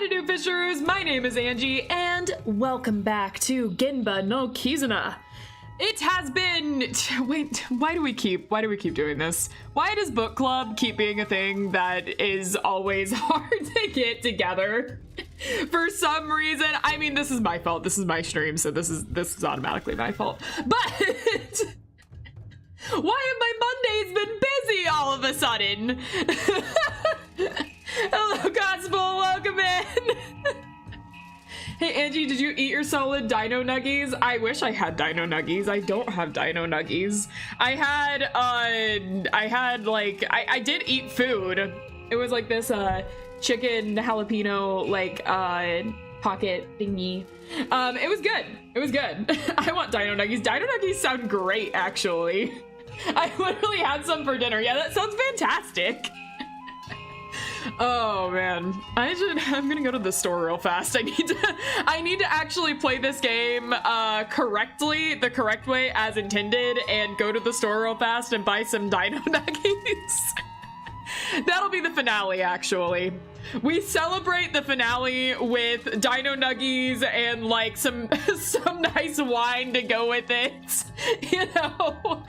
do, Fishers? My name is Angie, and welcome back to GENBA no Kizuna. It has been... Wait, why do we keep doing this? Why does book club keep being a thing that is always hard to get together? For some reason, I mean, this is my fault. This is my stream, so this is automatically my fault. But why have my Mondays been busy all of a sudden? Hello, Gospel, welcome in. Hey, Angie, did you eat your solid dino nuggies? I wish I had dino nuggies. I don't have dino nuggies. I did eat food. It was like this, chicken jalapeno, like, pocket thingy. It was good. It was good. I want dino nuggies. Dino nuggies sound great, actually. I literally had some for dinner. Yeah, that sounds fantastic. Oh man, I'm gonna go to the store real fast. I need to actually play this game correctly, the correct way as intended, and go to the store real fast and buy some dino nuggies. That'll be the finale, actually. We celebrate the finale with dino nuggies and like some nice wine to go with it. You know,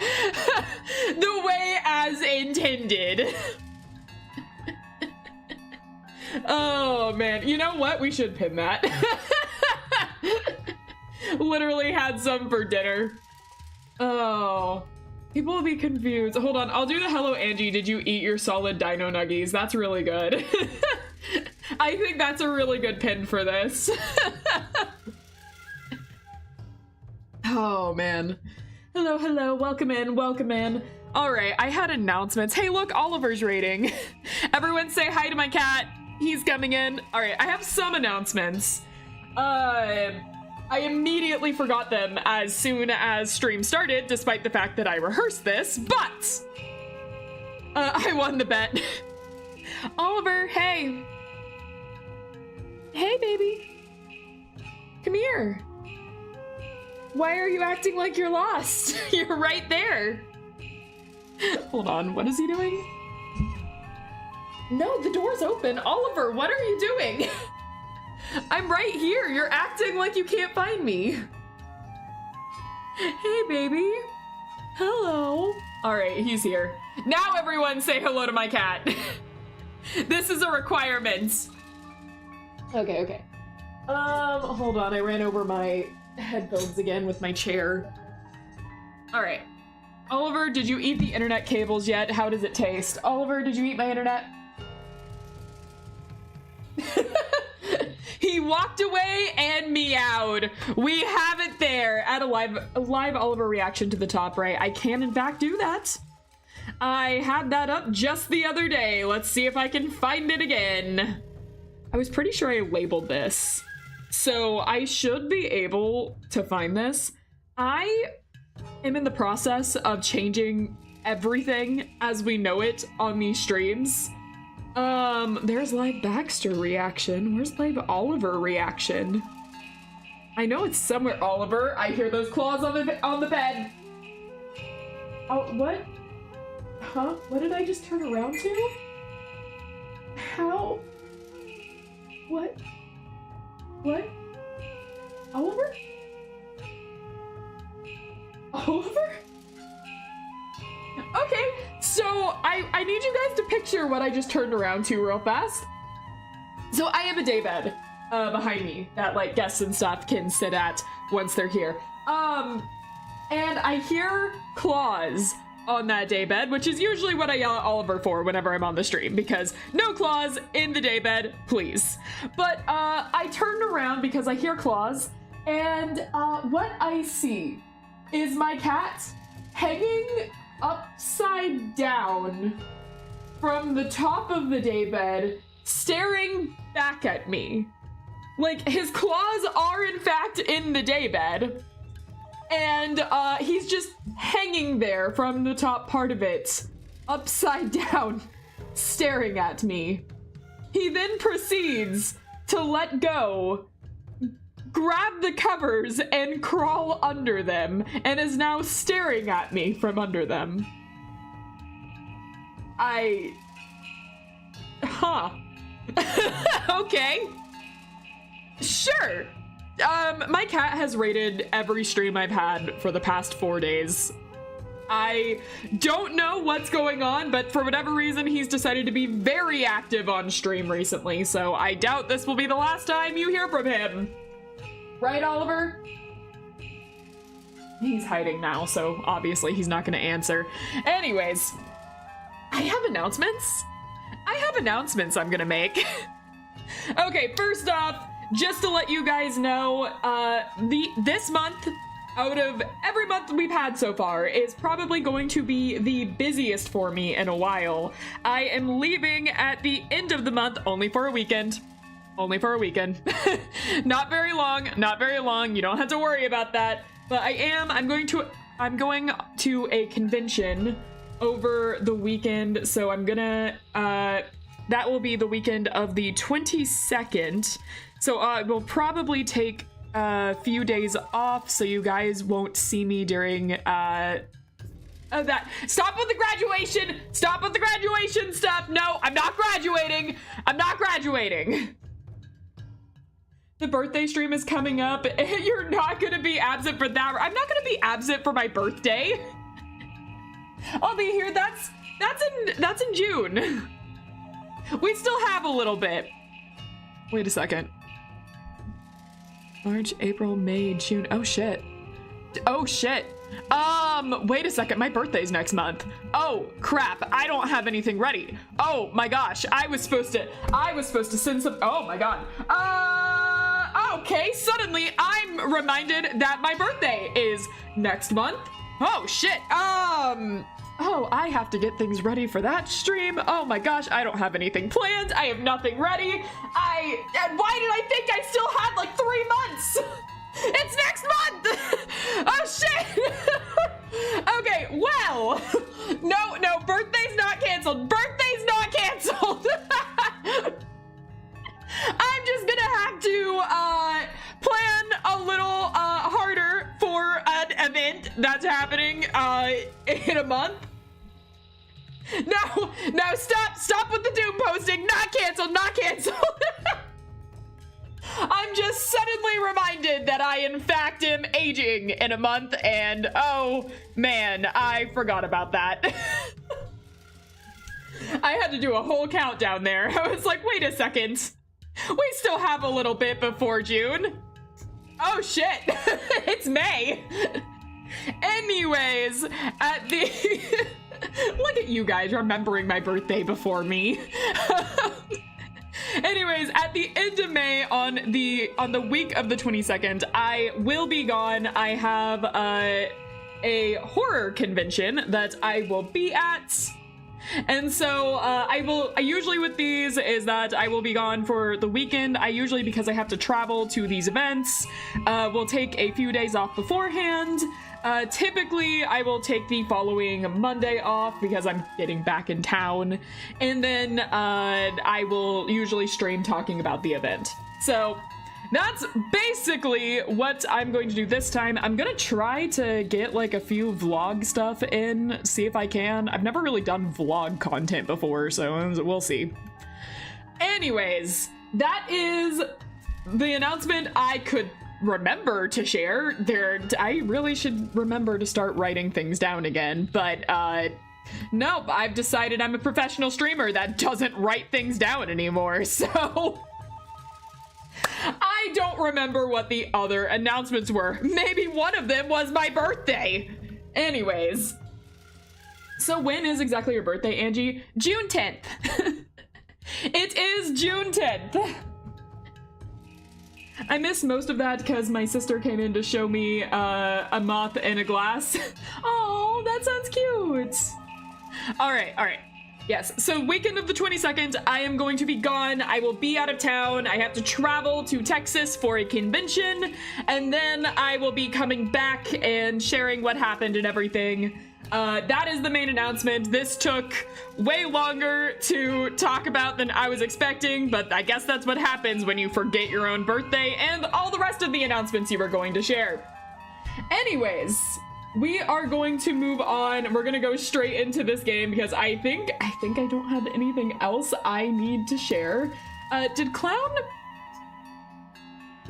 the way as intended. Oh man, you know what? We should pin that. Literally had some for dinner. Oh, people will be confused. Hold on, I'll do the hello Angie, did you eat your solid dino nuggies? That's really good. I think that's a really good pin for this. Oh man. Hello, hello, welcome in, welcome in. All right, I had announcements. Hey look, Oliver's raiding. Everyone say hi to my cat. He's coming in. All right, I have some announcements. I immediately forgot them as soon as stream started, despite the fact that I rehearsed this, but I won the bet. Oliver, hey. Hey, baby. Come here. Why are you acting like you're lost? You're right there. Hold on, what is he doing? No, the door's open. Oliver, what are you doing? I'm right here. You're acting like you can't find me. Hey, baby. Hello. All right, he's here. Now everyone say hello to my cat. This is a requirement. Okay, okay. Hold on. I ran over my headphones again with my chair. All right. Oliver, did you eat the internet cables yet? How does it taste? Oliver, did you eat my internet? He walked away and meowed. We have it there at a live Oliver reaction to the top right. I can in fact do that. I had that up just the other day. Let's see if I can find it again. I was pretty sure I labeled this, so I should be able to find this. I am in the process of changing everything as we know it on these streams. There's live Baxter reaction. Where's live Oliver reaction? I know it's somewhere, Oliver. I hear those claws on the bed. Oh, what? Huh? What did I just turn around to? How? What? What? Oliver? Oliver? Okay, so I need you guys to picture what I just turned around to real fast. So I have a daybed behind me that like guests and stuff can sit at once they're here. And I hear claws on that daybed, which is usually what I yell at Oliver for whenever I'm on the stream, because no claws in the daybed, please. But I turned around because I hear claws, and what I see is my cat hanging upside down from the top of the daybed, staring back at me. Like, his claws are in fact in the daybed, and he's just hanging there from the top part of it, upside down, staring at me. He then proceeds to let go, grab the covers, and crawl under them, and is now staring at me from under them. Huh. Okay. Sure. My cat has rated every stream I've had for the past 4 days. I don't know what's going on, but for whatever reason, he's decided to be very active on stream recently, so I doubt this will be the last time you hear from him. Right, Oliver? He's hiding now, so obviously he's not gonna answer. Anyways, I have announcements. I'm gonna make. Okay, first off, just to let you guys know, this month, out of every month we've had so far, is probably going to be the busiest for me in a while. I am leaving at the end of the month, only for a weekend. Not very long, you don't have to worry about that. But I'm going to a convention over the weekend, so I'm gonna, that will be the weekend of the 22nd. So I will probably take a few days off, so you guys won't see me during that. Stop with the graduation stuff. No, I'm not graduating. The birthday stream is coming up. You're not gonna be absent for that. I'm not gonna be absent for my birthday. I'll be here. That's in June. We still have a little bit. Wait a second. March, April, May, June. Oh shit. Wait a second. My birthday's next month. Oh crap. I don't have anything ready. Oh my gosh. I was supposed to send some. Oh my god. Okay. Suddenly I'm reminded that my birthday is next month. Oh shit. Oh, I have to get things ready for that stream. Oh my gosh, I don't have anything planned. I have nothing ready. And why did I think I still had like 3 months? It's next month. Oh shit. Okay, well, no, birthday's not canceled. I'm just gonna have to plan a little harder for an event that's happening in a month. No, stop with the doom posting. Not canceled. I'm just suddenly reminded that I in fact am aging in a month, and oh man, I forgot about that. I had to do a whole countdown there. I was like, wait a second. We still have a little bit before June. Oh shit, it's May. Anyways, look at you guys remembering my birthday before me. Anyways, at the end of May, on the week of the 22nd, I will be gone. I have a horror convention that I will be at. And so I usually with these is that I will be gone for the weekend. I usually, because I have to travel to these events, will take a few days off beforehand. Typically I will take the following Monday off because I'm getting back in town, and then I will usually stream talking about the event. So that's basically what I'm going to do this time. I'm gonna try to get like a few vlog stuff in, see if I can. I've never really done vlog content before, so we'll see. Anyways, that is the announcement I could remember to share. I really should remember to start writing things down again, but nope, I've decided I'm a professional streamer that doesn't write things down anymore, so I don't remember what the other announcements were. Maybe one of them was my birthday. Anyways, so when is exactly your birthday, Angie? June 10th. It is June 10th. I missed most of that because my sister came in to show me a moth in a glass. Oh, that sounds cute. All right. Yes, so weekend of the 22nd, I am going to be gone. I will be out of town. I have to travel to Texas for a convention, and then I will be coming back and sharing what happened and everything. That is the main announcement. This took way longer to talk about than I was expecting, but I guess that's what happens when you forget your own birthday and all the rest of the announcements you were going to share. Anyways, we are going to move on. We're gonna go straight into this game because I think I don't have anything else I need to share. Did Clown?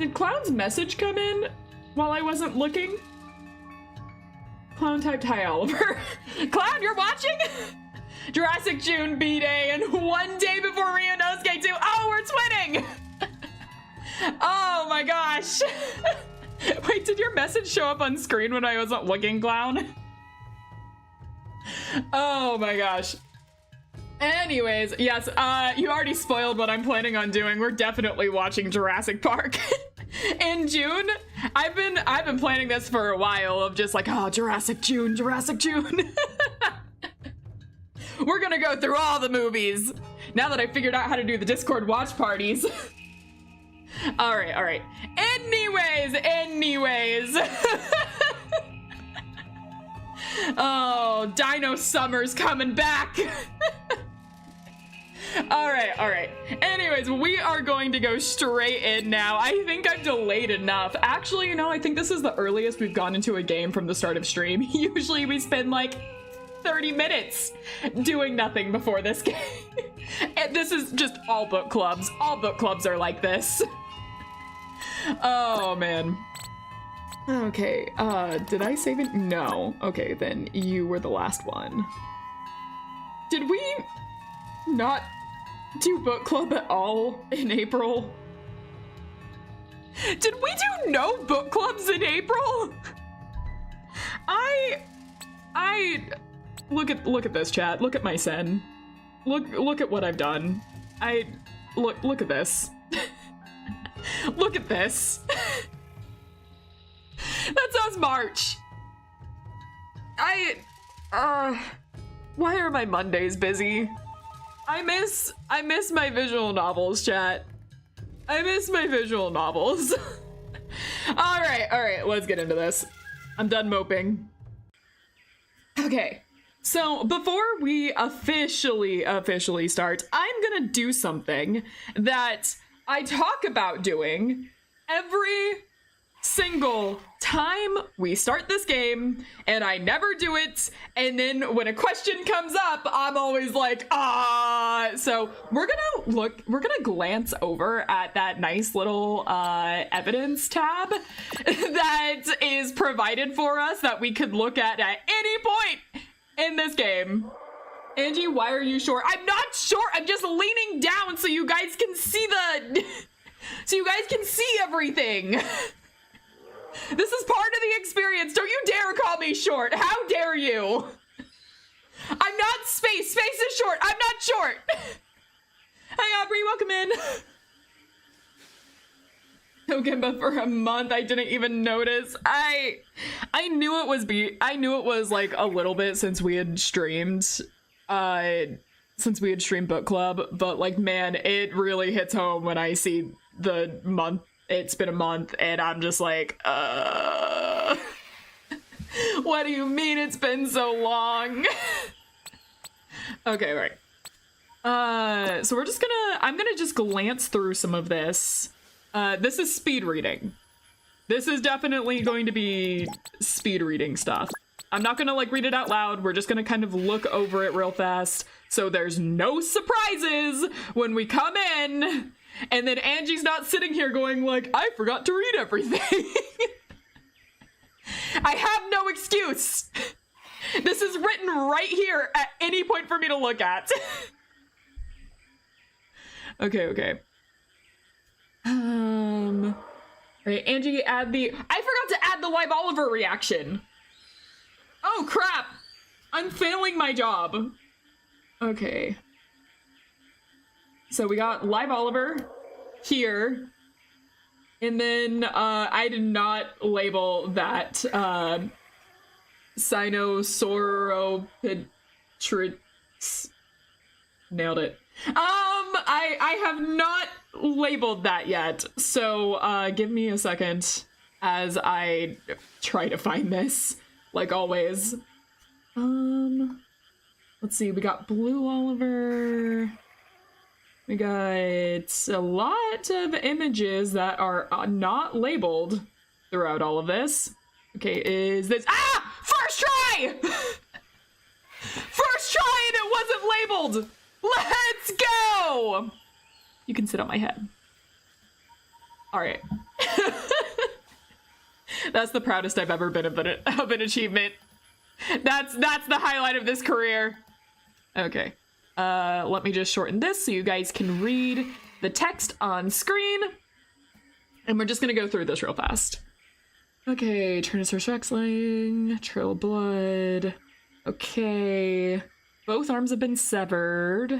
Did Clown's message come in while I wasn't looking? Clown typed hi, Oliver. Clown, you're watching? Jurassic June B-Day and one day before Ryunosuke 2. Oh, we're twinning! Oh my gosh. Wait, did your message show up on screen when I wasn't looking, Clown? Oh my gosh. Anyways, yes, you already spoiled what I'm planning on doing. We're definitely watching Jurassic Park in June. I've been planning this for a while of just like, oh, Jurassic June. We're gonna go through all the movies now that I figured out how to do the Discord watch parties. All right. Anyways. Oh, Dino Summer's coming back. All right. Anyways, we are going to go straight in now. I think I've delayed enough. Actually, you know, I think this is the earliest we've gone into a game from the start of stream. Usually we spend like 30 minutes doing nothing before this game. And this is just all book clubs. All book clubs are like this. Oh, man. Okay, did I save it? No. Okay, then you were the last one. Did we not do book club at all in April? Did we do no book clubs in April? Look at this, chat. Look at my sen. Look at what I've done. Look at this. Look at this. That says March. Why are my Mondays busy? I miss my visual novels, chat. I miss my visual novels. All right, let's get into this. I'm done moping. Okay, so before we officially start, I'm gonna do something that I talk about doing every single time we start this game, and I never do it, and then when a question comes up, I'm always like, so we're gonna glance over at that nice little evidence tab that is provided for us that we could look at any point in this game. Angie, why are you short? I'm not short, I'm just leaning down so you guys can see everything. This is part of the experience. Don't you dare call me short. How dare you? I'm not Space. Space is short. I'm not short. Hi, Aubrey. Welcome in. No GENBA for a month. I didn't even notice. I knew it was like a little bit since we had streamed book club, but like, man, it really hits home when I see the month. It's been a month, and I'm just like, what do you mean it's been so long? Okay, right. So I'm gonna just glance through some of this. This is speed reading. This is definitely going to be speed reading stuff. I'm not gonna like read it out loud. We're just gonna kind of look over it real fast, so there's no surprises when we come in. And then Angie's not sitting here going like, I forgot to read everything. I have no excuse. This is written right here at any point for me to look at. Okay. Right, Angie, I forgot to add the live Oliver reaction. Oh crap. I'm failing my job. Okay. So we got live Oliver here, and then I did not label that Sinosauropteryx. Nailed it. I have not labeled that yet, so give me a second as I try to find this, like always. Let's see, we got Blue Oliver. We got a lot of images that are not labeled throughout all of this. Okay, is this... First try! First try and it wasn't labeled! Let's go! You can sit on my head. Alright. That's the proudest I've ever been of an achievement. That's the highlight of this career. Okay. Let me just shorten this so you guys can read the text on screen. And we're just gonna go through this real fast. Okay, Tyrannosaurus Rexling, Trail of Blood. Okay. Both arms have been severed.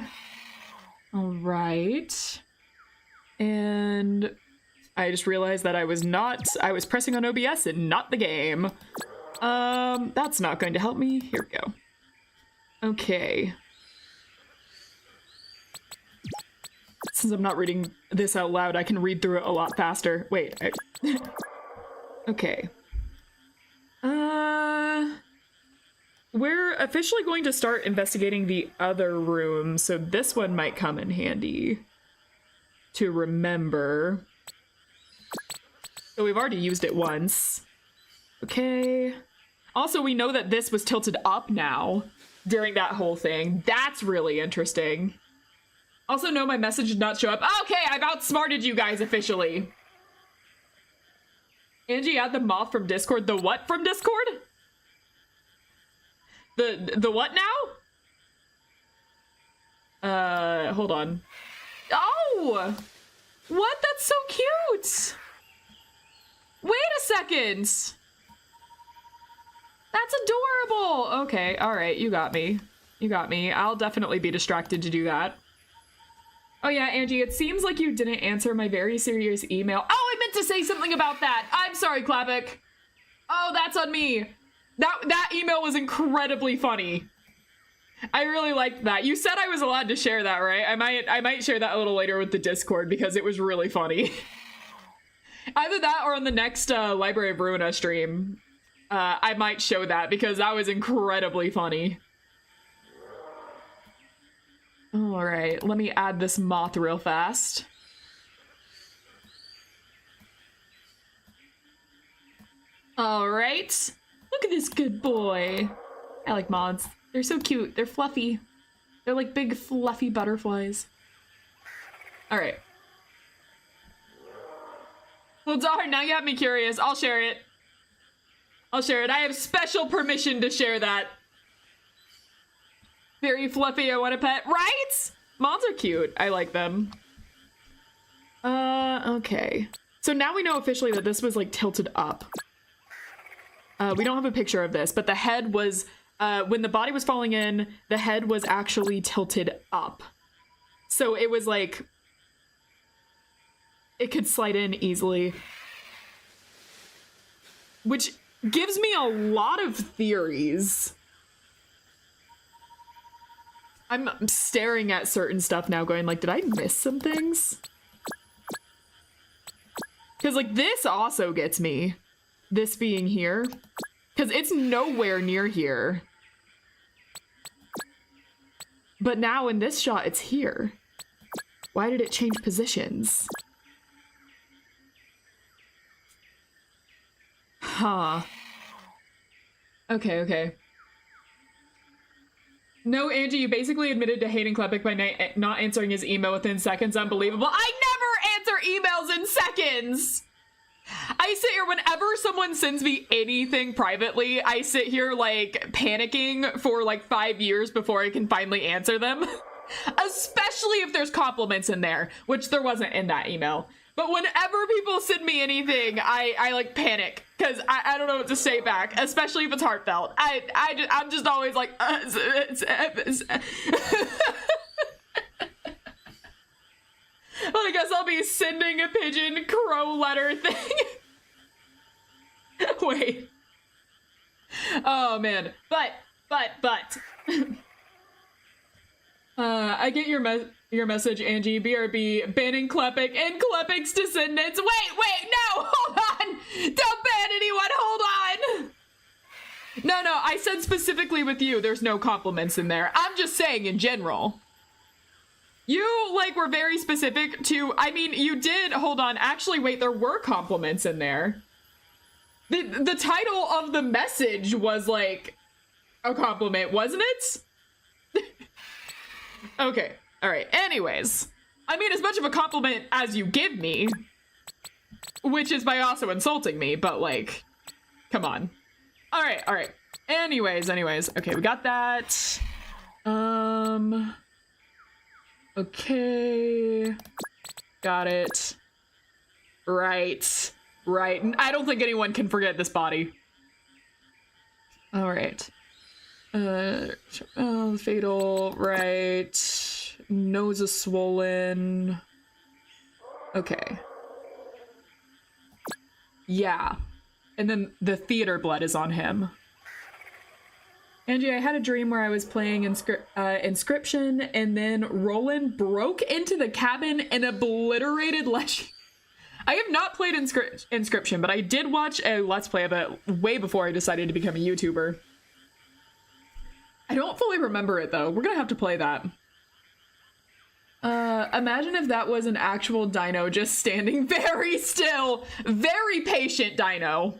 All right. And I just realized that I was pressing on OBS and not the game. That's not going to help me. Here we go. Okay. Since I'm not reading this out loud, I can read through it a lot faster. Wait. Okay. We're officially going to start investigating the other room, so this one might come in handy to remember. So we've already used it once. Okay. Also, we know that this was tilted up now during that whole thing. That's really interesting. Also, no, my message did not show up. Okay, I've outsmarted you guys officially. Angie, add the moth from Discord. The what from Discord? The what now? Hold on. Oh! What? That's so cute! Wait a second! That's adorable! Okay, alright, you got me. You got me. I'll definitely be distracted to do that. Oh yeah, Angie, it seems like you didn't answer my very serious email. Oh, I meant to say something about that! I'm sorry, Klapik. Oh, that's on me. That email was incredibly funny. I really liked that. You said I was allowed to share that, right? I might share that a little later with the Discord because it was really funny. Either that or on the next Library of Ruina stream, I might show that because that was incredibly funny. All right, let me add this moth real fast. All right. Look at this good boy. I like moths. They're so cute. They're fluffy. They're like big fluffy butterflies. All right. Well, darn, now you have me curious. I'll share it. I'll share it. I have special permission to share that. Very fluffy, I want a pet. Right? Moths are cute. I like them. Okay. So now we know officially that this was like tilted up. We don't have a picture of this, but the head was, when the body was falling in, the head was actually tilted up. So it was like, it could slide in easily. Which gives me a lot of theories. I'm staring at certain stuff now going like, did I miss some things? Because like this also gets me. This being here. Because it's nowhere near here. But now in this shot, it's here. Why did it change positions? Huh. Okay. No, Angie, you basically admitted to hating Klepek by not answering his email within seconds. Unbelievable. I never answer emails in seconds! I sit here whenever someone sends me anything privately, I sit here like panicking for like 5 years before I can finally answer them. Especially if there's compliments in there, which there wasn't in that email. But whenever people send me anything, I like panic because I don't know what to say back, especially if it's heartfelt. I'm just always like, well, I guess I'll be sending a pigeon crow letter thing. Wait. Oh man. But. I get your message, Angie. BRB banning Klepek and Klepek's descendants. Wait, no, hold on. Don't ban anyone, hold on. No, I said specifically with you, there's no compliments in there. I'm just saying in general. You, like, were very specific to, I mean, you did, hold on, actually, wait, there were compliments in there. The title of the message was, like, a compliment, wasn't it? Okay, alright, anyways. I mean, as much of a compliment as you give me, which is by also insulting me, but, like, Come on. All right, all right. Anyways. Okay, we got that. Okay. Got it. Right. I don't think anyone can forget this body. All right. Fatal, right. Nose is swollen. Okay. Yeah. And then the theater blood is on him. Angie, I had a dream where I was playing Inscription, and then Roland broke into the cabin and obliterated I have not played Inscription, but I did watch a Let's Play of it way before I decided to become a YouTuber. I don't fully remember it, though. We're gonna have to play that. Imagine if that was an actual dino just standing very still. Very patient dino.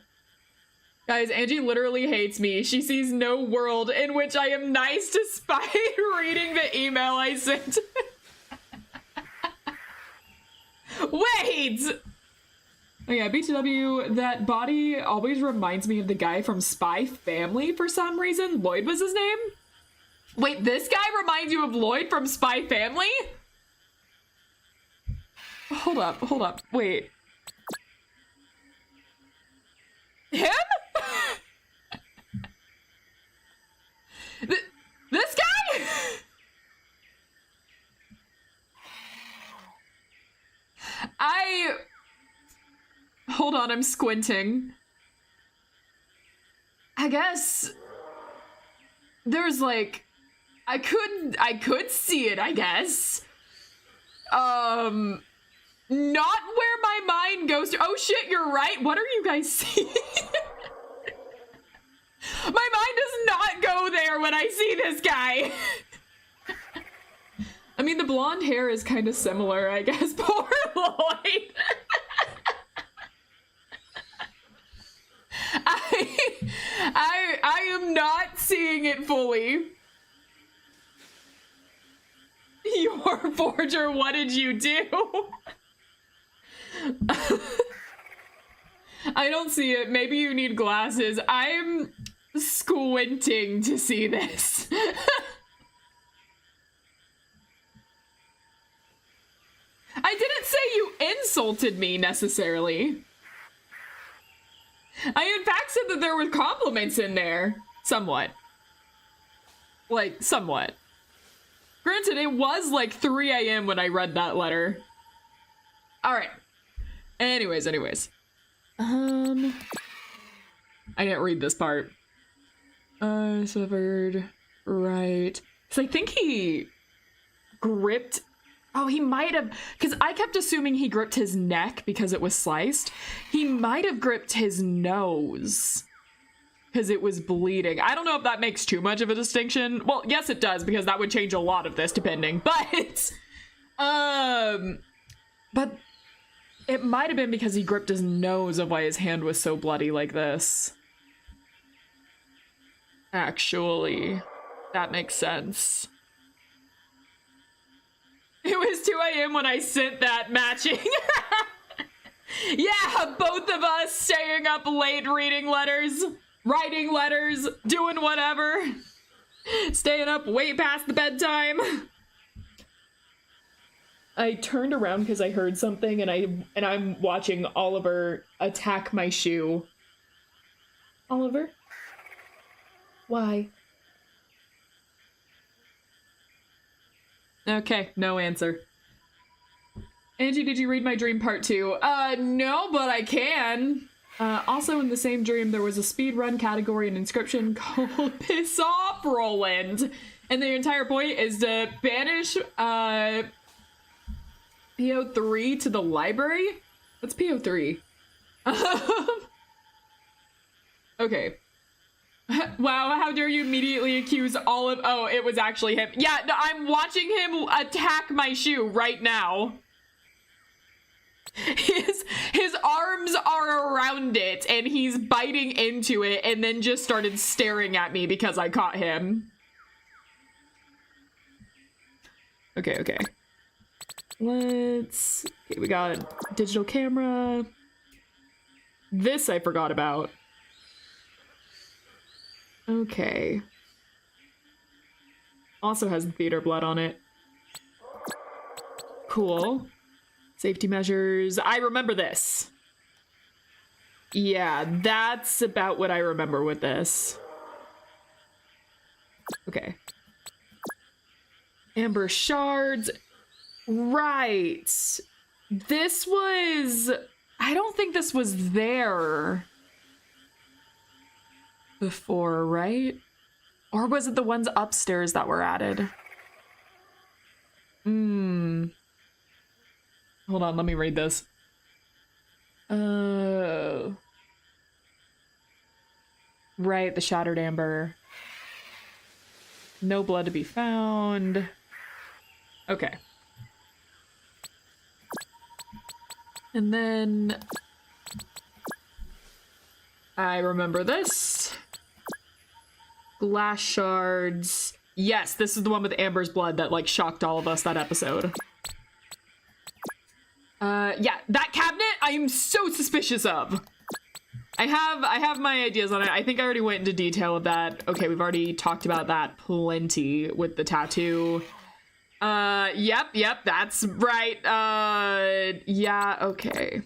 Guys, Angie literally hates me. She sees no world in which I am nice despite reading the email I sent. Wait! Oh yeah, BTW, that body always reminds me of the guy from Spy Family for some reason. Lloyd was his name? Wait, this guy reminds you of Lloyd from Spy Family? Hold up, wait. Him? This guy? Hold on, I'm squinting. I guess there's like, I could see it, I guess. Not where my mind goes to. Oh shit, you're right. What are you guys seeing? My mind does not go there when I see this guy. I mean, the blonde hair is kind of similar, I guess. Poor Lloyd. I am not seeing it fully. Your forger, what did you do? I don't see it. Maybe you need glasses. I'm squinting to see this. I didn't say you insulted me necessarily. I in fact said that there were compliments in there. Somewhat. Like, somewhat. Granted, it was like 3 a.m. when I read that letter. Alright. Anyways. I didn't read this part. Severed. Right. Because I think he gripped... Oh, he might have... Because I kept assuming he gripped his neck because it was sliced. He might have gripped his nose. Because it was bleeding. I don't know if that makes too much of a distinction. Well, yes, it does, because that would change a lot of this, depending. But... But... It might have been because he gripped his nose of why his hand was so bloody like this. Actually, that makes sense. It was 2 a.m. when I sent that matching. Yeah, both of us staying up late reading letters, writing letters, doing whatever. Staying up way past the bedtime. I turned around because I heard something, and I'm watching Oliver attack my shoe. Oliver? Why? Okay, no answer. Angie, did you read my dream part 2? No, but I can. Also in the same dream, there was a speedrun category in Inscription called Piss Off, Roland. And the entire point is to banish, PO3 to the library? What's PO3? Okay. Wow, how dare you immediately accuse all of... Oh, it was actually him. Yeah, no, I'm watching him attack my shoe right now. His arms are around it, and he's biting into it, and then just started staring at me because I caught him. Okay. Okay, we got a digital camera. This I forgot about. Okay. Also has theater blood on it. Cool. Safety measures. I remember this. Yeah, that's about what I remember with this. Okay. Amber shards. Right. This was... I don't think this was there before, right? Or was it the ones upstairs that were added? Hold on, let me read this. Right, the shattered amber. No blood to be found. Okay. And then I remember this. Glass shards. Yes, this is the one with Amber's blood that like shocked all of us that episode. Yeah, that cabinet I am so suspicious of. I have my ideas on it. I think I already went into detail of that. Okay, we've already talked about that plenty with the tattoo. Yep, that's right. Yeah, okay.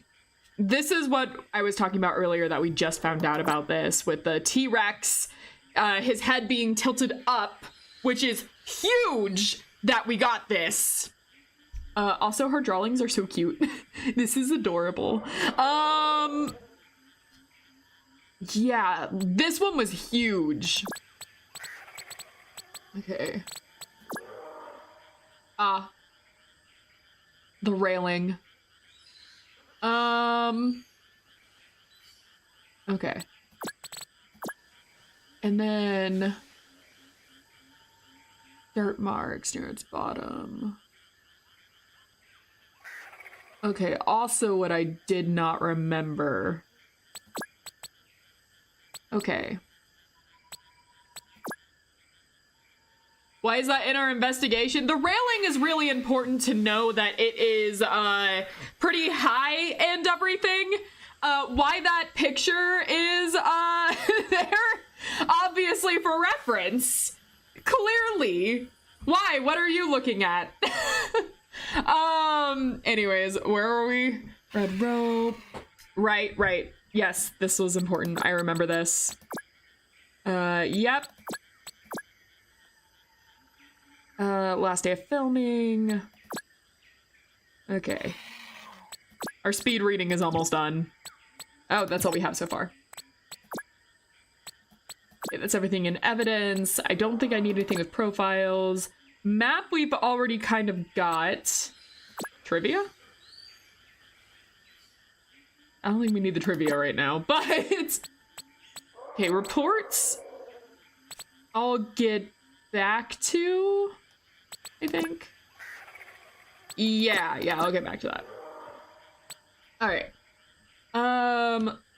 This is what I was talking about earlier that we just found out about this with the T-Rex, his head being tilted up, which is huge that we got this. Also her drawings are so cute. This is adorable. Yeah, this one was huge. Okay. The railing. Okay. And then dirt marks near its bottom. Okay, also what I did not remember. Okay. Why is that in our investigation? The railing is really important to know that it is pretty high and everything. Why that picture is there? Obviously for reference. Clearly. Why? What are you looking at? Anyways, where are we? Red rope. Right. Yes, this was important. I remember this. Yep. Last day of filming. Okay. Our speed reading is almost done. Oh, that's all we have so far. Okay, that's everything in evidence. I don't think I need anything with profiles. Map we've already kind of got. Trivia? I don't think we need the trivia right now, but... Okay, reports. I'll get back to... I think. Yeah, I'll get back to that. Alright.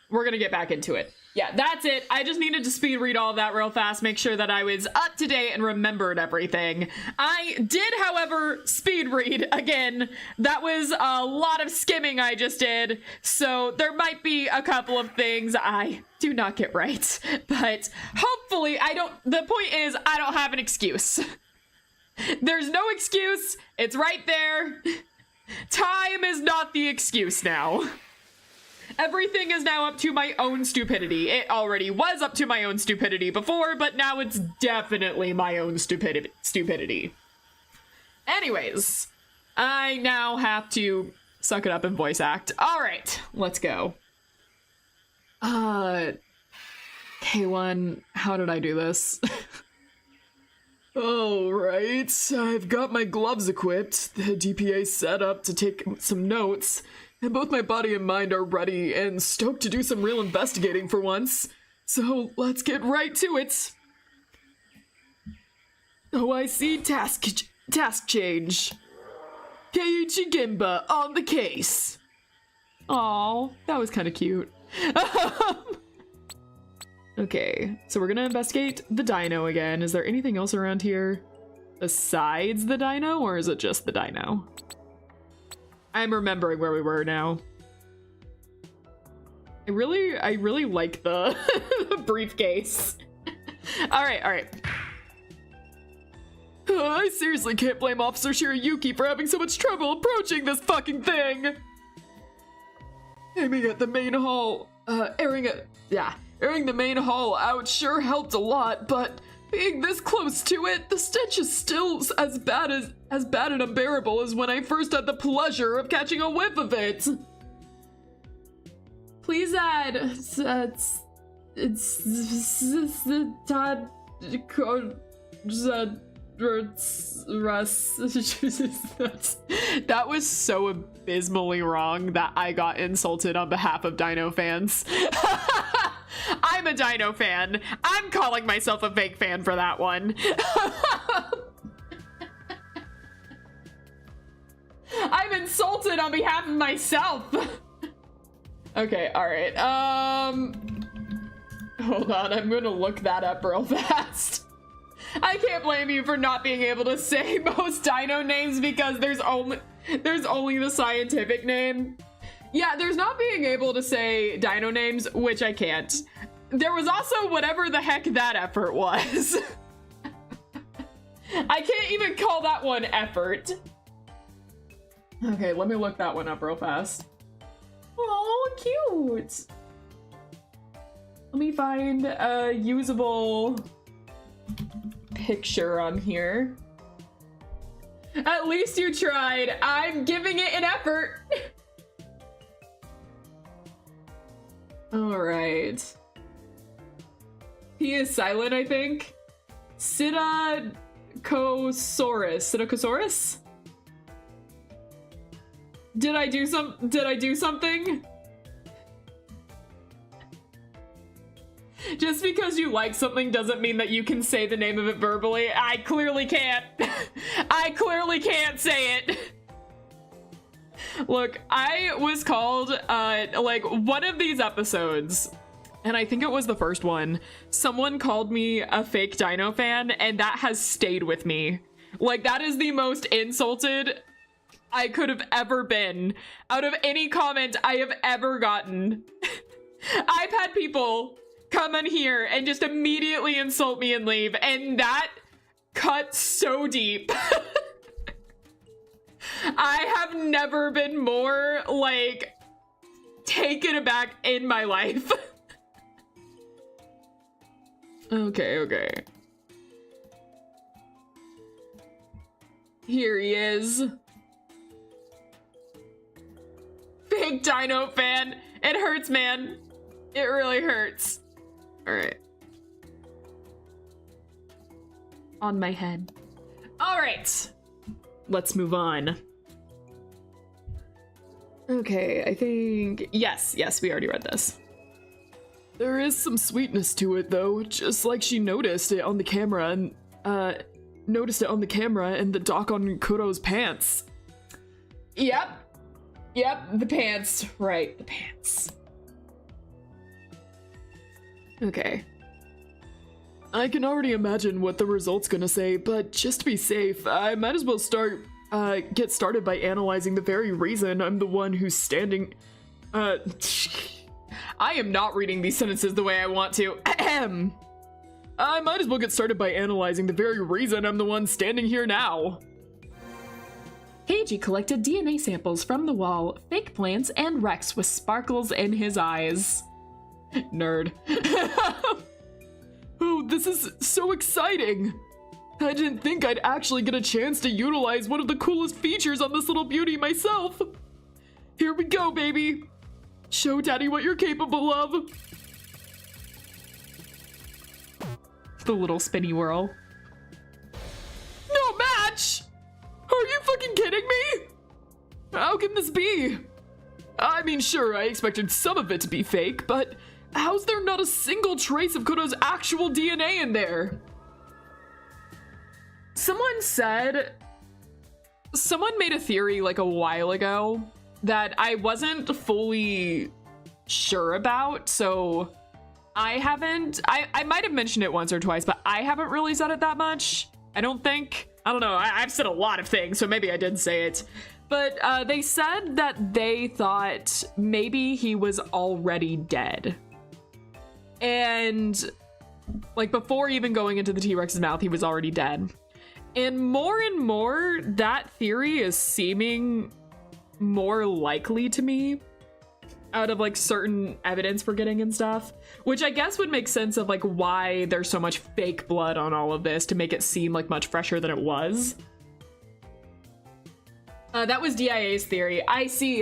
We're gonna get back into it. Yeah, that's it. I just needed to speed read all of that real fast, make sure that I was up to date and remembered everything. I did, however, speed read again. That was a lot of skimming I just did, so there might be a couple of things I do not get right, but hopefully the point is I don't have an excuse. There's no excuse. It's right there. Time is not the excuse now. Everything is now up to my own stupidity. It already was up to my own stupidity before, but now it's definitely my own stupidity. Anyways, I now have to suck it up and voice act. All right, let's go. K1, how did I do this? All right, I've got my gloves equipped, the DPA set up to take some notes, and both my body and mind are ready and stoked to do some real investigating for once. So let's get right to it. Oh, I see. Task change. Keiichi GENBA on the case. Aw, that was kind of cute. Okay, so we're gonna investigate the dino again. Is there anything else around here besides the dino, or is it just the dino? I'm remembering where we were now. I really like the, the briefcase. Alright, alright. I seriously can't blame Officer Shirayuki for having so much trouble approaching this fucking thing. Aiming at the main hall, airing the main hall out sure helped a lot, but being this close to it, the stench is still as bad and unbearable as when I first had the pleasure of catching a whiff of it. Please add, that was so abysmally wrong that I got insulted on behalf of Dino fans. I'm a Dino fan. I'm calling myself a fake fan for that one. I'm insulted on behalf of myself. Okay, all right. Hold on, I'm gonna look that up real fast. I can't blame you for not being able to say most dino names because there's only the scientific name. Yeah, there's not being able to say dino names, which I can't. There was also whatever the heck that effort was. I can't even call that one effort. Okay, let me look that one up real fast. Oh, cute. Let me find a usable picture on here. At least you tried. I'm giving it an effort. All right. He is silent, I think. Psittacosaurus. Did I do something? Just because you like something doesn't mean that you can say the name of it verbally. I clearly can't. I clearly can't say it. Look, I was called, like, one of these episodes, and I think it was the first one, someone called me a fake dino fan, and that has stayed with me. Like, that is the most insulted I could have ever been out of any comment I have ever gotten. I've had people come in here and just immediately insult me and leave, and that cut so deep. I have never been more, like, taken aback in my life. Okay. Here he is. Big dino fan. It hurts, man. It really hurts. All right. On my head. All right. Let's move on. Okay, I think... Yes, we already read this. There is some sweetness to it, though, just like she noticed it on the camera and the dock on Kuro's pants. Yep, the pants. Right, the pants. Okay. I can already imagine what the result's gonna say, but just to be safe, I might as well get started by analyzing the very reason I'm the one who's standing... I am not reading these sentences the way I want to. Ahem. I might as well get started by analyzing the very reason I'm the one standing here now. Heiji collected DNA samples from the wall, fake plants, and Rex with sparkles in his eyes. Nerd. Oh, this is so exciting! I didn't think I'd actually get a chance to utilize one of the coolest features on this little beauty myself. Here we go, baby. Show Daddy what you're capable of. The little spinny whirl. No match! Are you fucking kidding me? How can this be? I mean, sure, I expected some of it to be fake, but how's there not a single trace of Kuro's actual DNA in there? Someone made a theory like a while ago that I wasn't fully sure about, so I might have mentioned it once or twice, but I haven't really said it that much. I don't think. I don't know. I've said a lot of things, so maybe I did say it. But they said that they thought maybe he was already dead. And Like, before even going into the T-Rex's mouth, he was already dead. And more, that theory is seeming more likely to me out of, like, certain evidence we're getting and stuff. Which I guess would make sense of, like, why there's so much fake blood on all of this to make it seem, like, much fresher than it was. That was DIA's theory. I see.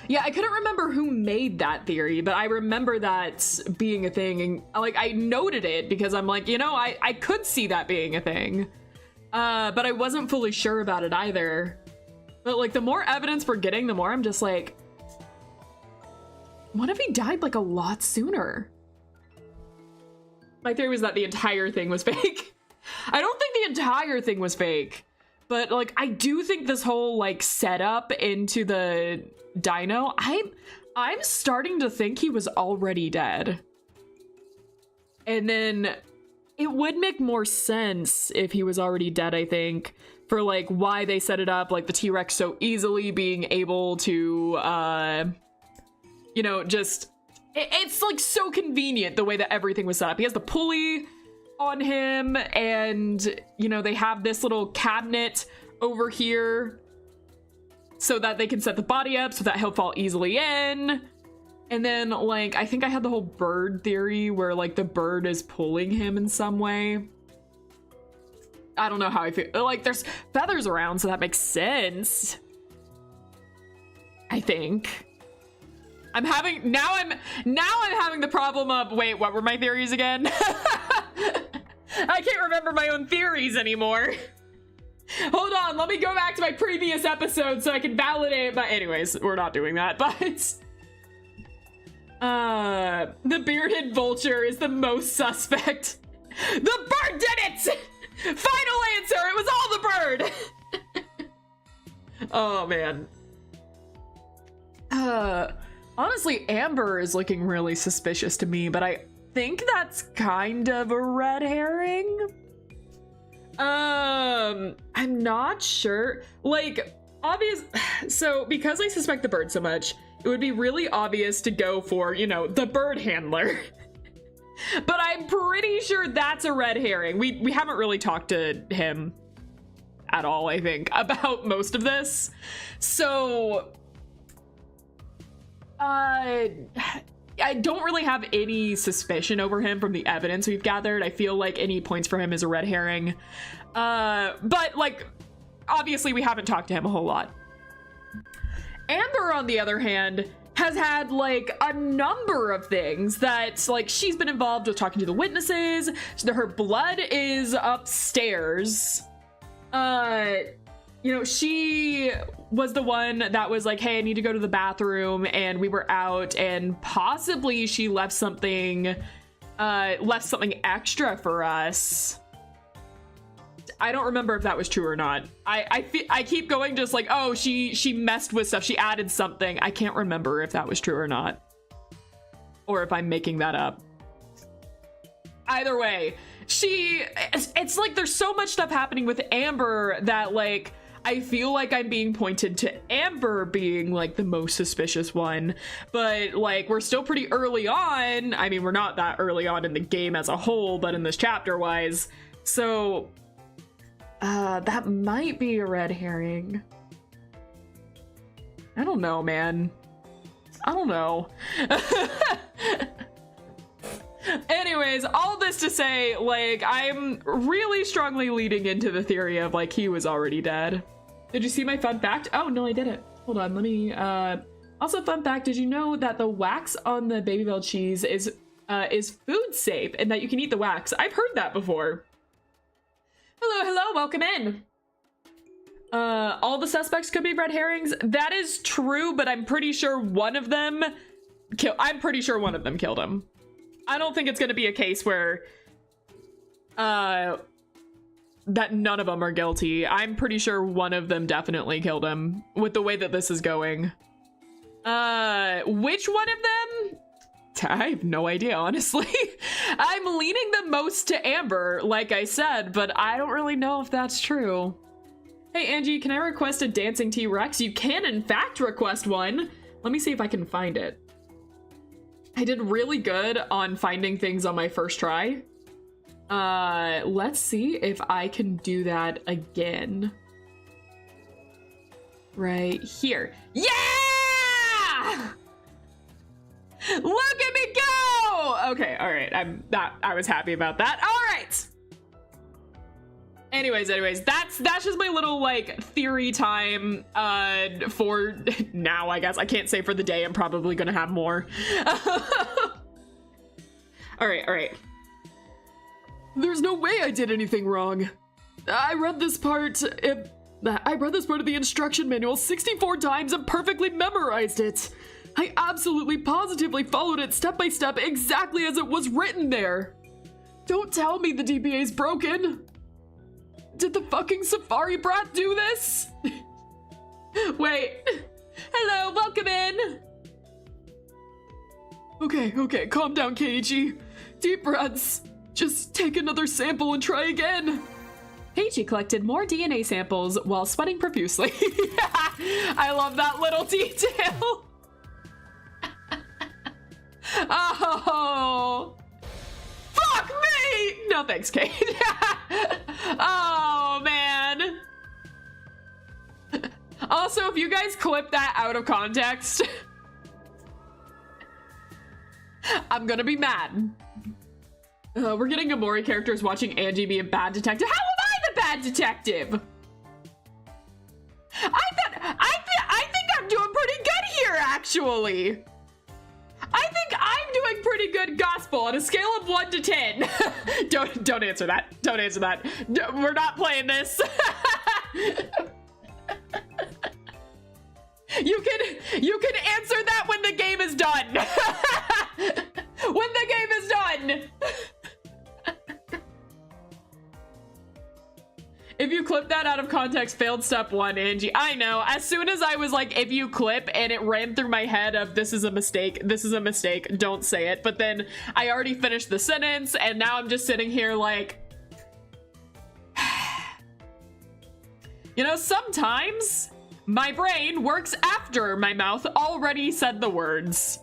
Yeah, I couldn't remember who made that theory, but I remember that being a thing. And, like, I noted it because I'm like, you know, I could see that being a thing. But I wasn't fully sure about it either. But, like, the more evidence we're getting, the more I'm just like, what if he died, like, a lot sooner? My theory was that the entire thing was fake. I don't think the entire thing was fake. But, like, I do think this whole, like, setup into the dino, I'm starting to think he was already dead. And then it would make more sense if he was already dead, I think, for, like, why they set it up, like, the T-Rex so easily being able to, you know, just... It's, like, so convenient the way that everything was set up. He has the pulley on him, and, you know, they have this little cabinet over here so that they can set the body up so that he'll fall easily in. And then, like, I think I had the whole bird theory where, like, the bird is pulling him in some way. I don't know how I feel. Like, there's feathers around, so that makes sense, I think. Now I'm having the problem of, wait, what were my theories again? I can't remember my own theories anymore. Hold on, let me go back to my previous episode so I can validate my... Anyways, we're not doing that, but... the bearded vulture is the most suspect. The bird did it! Final answer, it was all the bird! Oh, man. Honestly, Amber is looking really suspicious to me, but I think that's kind of a red herring. I'm not sure. Like, so because I suspect the bird so much, it would be really obvious to go for, you know, the bird handler. But I'm pretty sure that's a red herring. We haven't really talked to him at all, I think, about most of this. So... I don't really have any suspicion over him from the evidence we've gathered. I feel like any points for him is a red herring. But, like, obviously we haven't talked to him a whole lot. Amber, on the other hand, has had, like, a number of things that, like, she's been involved with talking to the witnesses. Her blood is upstairs. You know, she was the one that was like, hey, I need to go to the bathroom, and we were out, and possibly she left something extra for us. I don't remember if that was true or not. I keep going just like, oh, she messed with stuff. She added something. I can't remember if that was true or not. Or if I'm making that up. Either way, it's like there's so much stuff happening with Amber that, like, I feel like I'm being pointed to Amber being, like, the most suspicious one. But, like, we're still pretty early on. I mean, we're not that early on in the game as a whole, but in this chapter-wise. So, that might be a red herring. I don't know, man. I don't know. Anyways, all this to say, like, I'm really strongly leading into the theory of, like, he was already dead. Did you see my fun fact? Oh, no, I didn't. Hold on, let me, also, fun fact, did you know that the wax on the Babybel cheese is food safe and that you can eat the wax? I've heard that before. Hello, welcome in. All the suspects could be red herrings. That is true, but I'm pretty sure one of them killed him. I don't think it's going to be a case where that none of them are guilty. I'm pretty sure one of them definitely killed him with the way that this is going. Which one of them? I have no idea, honestly. I'm leaning the most to Amber, like I said, but I don't really know if that's true. Hey, Angie, can I request a dancing T-Rex? You can, in fact, request one. Let me see if I can find it. I did really good on finding things on my first try. Let's see if I can do that again. Right here. Yeah! Look at me go! Okay, all right. I was happy about that. All right. Anyways, that's just my little like theory time for now, I guess. I can't say for the day. I'm probably gonna have more. All right. There's no way I did anything wrong. I read this part of the instruction manual 64 times and perfectly memorized it. I absolutely positively followed it step by step exactly as it was written there. Don't tell me the DBA's broken. Did the fucking Safari Brat do this? Wait. Hello, welcome in. Okay, calm down, Keiichi. Deep breaths. Just take another sample and try again. Keiichi collected more DNA samples while sweating profusely. I love that little detail. Oh. Fuck me! No thanks, Kate. Oh, man. Also, if you guys clip that out of context, I'm gonna be mad. We're getting Amori characters watching Angie be a bad detective. How am I the bad detective? I think I'm doing pretty good here, actually. I think I'm doing pretty good gospel on a scale of 1 to 10. Don't answer that. Don't answer that. We're not playing this. You can answer that when the game is done. When the game is done. If you clip that out of context, failed step 1, Angie. I know. As soon as I was like, if you clip, and it ran through my head of this is a mistake, don't say it. But then I already finished the sentence, and now I'm just sitting here like, you know, sometimes my brain works after my mouth already said the words.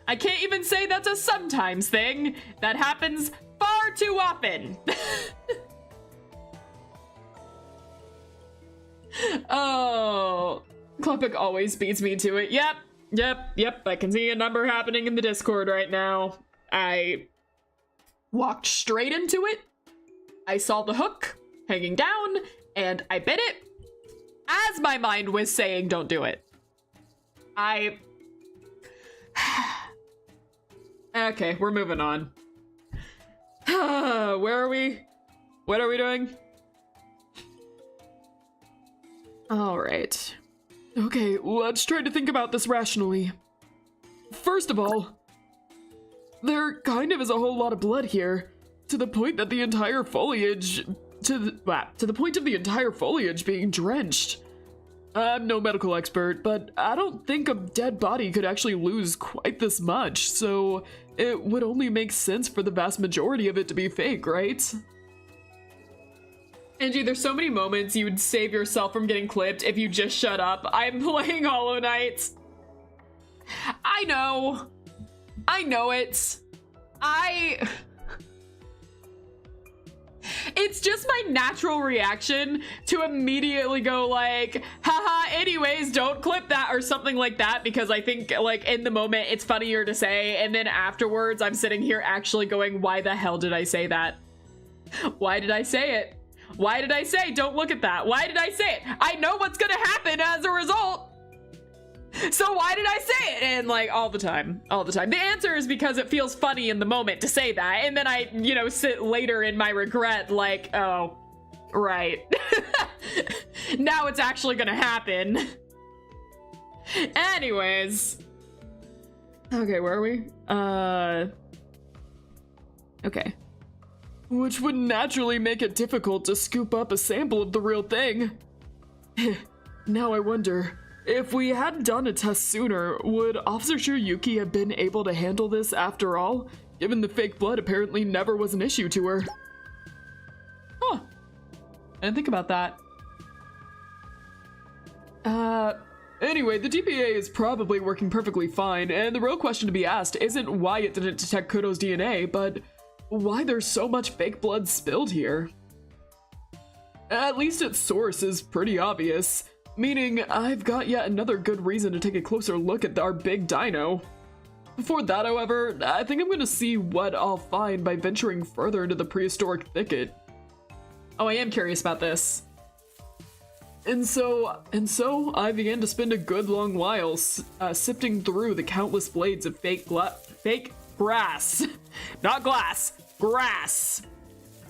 I can't even say that's a sometimes thing. That happens far too often. Oh, Klepek always beats me to it. Yep. I can see a number happening in the Discord right now. I walked straight into it. I saw the hook hanging down, and I bit it as my mind was saying, don't do it. Okay, we're moving on. Where are we? What are we doing? All right. Okay, let's try to think about this rationally. First of all, there kind of is a whole lot of blood here, to the point that the entire foliage, to the point of the entire foliage being drenched. I'm no medical expert, but I don't think a dead body could actually lose quite this much, so it would only make sense for the vast majority of it to be fake, right? Angie, there's so many moments you would save yourself from getting clipped if you just shut up. I'm playing Hollow Knight. I know it. It's just my natural reaction to immediately go like, haha, anyways, don't clip that or something like that, because I think like in the moment it's funnier to say, and then afterwards I'm sitting here actually going, why the hell did I say that? Why did I say it? Why did I say, don't look at that? Why did I say it? I know what's gonna happen as a result. So why did I say it? And like all the time. The answer is because it feels funny in the moment to say that. And then I, you know, sit later in my regret like, oh, right. Now it's actually gonna happen. Anyways. Okay, where are we? Okay. Which would naturally make it difficult to scoop up a sample of the real thing. Now I wonder, if we had done a test sooner, would Officer Shiryuki have been able to handle this after all, given the fake blood apparently never was an issue to her? Huh. I didn't think about that. Anyway, the DPA is probably working perfectly fine, and the real question to be asked isn't why it didn't detect Kudo's DNA, but why there's so much fake blood spilled here. At least its source is pretty obvious, meaning I've got yet another good reason to take a closer look at our big dino. Before that, however, I think I'm gonna see what I'll find by venturing further into the prehistoric thicket. Oh, I am curious about this. And so I began to spend a good long while sifting through the countless blades of fake grass, not glass, grass,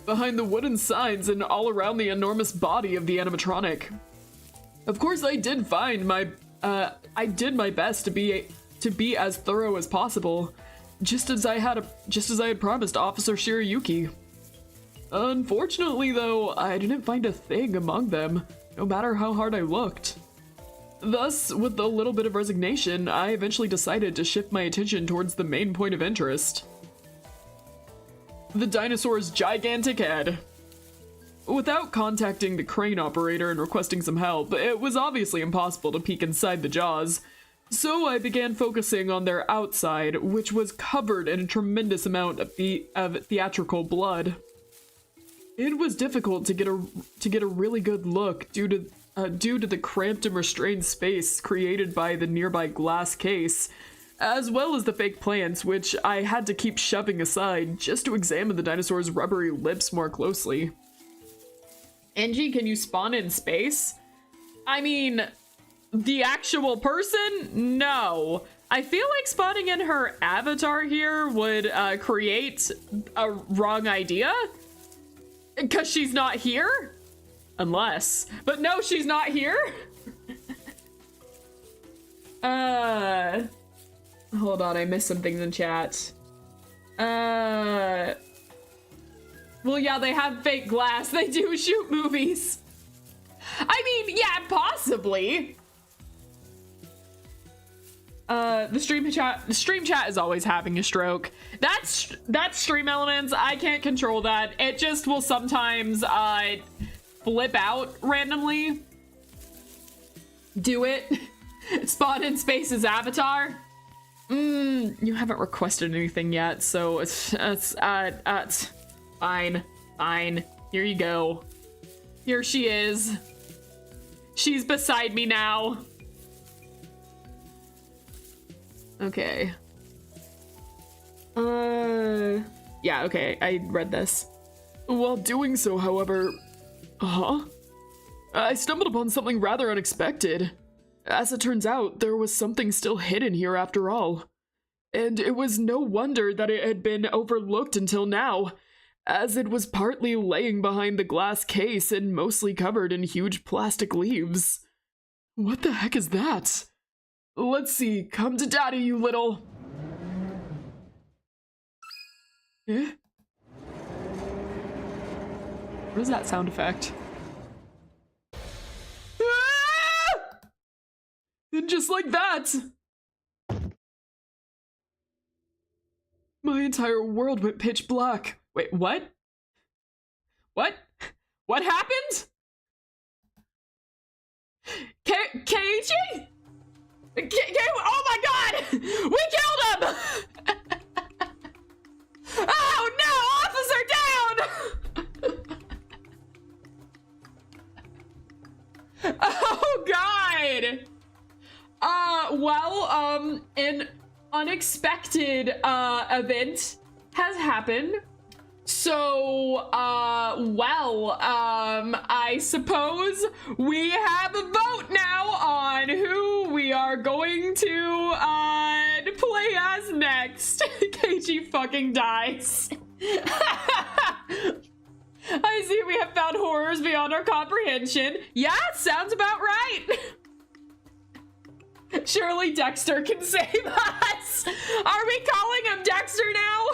behind the wooden signs and all around the enormous body of the animatronic. Of course, I did my best to be as thorough as possible, just as I had promised Officer Shirayuki. Unfortunately, though, I didn't find a thing among them, no matter how hard I looked. Thus, with a little bit of resignation, I eventually decided to shift my attention towards the main point of interest: the dinosaur's gigantic head. Without contacting the crane operator and requesting some help, it was obviously impossible to peek inside the jaws, so I began focusing on their outside, which was covered in a tremendous amount of theatrical blood. It was difficult to get a really good look due to the cramped and restrained space created by the nearby glass case, as well as the fake plants, which I had to keep shoving aside just to examine the dinosaur's rubbery lips more closely. Angie, can you spawn in space? I mean, the actual person? No. I feel like spawning in her avatar here would create a wrong idea. Because she's not here? Unless. But no, she's not here? Hold on, I missed some things in chat. Well, yeah, they have fake glass. They do shoot movies. I mean, yeah, possibly. The stream chat is always having a stroke. That's Stream Elements. I can't control that. It just will sometimes flip out randomly. Do it. Spawn in Space's avatar. You haven't requested anything yet, so it's fine. Here you go. Here she is. She's beside me now. Okay. Yeah, okay, I read this. While doing so, however... I stumbled upon something rather unexpected. As it turns out, there was something still hidden here after all. And it was no wonder that it had been overlooked until now, as it was partly laying behind the glass case and mostly covered in huge plastic leaves. What the heck is that? Let's see, come to daddy, you little... Eh? What is that sound effect? Ah! And just like that! My entire world went pitch black. Wait, what? What? What happened? Keiichi? Oh my god! We killed him! Oh no! Officer down! Oh god! An unexpected event has happened. So, I suppose we have a vote now on who we are going to, play as next. Keiichi fucking dies. I see we have found horrors beyond our comprehension. Yeah, sounds about right. Surely Dexter can save us. Are we calling him Dexter now?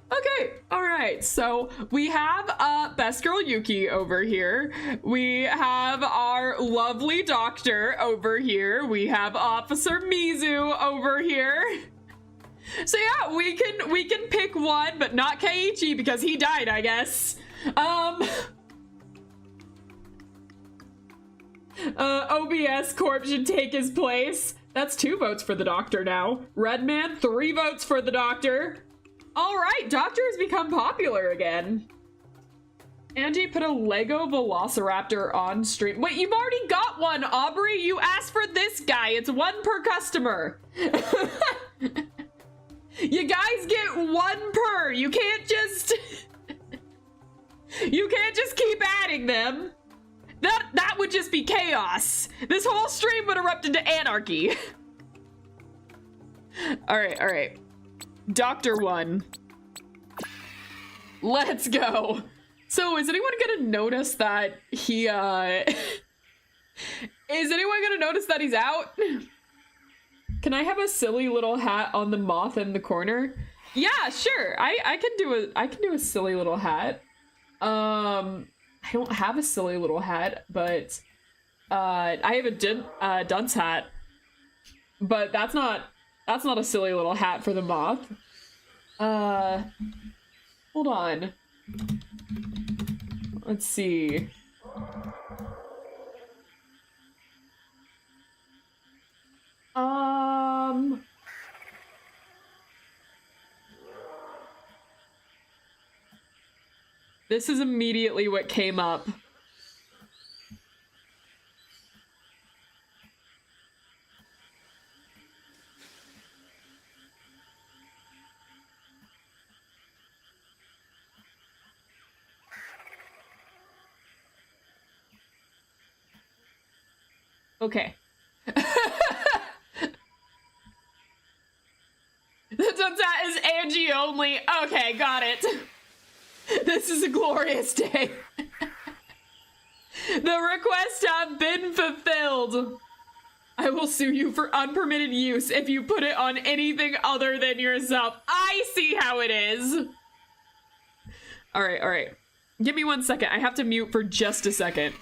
Okay, all right, so we have Best Girl Yuki over here. We have our lovely doctor over here. We have Officer Mizu over here. So yeah, we can pick one, but not Keiichi because he died, I guess. OBS Corp should take his place. That's 2 votes for the doctor now. Redman, 3 votes for the doctor. All right, Doctor has become popular again. Angie put a Lego Velociraptor on stream. Wait, you've already got one, Aubrey. You asked for this guy. It's one per customer. You guys get one per. You can't just... You can't just keep adding them. That would just be chaos. This whole stream would erupt into anarchy. All right. Doctor 1. Let's go. So is anyone gonna notice that he, is anyone gonna notice that he's out? Can I have a silly little hat on the moth in the corner? Yeah, sure. I can do a silly little hat. I don't have a silly little hat, but I have a dunce hat. But that's not a silly little hat for the moth. Hold on. Let's see. This is immediately what came up. Okay. The dunce hat is Angie only. Okay, got it. This is a glorious day. The requests have been fulfilled. I will sue you for unpermitted use if you put it on anything other than yourself. I see how it is. All right. Give me 1 second. I have to mute for just a second.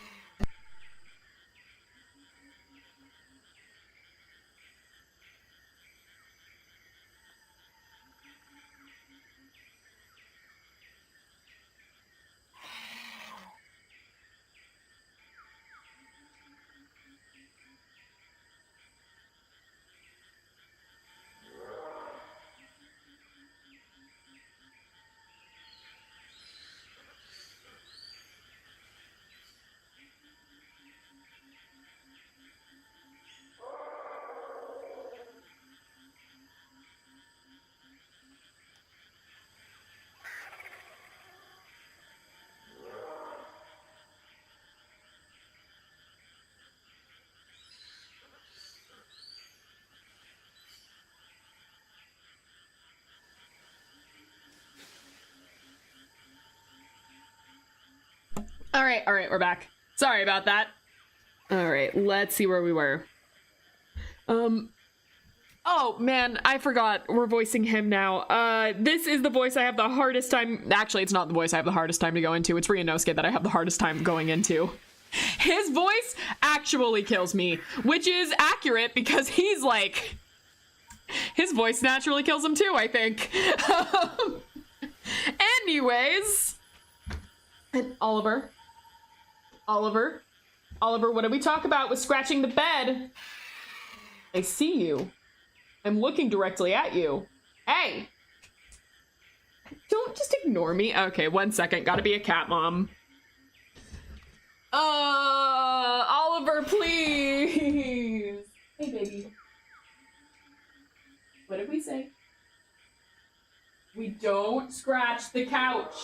All right, we're back. Sorry about that. All right, let's see where we were. Oh man, I forgot. We're voicing him now. This is the voice I have the hardest time. Actually, it's not the voice I have the hardest time to go into. It's Ryunosuke that I have the hardest time going into. His voice actually kills me, which is accurate because he's like, his voice naturally kills him too, I think. Anyways, and Oliver, what did we talk about with scratching the bed? I see you. I'm looking directly at you. Hey! Don't just ignore me. Okay, 1 second. Gotta be a cat mom. Oliver, please! Hey, baby. What did we say? We don't scratch the couch.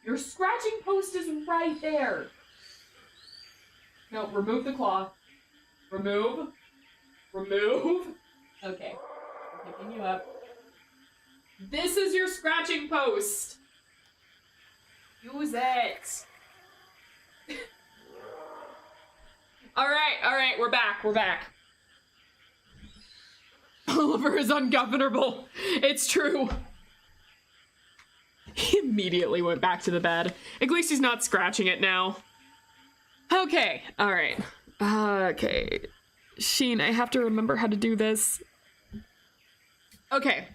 Your scratching post is right there. No, remove the claw. Remove. Okay, I'm picking you up. This is your scratching post. Use it. All right, we're back. Oliver is ungovernable. It's true. He immediately went back to the bed. At least he's not scratching it now. Okay, all right. Okay. Sheen, I have to remember how to do this. Okay.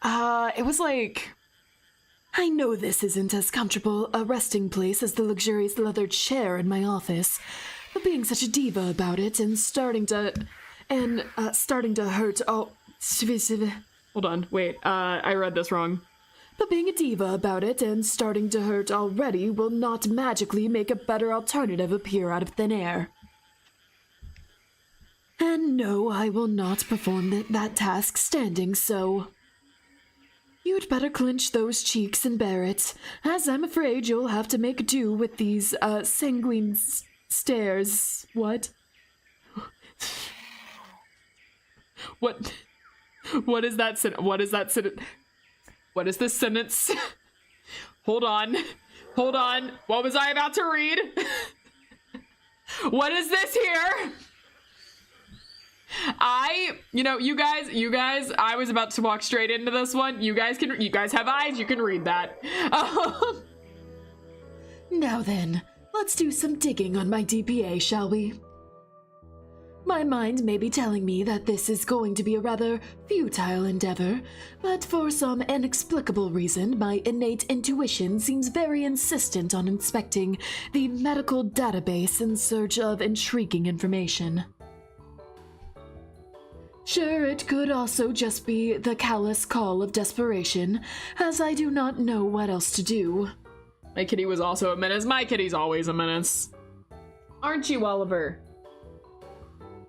It was like... I know this isn't as comfortable a resting place as the luxurious leather chair in my office, but being such a diva about it and starting to hurt all Hold on, wait, I read this wrong. But being a diva about it and starting to hurt already will not magically make a better alternative appear out of thin air. And no, I will not perform that task standing, so... You'd better clench those cheeks and bear it, as I'm afraid you'll have to make do with these, sanguine stares. What? What is that what is that what is this sentence? Hold on. What was I about to read? What is this here? You guys, I was about to walk straight into this one. You guys have eyes, you can read that. Now then, let's do some digging on my DPA, shall we? My mind may be telling me that this is going to be a rather futile endeavor, but for some inexplicable reason, my innate intuition seems very insistent on inspecting the medical database in search of intriguing information. Sure, it could also just be the callous call of desperation, as I do not know what else to do. My kitty was also a menace. My kitty's always a menace. Aren't you, Oliver?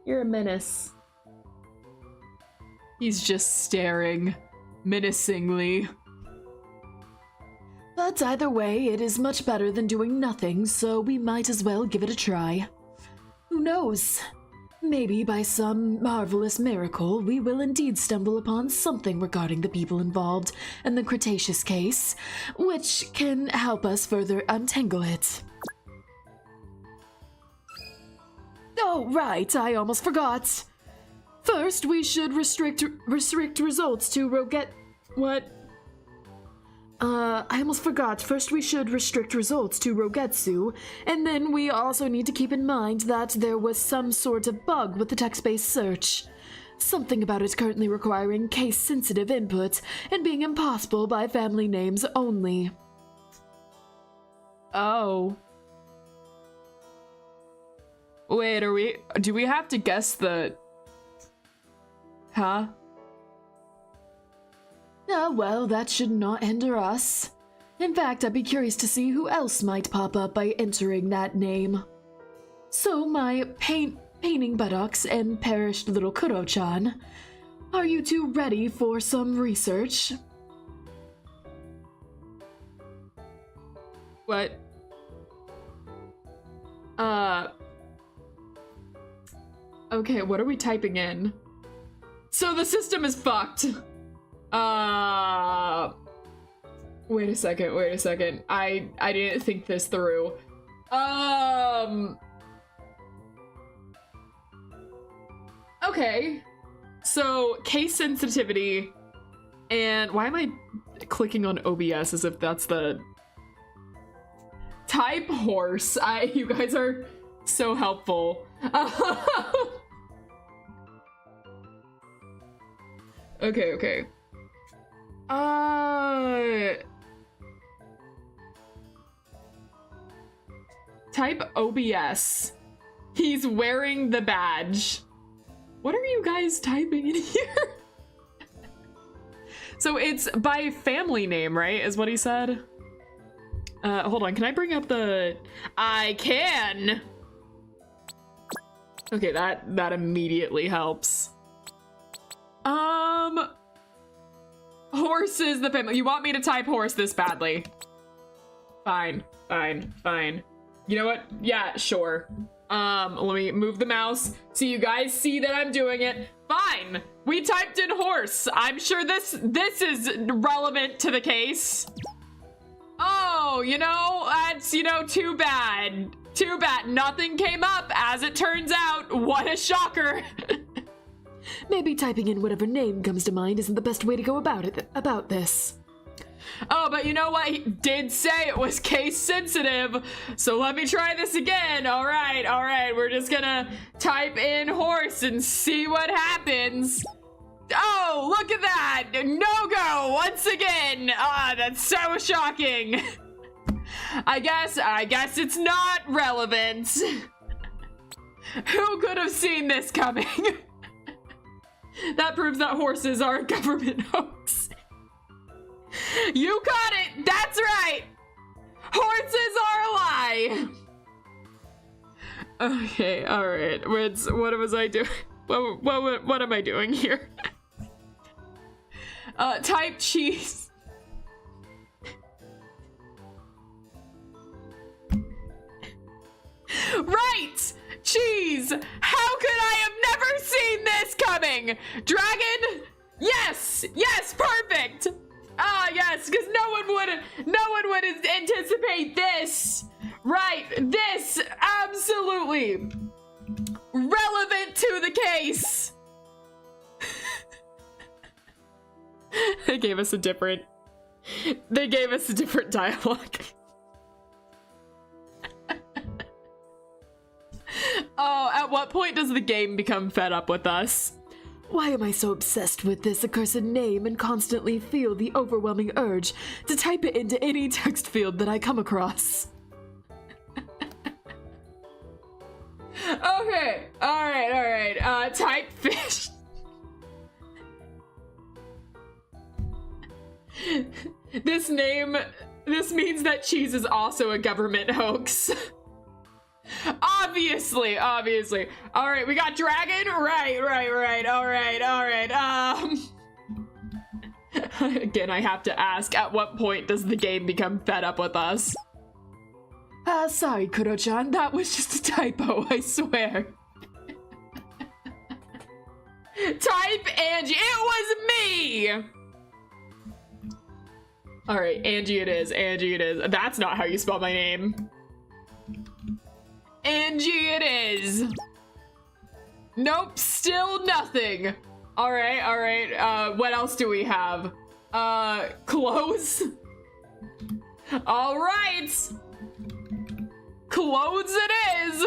You're a menace. He's just staring menacingly. But either way, it is much better than doing nothing, so we might as well give it a try. Who knows? Maybe by some marvelous miracle, we will indeed stumble upon something regarding the people involved in the Cretaceous case, which can help us further untangle it. Oh, right, I almost forgot. First, we should restrict results to What? I almost forgot. First, we should restrict results to Rogetsu, and then we also need to keep in mind that there was some sort of bug with the text-based search. Something about it currently requiring case-sensitive input and being impossible by family names only. Oh. Wait, do we have to guess the... Huh? Well, that should not hinder us. In fact, I'd be curious to see who else might pop up by entering that name. So, my painting buttocks and perished little Kuro-chan, are you two ready for some research? What? Okay, what are we typing in? So the system is fucked. Wait a second. I didn't think this through. Okay. So, case sensitivity, and why am I clicking on OBS as if that's the... Type horse. You guys are so helpful. Okay. Type OBS. He's wearing the badge. What are you guys typing in here? So it's by family name, right? Is what he said. Hold on, can I bring up the... I can! Okay, that immediately helps. Horse is the family. You want me to type horse this badly? Fine. You know what? Yeah, sure. Let me move the mouse so you guys see that I'm doing it. Fine. We typed in horse. I'm sure this is relevant to the case. Oh, that's, too bad. Too bad. Nothing came up, as it turns out. What a shocker. Maybe typing in whatever name comes to mind isn't the best way to go about this. Oh, but you know what? He did say it was case sensitive, so let me try this again. All right. We're just gonna type in horse and see what happens. Oh, look at that! No-go once again! That's so shocking. I guess it's not relevant. Who could have seen this coming? That proves that horses are a government hoax. You got it! That's right! Horses are a lie! Okay, alright. What was I doing? What am I doing here? Type cheese. Right! Cheese! How could I have never seen this coming? Dragon? Yes! Yes, perfect! Ah, yes, because no one would anticipate this! Right, this! Absolutely! Relevant to the case! They gave us a different dialogue. Oh, at what point does the game become fed up with us? Why am I so obsessed with this accursed name and constantly feel the overwhelming urge to type it into any text field that I come across? Okay, alright, type fish. This means that cheese is also a government hoax. Obviously. Alright, we got dragon? Right. Alright. Again, I have to ask, at what point does the game become fed up with us? Sorry, Kuro-chan, that was just a typo, I swear. Type Angie, it was me! Alright, Angie it is. That's not how you spell my name. Angie it is. Nope, still nothing. Alright, what else do we have? Clothes? Alright! Clothes it is!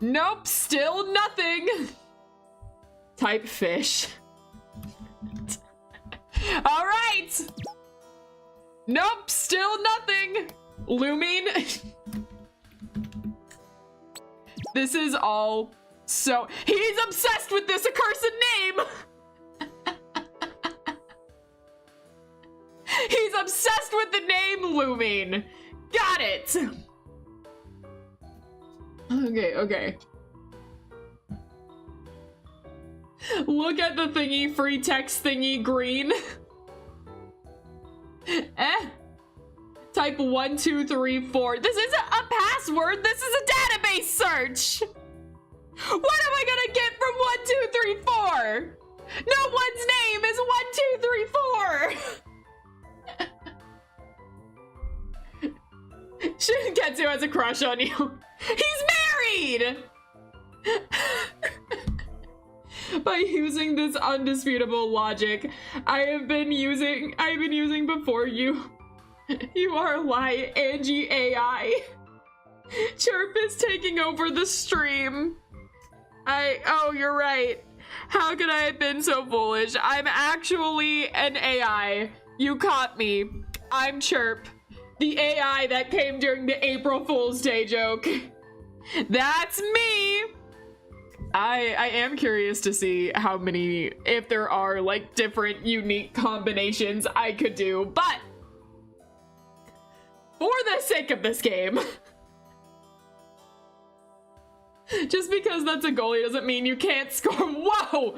Nope, still nothing. Type fish. Alright! Nope, still nothing. Looming. This is all so... He's obsessed with this accursed name! He's obsessed with the name Looming. Got it! Okay. Look at the thingy, free text thingy, green. Type 1, 2, 3, 4. This isn't a password, this is a database search! What am I gonna get from 1, 2, 3, 4? No one's name is 1, 2, 3, 4! Shinketsu has a crush on you. He's married! By using this undisputable logic I've been using before you. You are a lie, Angie AI. Chirp is taking over the stream. Oh, you're right. How could I have been so foolish? I'm actually an AI. You caught me. I'm Chirp. The AI that came during the April Fool's Day joke. That's me. I am curious to see how many, if there are like different unique combinations I could do, but for the sake of this game, just because that's a goalie doesn't mean you can't score. Whoa,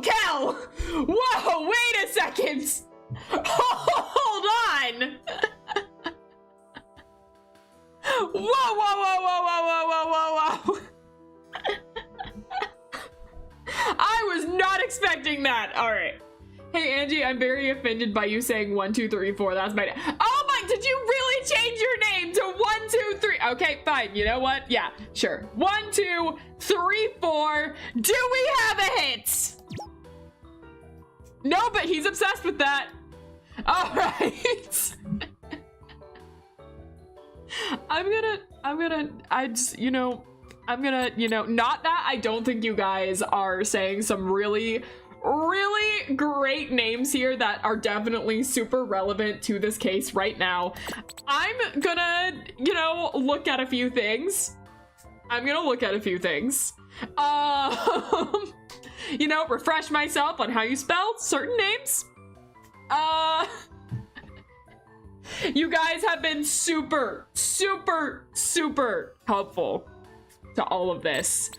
Cal! Whoa, wait a second! Hold on! Whoa. I was not expecting that. All right. Hey, Angie, I'm very offended by you saying 1, 2, 3, 4. That's my name. Oh my, did you really change your name to 1, 2, 3? Okay, fine. You know what? Yeah, sure. 1, 2, 3, 4. Do we have a hit? No, but he's obsessed with that. All right. Not that I don't think you guys are saying some really great names here that are definitely super relevant to this case right now. I'm gonna, look at a few things. I'm gonna look at a few things. You know, refresh myself on how you spell certain names. You guys have been super, super, super helpful to all of this.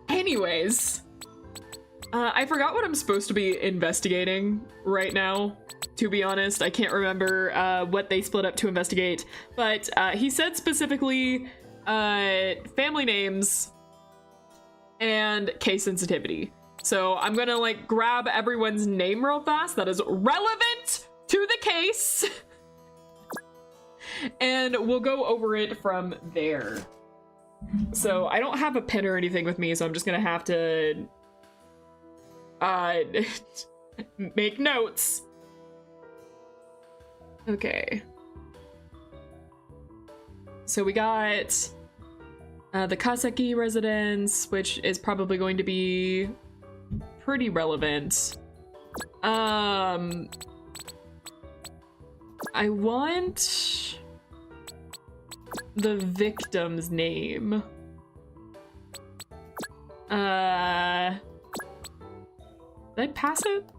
Anyways, I forgot what I'm supposed to be investigating right now. To be honest, I can't remember what they split up to investigate, but he said specifically family names and case sensitivity. So I'm gonna like grab everyone's name real fast that is relevant to the case and we'll go over it from there. So I don't have a pen or anything with me, so I'm just gonna have to make notes. Okay. So we got the Kaseki residence, which is probably going to be pretty relevant. I want the victim's name. Did I pass it?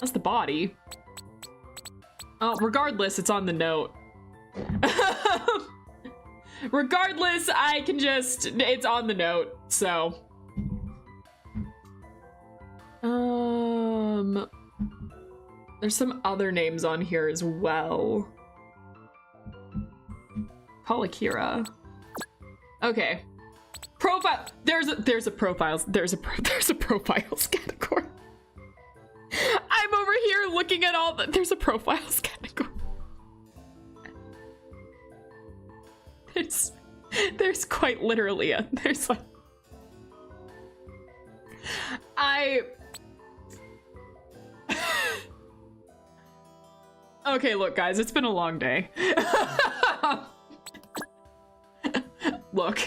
That's the body. Oh, regardless, it's on the note. Regardless, I can just, it's on the note, so. There's some other names on here as well. Polakira. Okay. Profile, there's a profiles category. I'm over here looking at all the, there's a profiles category. There's quite literally there's like, okay, look guys, it's been a long day. Look,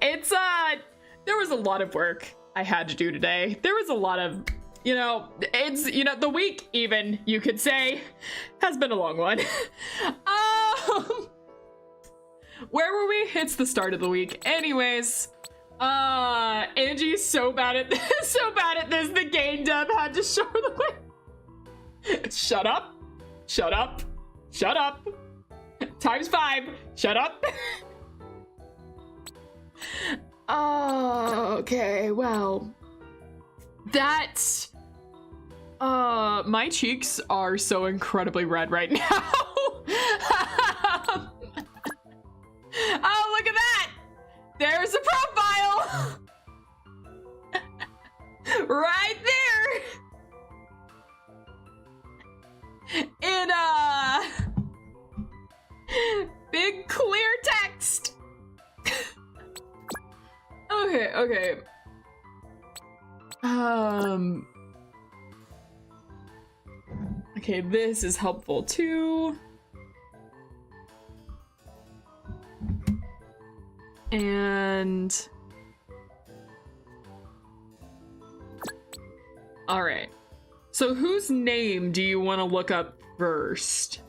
it's, there was a lot of work I had to do today. There was a lot of, you know, it's, you know, the week even, you could say, has been a long one. Where were we? It's the start of the week. Anyways, Angie's so bad at this, the game dev had to show her the way. Shut up. Shut up. Shut up. Times 5. Shut up. Okay, well, that's, my cheeks are so incredibly red right now. Oh, look at that! There's a profile! Right there! In, big clear text! Okay. Okay, this is helpful too. And all right, so whose name do you want to look up first?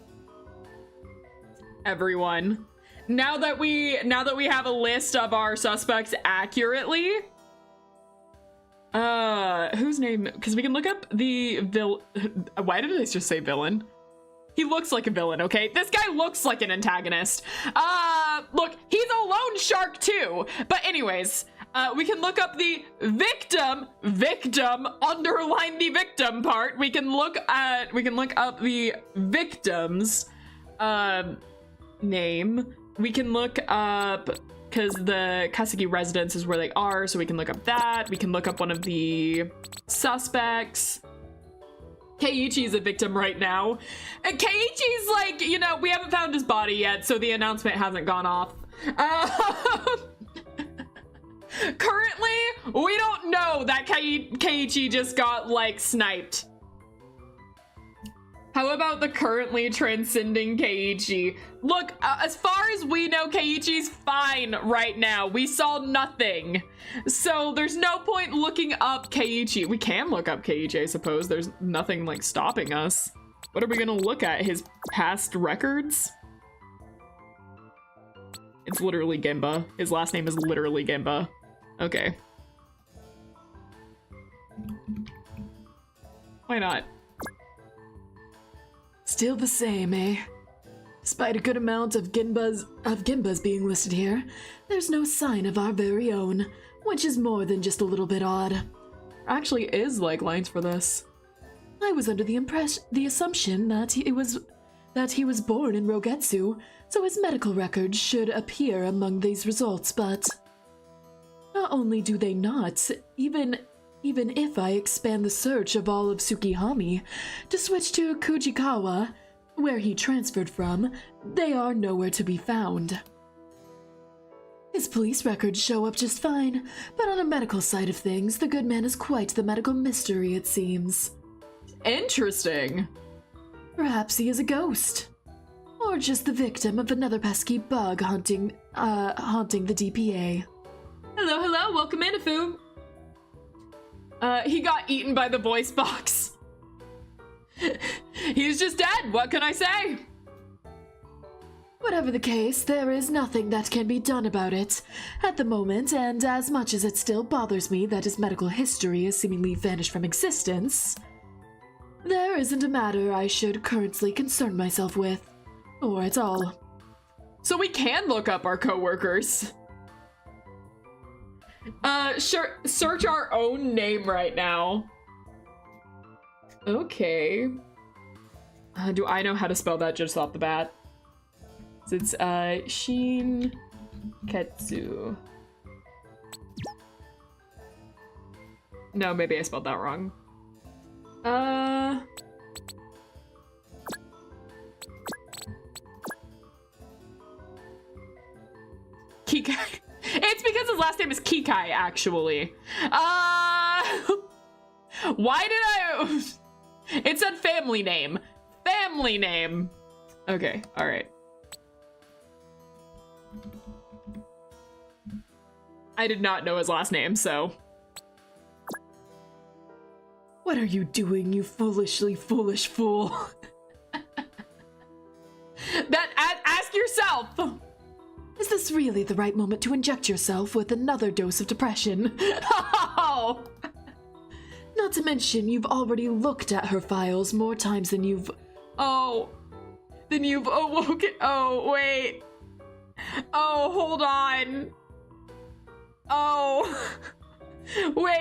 Everyone, now that we have a list of our suspects accurately, whose name, because we can look up the why did I just say villain? He looks like a villain, okay? This guy looks like an antagonist. Look, he's a loan shark too. But anyways, we can look up the victim, underline the victim part. We can look up the victim's name. We can look up, because the Kaseki residence is where they are, so we can look up that. We can look up one of the suspects. Keiichi's a victim right now. And Keiichi's like, you know, we haven't found his body yet, so the announcement hasn't gone off. Currently, we don't know that Keiichi just got, like, sniped. How about the currently transcending Keiichi? Look, as far as we know, Keiichi's fine right now. We saw nothing. So there's no point looking up Keiichi. We can look up Keiichi, I suppose. There's nothing like stopping us. What are we gonna look at? His past records? It's literally Genba. His last name is literally Genba. Okay. Why not? Still the same, eh? Despite a good amount of Genbas being listed here, there's no sign of our very own, which is more than just a little bit odd. Actually is like lines for this. I was under the assumption that he was born in Rogetsu, so his medical records should appear among these results, but not only do they not, even if I expand the search of all of Tsukihami to switch to Kujikawa, where he transferred from, they are nowhere to be found. His police records show up just fine, but on a medical side of things, the good man is quite the medical mystery, it seems. Interesting. Perhaps he is a ghost. Or just the victim of another pesky bug haunting the DPA. Hello, hello, welcome in, Afu. He got eaten by the voice box. He's just dead, what can I say? Whatever the case, there is nothing that can be done about it at the moment, and as much as it still bothers me that his medical history has seemingly vanished from existence, there isn't a matter I should currently concern myself with, or at all. So we can look up our coworkers. Search our own name right now. Okay. Do I know how to spell that just off the bat? So it's, Shin Ketsu. No, maybe I spelled that wrong. Kikai. It's because his last name is Kikai, actually. Why did I... It said family name. Family name. Okay, alright. I did not know his last name, so... What are you doing, you foolish fool? Ask yourself! Is this really the right moment to inject yourself with another dose of depression? Oh! Not to mention, you've already looked at her files more times than you've... Oh. Then you've awoken... Oh, wait. Oh, hold on. Oh. Wait.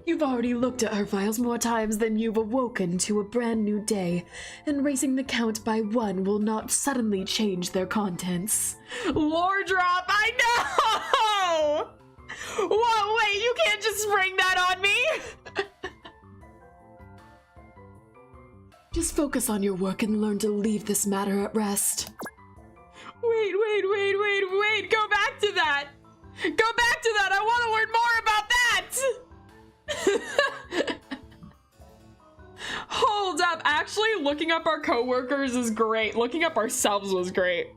You've already looked at her files more times than you've awoken to a brand new day, and raising the count by 1 will not suddenly change their contents. Lore drop, I know! Whoa, wait, you can't just spring that on me! Just focus on your work and learn to leave this matter at rest. Wait, go back to that! Go back to that, I want to learn more about that! Hold up, actually looking up our coworkers is great. Looking up ourselves was great.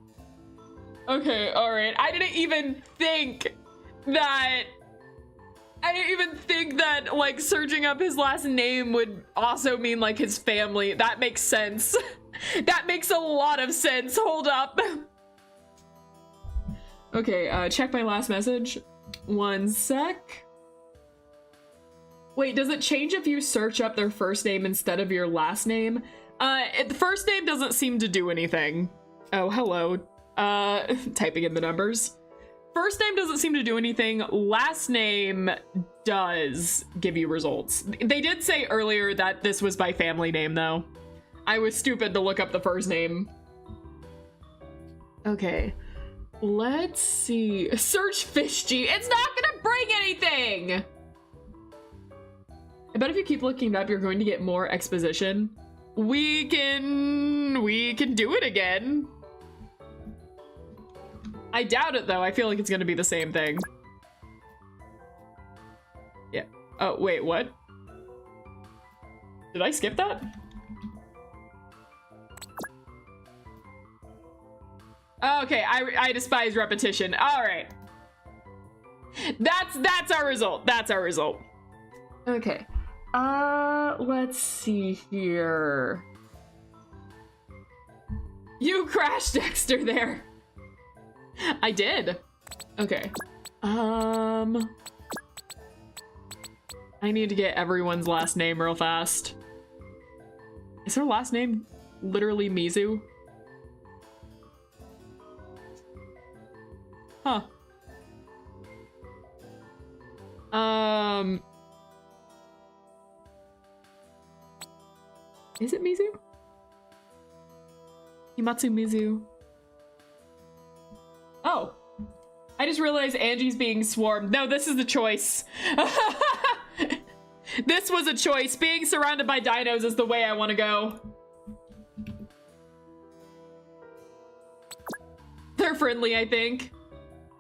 Okay, alright. I didn't even think that like searching up his last name would also mean like his family. That makes sense. That makes a lot of sense. Hold up. Okay, check my last message. 1 sec. Wait, does it change if you search up their first name instead of your last name? The first name doesn't seem to do anything. Oh, hello. Typing in the numbers. First name doesn't seem to do anything. Last name does give you results. They did say earlier that this was by family name, though. I was stupid to look up the first name. Okay. Let's see. Search Fishgy. It's not gonna bring anything! I bet if you keep looking it up, you're going to get more exposition. We can do it again. I doubt it though. I feel like it's gonna be the same thing. Yeah. Oh, wait, what? Did I skip that? Okay, I despise repetition. All right. That's our result. That's our result. Okay. Let's see here. You crashed Dexter there. I did. Okay. I need to get everyone's last name real fast. Is her last name literally Mizu? Huh. Is it Mizu? Himatsu Mizu. Oh. I just realized Angie's being swarmed. No, this is the choice. This was a choice. Being surrounded by dinos is the way I want to go. They're friendly, I think.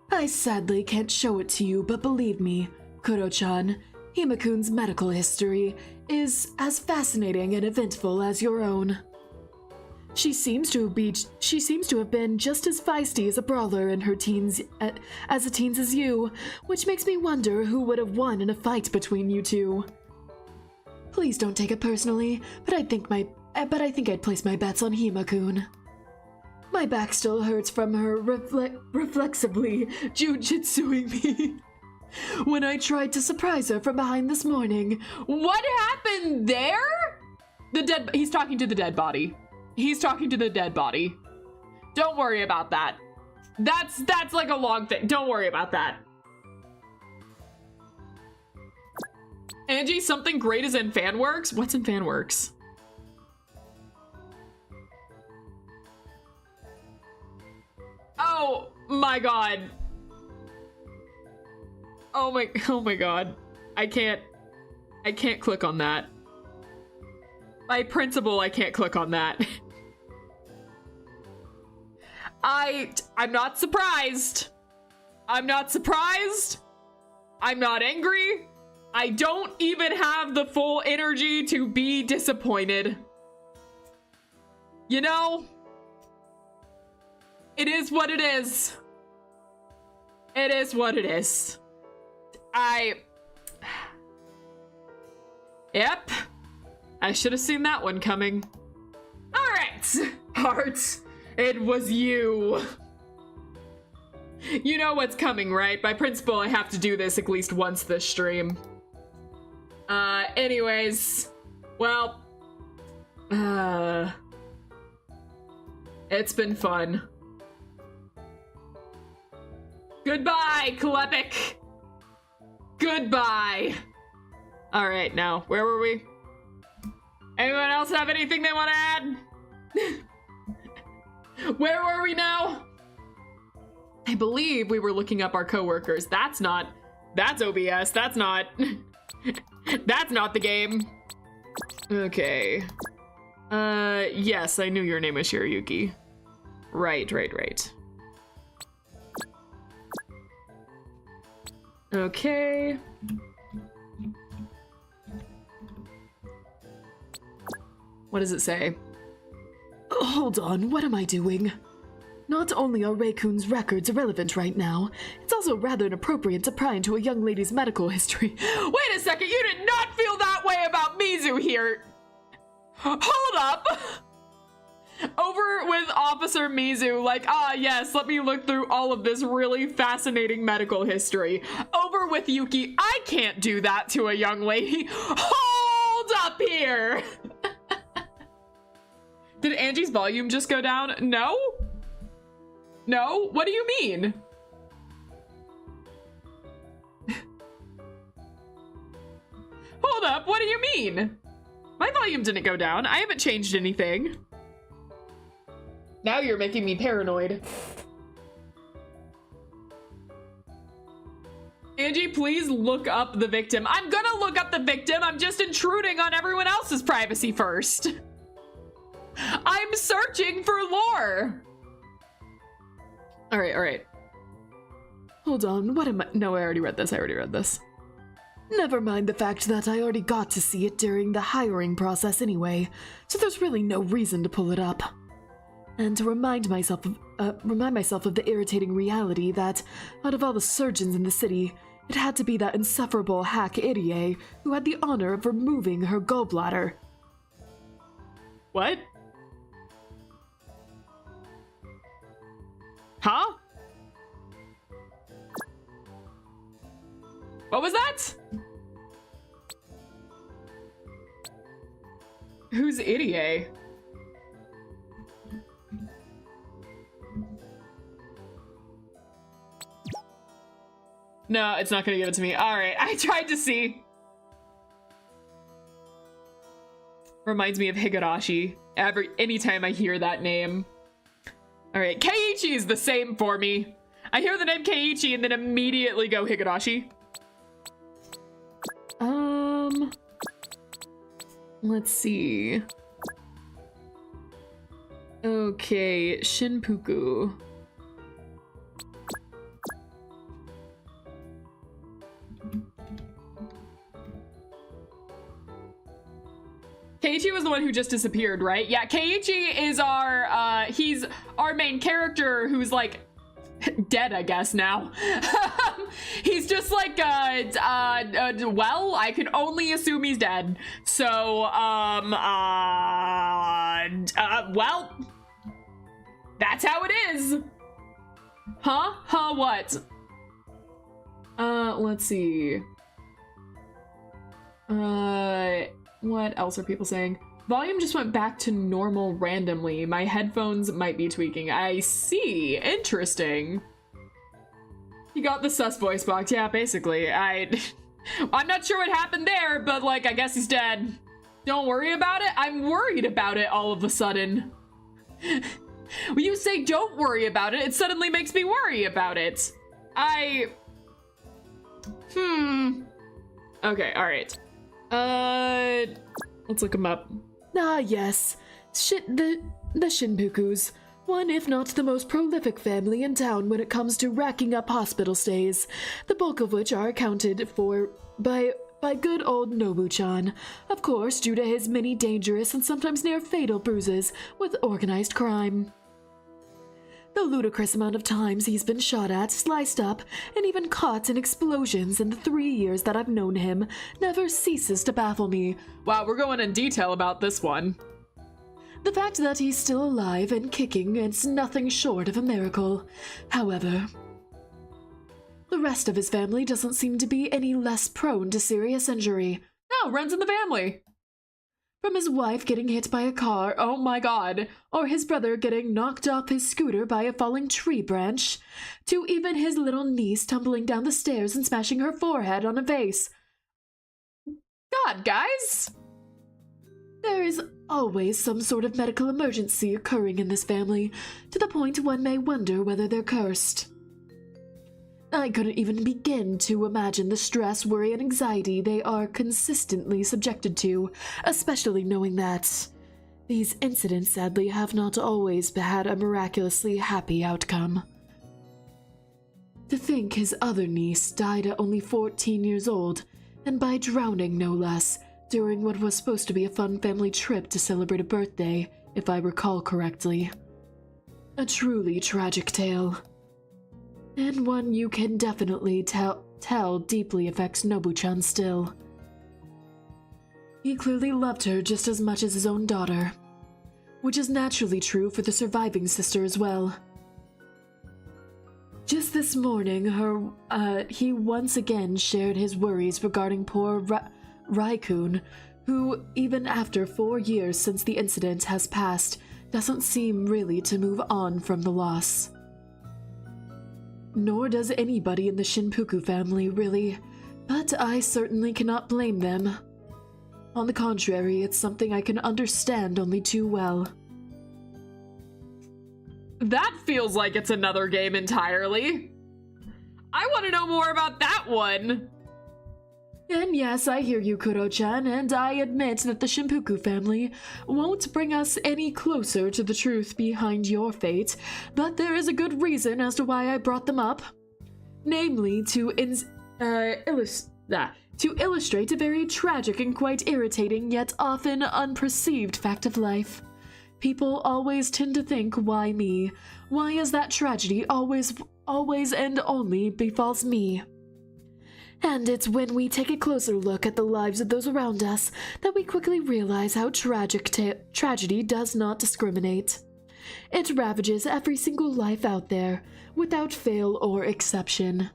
I sadly can't show it to you, but believe me, Kuro-chan, Hima-kun's medical history is as fascinating and eventful as your own. She seems to have been just as feisty as a brawler in her teens as you, which makes me wonder who would have won in a fight between you two. Please don't take it personally, but I think I'd place my bets on Hima-kun. My back still hurts from her reflexively jujitsuing me when I tried to surprise her from behind this morning. What happened there? He's talking to the dead body. He's talking to the dead body. Don't worry about that. That's like a long thing. Don't worry about that. Angie, something great is in FanWorks? What's in FanWorks? Oh my god. Oh my god. I can't click on that. By principle, I can't click on that. I'm not surprised. I'm not surprised. I'm not angry. I don't even have the full energy to be disappointed. You know, it is what it is. It is what it is. Yep. I should have seen that one coming. All right, Heart, it was you. You know what's coming, right? By principle, I have to do this at least once this stream. Anyways, well, it's been fun. Goodbye, Klepik. Goodbye. All right, now, where were we? Anyone else have anything they want to add? Where were we now? I believe we were looking up our coworkers. That's OBS. That's not the game. Okay. Yes, I knew your name was Shirayuki. Right. Okay. What does it say? Hold on, what am I doing? Not only are Rei-kun's records irrelevant right now, it's also rather inappropriate to pry into a young lady's medical history. Wait a second, you did not feel that way about Mizu here! Hold up! Over with Officer Mizu, like, yes, let me look through all of this really fascinating medical history. Over with Yuki, I can't do that to a young lady. Hold up here! Did Angie's volume just go down? No? No? What do you mean? Hold up, what do you mean? My volume didn't go down. I haven't changed anything. Now you're making me paranoid. Angie, please look up the victim. I'm gonna look up the victim. I'm just intruding on everyone else's privacy first. I'm searching for lore. All right. Hold on, what am I? No, I already read this. Never mind the fact that I already got to see it during the hiring process anyway, so there's really no reason to pull it up. And to remind myself of the irritating reality that, out of all the surgeons in the city, it had to be that insufferable hack Irie who had the honor of removing her gallbladder. What? Huh? What was that? Who's Irie? No, it's not gonna give it to me. All right, I tried to see. Reminds me of Higurashi. Anytime I hear that name. All right, Keiichi is the same for me. I hear the name Keiichi and then immediately go Higurashi. Let's see. Okay, Shinpuku. Keiichi was the one who just disappeared, right? Yeah, Keiichi is our, he's our main character who's like dead, I guess, now. He's just like, well, I can only assume he's dead. So, well, that's how it is. Huh? Huh, what? Let's see. What else are people saying? Volume just went back to normal randomly. My headphones might be tweaking. I see. Interesting. You got the sus voice box. Yeah, basically. I'm not sure what happened there, but like, I guess he's dead. Don't worry about it. I'm worried about it all of a sudden. When you say don't worry about it, it suddenly makes me worry about it. Okay, all right. Let's look him up. Ah, yes. The Shinpukus. One, if not the most prolific family in town when it comes to racking up hospital stays, the bulk of which are accounted for by good old Nobu-chan, of course due to his many dangerous and sometimes near-fatal bruises with organized crime. The ludicrous amount of times he's been shot at, sliced up, and even caught in explosions in the 3 years that I've known him never ceases to baffle me. Wow, we're going in detail about this one. The fact that he's still alive and kicking is nothing short of a miracle. However, the rest of his family doesn't seem to be any less prone to serious injury. No, runs in the family. From his wife getting hit by a car, oh my god, or his brother getting knocked off his scooter by a falling tree branch, to even his little niece tumbling down the stairs and smashing her forehead on a vase. God, guys! There is always some sort of medical emergency occurring in this family, to the point one may wonder whether they're cursed. I couldn't even begin to imagine the stress, worry, and anxiety they are consistently subjected to, especially knowing that these incidents sadly have not always had a miraculously happy outcome. To think his other niece died at only 14 years old, and by drowning no less, during what was supposed to be a fun family trip to celebrate a birthday, if I recall correctly. A truly tragic tale. And one you can definitely tell deeply affects Nobu-chan still. He clearly loved her just as much as his own daughter, which is naturally true for the surviving sister as well. Just this morning, he once again shared his worries regarding poor Raikun, who, even after 4 years since the incident has passed, doesn't seem really to move on from the loss. Nor does anybody in the Shinpuku family, really, but I certainly cannot blame them. On the contrary, it's something I can understand only too well. That feels like it's another game entirely. I want to know more about that one. And yes, I hear you, Kuro-chan, and I admit that the Shinpuku family won't bring us any closer to the truth behind your fate, but there is a good reason as to why I brought them up. Namely, to illustrate a very tragic and quite irritating yet often unperceived fact of life. People always tend to think, why me? Why is that tragedy always and only befalls me? And it's when we take a closer look at the lives of those around us that we quickly realize how tragedy does not discriminate. It ravages every single life out there, without fail or exception.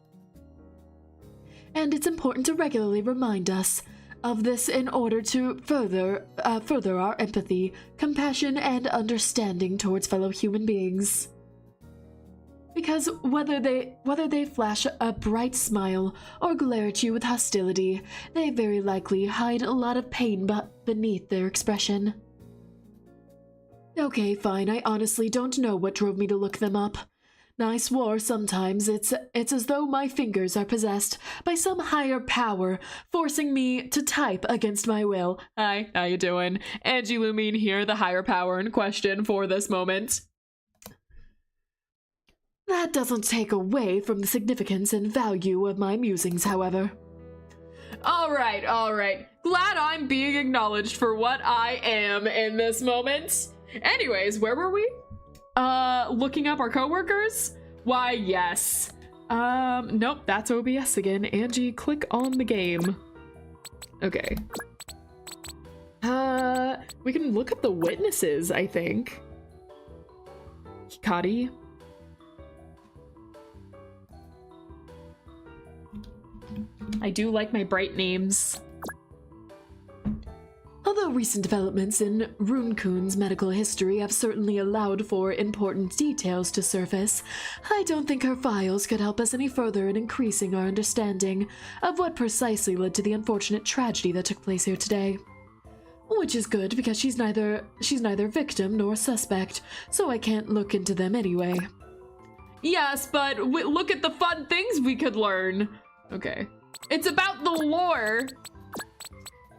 And it's important to regularly remind us of this in order to further our empathy, compassion, and understanding towards fellow human beings. Because whether they flash a bright smile or glare at you with hostility, they very likely hide a lot of pain beneath their expression. Okay, fine, I honestly don't know what drove me to look them up. I swore sometimes it's as though my fingers are possessed by some higher power, forcing me to type against my will. Hi, how you doing? Angie Lumine here, the higher power in question for this moment. That doesn't take away from the significance and value of my musings, however. All right. Glad I'm being acknowledged for what I am in this moment. Anyways, where were we? Looking up our coworkers? Why, yes. Nope, that's OBS again. Angie, click on the game. Okay. We can look up the witnesses, I think. Hikari. I do like my bright names. Although recent developments in Rune-kun's medical history have certainly allowed for important details to surface, I don't think her files could help us any further in increasing our understanding of what precisely led to the unfortunate tragedy that took place here today. Which is good, because she's neither victim nor suspect, so I can't look into them anyway. Yes, but look at the fun things we could learn. Okay. It's about the lore.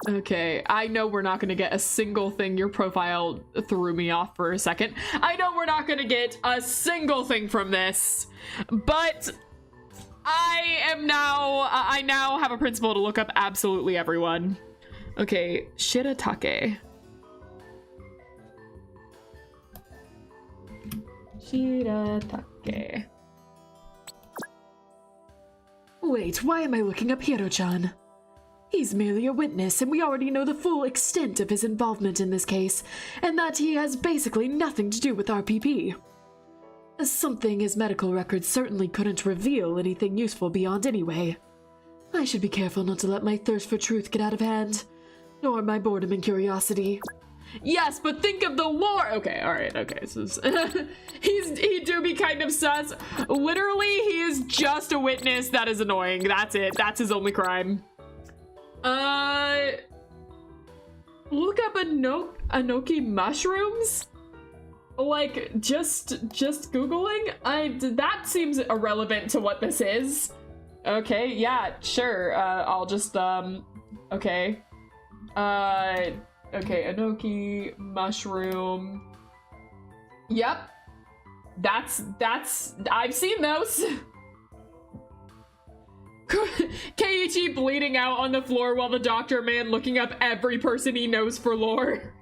Okay, I know we're not gonna get a single thing. Your profile threw me off for a second. I know we're not gonna get a single thing from this, but I now have a principle to look up absolutely everyone. Okay, Shiratake. Shiratake. Wait, why am I looking up Hiro-chan? He's merely a witness, and we already know the full extent of his involvement in this case, and that he has basically nothing to do with RPP. Something his medical records certainly couldn't reveal anything useful beyond anyway. I should be careful not to let my thirst for truth get out of hand, nor my boredom and curiosity. Yes, but think of the lore. Okay, all right, okay. So he do be kind of sus. Literally, he is just a witness that is annoying. That's it. That's his only crime. Look up Anoki mushrooms? Like, just Googling? That seems irrelevant to what this is. Okay, yeah, sure. I'll just, okay. Okay, Anoki mushroom. Yep. That's, I've seen those. Keiichi bleeding out on the floor while the doctor man looking up every person he knows for lore.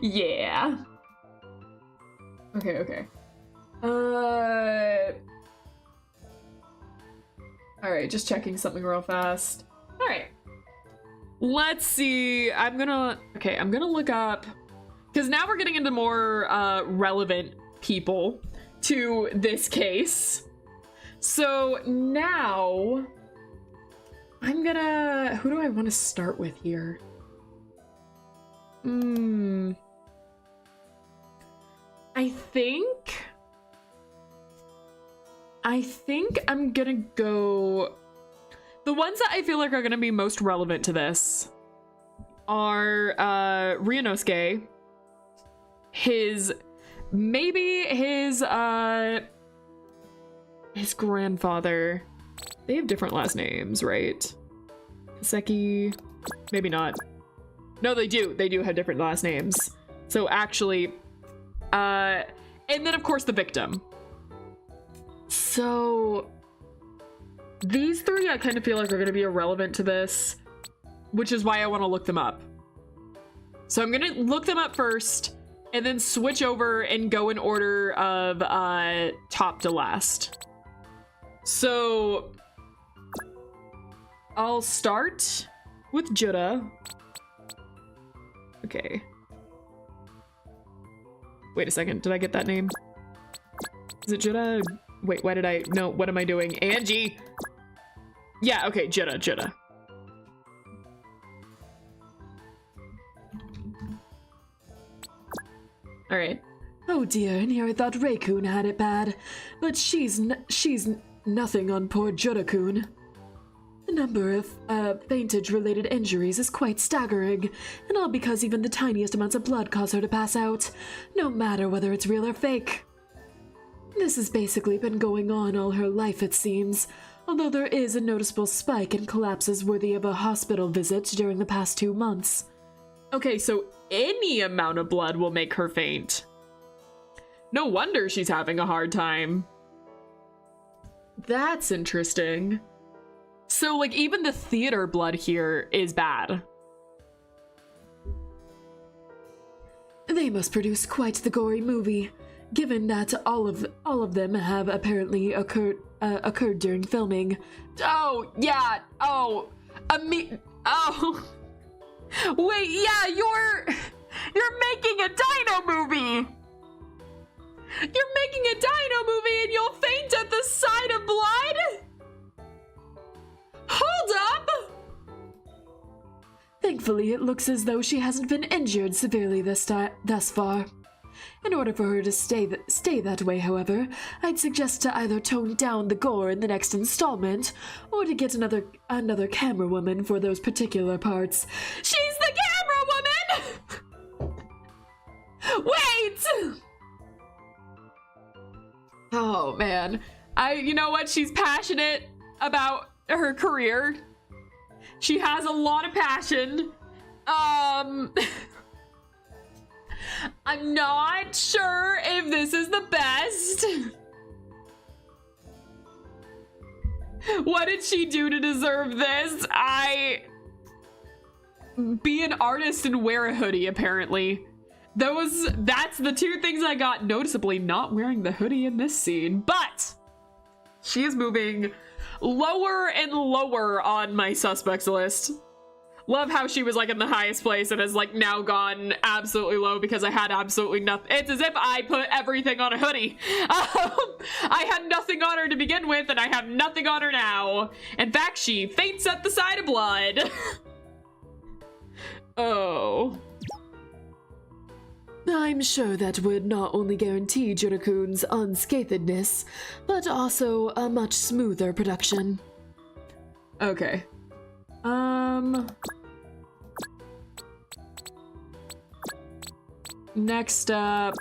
Yeah. Okay. Alright, just checking something real fast. Alright. Let's see. I'm gonna look up, because now we're getting into more relevant people to this case. So now I'm gonna, who do I want to start with here? I think I'm gonna go, the ones that I feel like are gonna be most relevant to this are Ryunosuke, his grandfather. They have different last names, right? Kaseki, maybe not. No, they do have different last names. So actually, and then of course the victim. So these three I kind of feel like are going to be irrelevant to this, which is why I want to look them up. So I'm going to look them up first and then switch over and go in order of top to last. So I'll start with Jura. Okay. Wait a second, did I get that name? Is it Jutta? Wait, why did I? No, what am I doing? Angie! Yeah, okay, Jutta. Alright. Oh dear, and here I thought Rei-kun had it bad. But she's nothing on poor Jutta-kun. The number of faintage-related injuries is quite staggering, and all because even the tiniest amounts of blood cause her to pass out, no matter whether it's real or fake. This has basically been going on all her life, it seems, although there is a noticeable spike in collapses worthy of a hospital visit during the past 2 months. Okay, so any amount of blood will make her faint. No wonder she's having a hard time. That's interesting. So, like, even the theater blood here is bad. They must produce quite the gory movie, given that all of them have apparently occurred during filming. Oh, yeah. Oh, oh. Wait, yeah, you're making a dino movie. You're making a dino movie and you'll faint at the sight of blood? Hold up! Thankfully, it looks as though she hasn't been injured severely thus far. In order for her to stay that way, however, I'd suggest to either tone down the gore in the next installment, or to get another camera woman for those particular parts. She's the camera woman! Wait! Oh, man. You know what? She's passionate about her career. She has a lot of passion. I'm not sure if this is the best. What did she do to deserve this? Be an artist and wear a hoodie, apparently. That's the 2 things I got, noticeably not wearing the hoodie in this scene, but she is moving lower and lower on my suspects list. Love how she was like in the highest place and has like now gone absolutely low because I had absolutely nothing. It's as if I put everything on a hoodie. I had nothing on her to begin with and I have nothing on her now. In fact, she faints at the sight of blood. Oh. I'm sure that would not only guarantee Jutta-kun's unscathedness, but also a much smoother production. Okay. Next up,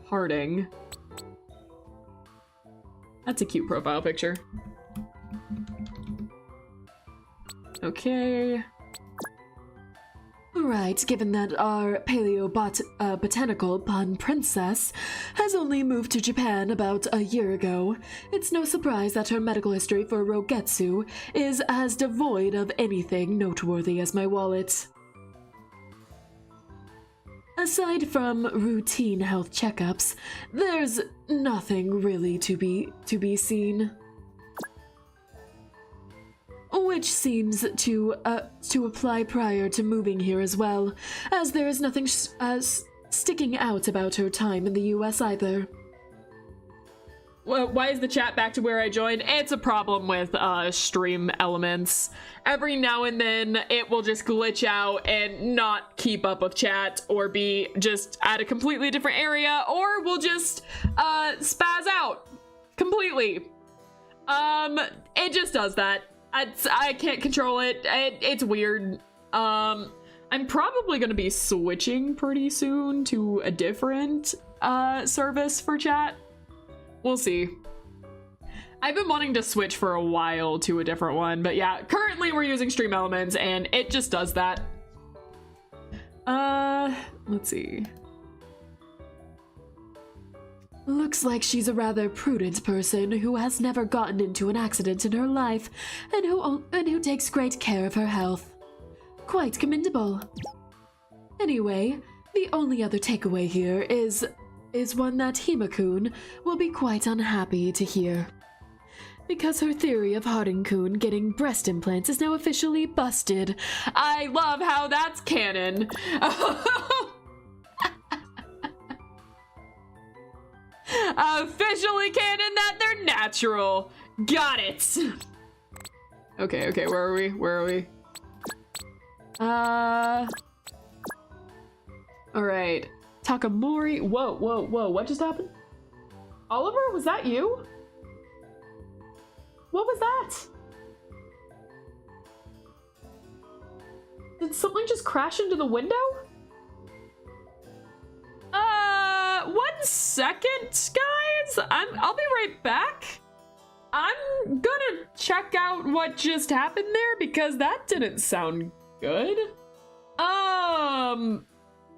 Harding. That's a cute profile picture. Okay. Right, given that our botanical pun princess has only moved to Japan about a year ago, it's no surprise that her medical history for Rogetsu is as devoid of anything noteworthy as my wallet. Aside from routine health checkups, there's nothing really to be seen. Which seems to apply prior to moving here as well, as there is nothing sticking out about her time in the US either. Well, why is the chat back to where I joined? It's a problem with stream elements. Every now and then it will just glitch out and not keep up with chat, or be just at a completely different area, or will just spaz out completely. It just does that. I can't control it. It's weird. I'm probably gonna be switching pretty soon to a different service for chat. We'll see. I've been wanting to switch for a while to a different one, but yeah, currently we're using Stream Elements and it just does that. Let's see. Looks like she's a rather prudent person who has never gotten into an accident in her life and who takes great care of her health. Quite commendable. Anyway, the only other takeaway here is one that Hima-kun will be quite unhappy to hear. Because her theory of Harding-kun getting breast implants is now officially busted. I love how that's canon. Officially canon that they're natural. Got it. Okay, where are we? Where are we? Alright. Takamori. Whoa. What just happened? Oliver, was that you? What was that? Did something just crash into the window? 1 second, guys. I'll be right back. I'm gonna check out what just happened there because that didn't sound good.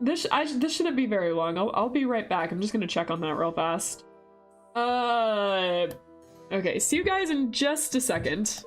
This shouldn't be very long. I'll be right back. I'm just gonna check on that real fast. Okay, see you guys in just a second.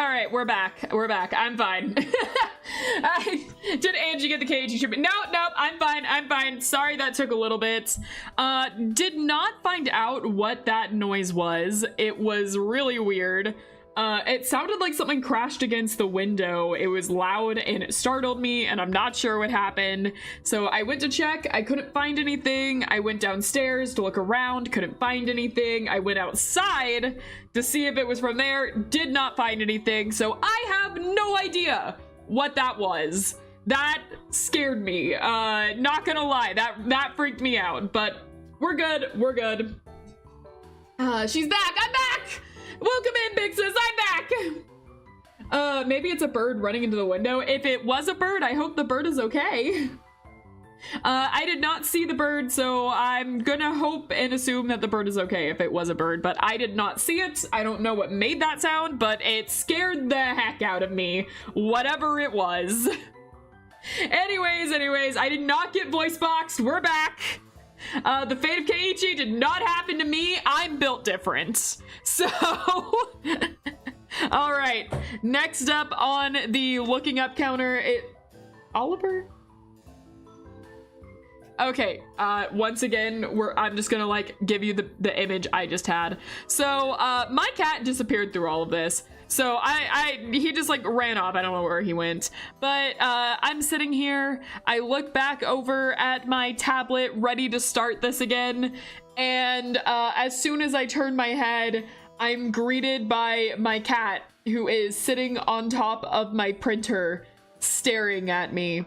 right, we're back. We're back. I'm fine. Did Angie get the cage? You should be. No, I'm fine. I'm fine. Sorry that took a little bit. Did not find out what that noise was. It was really weird. It sounded like something crashed against the window. It was loud and it startled me, and I'm not sure what happened. So I went to check. I couldn't find anything. I went downstairs to look around. Couldn't find anything. I went outside to see if it was from there. Did not find anything. So I have no idea what that was. That scared me. Not gonna lie. That freaked me out. But we're good. We're good. She's back. I'm back. Welcome in, big sis. I'm back. Maybe it's a bird running into the window. If it was a bird, I hope the bird is okay. I did not see the bird, so I'm gonna hope and assume that the bird is okay if it was a bird, but I did not see it. I don't know what made that sound, but it scared the heck out of me, whatever it was. Anyways, I did not get voice boxed. We're back. The fate of Keiichi did not happen to me. I'm built different. So, all right. Next up on the looking up counter, Oliver? Okay, once again, I'm just gonna like give you the image I just had. So, my cat disappeared through all of this. So he just like ran off. I don't know where he went, but I'm sitting here. I look back over at my tablet, ready to start this again. And as soon as I turn my head, I'm greeted by my cat, who is sitting on top of my printer, staring at me.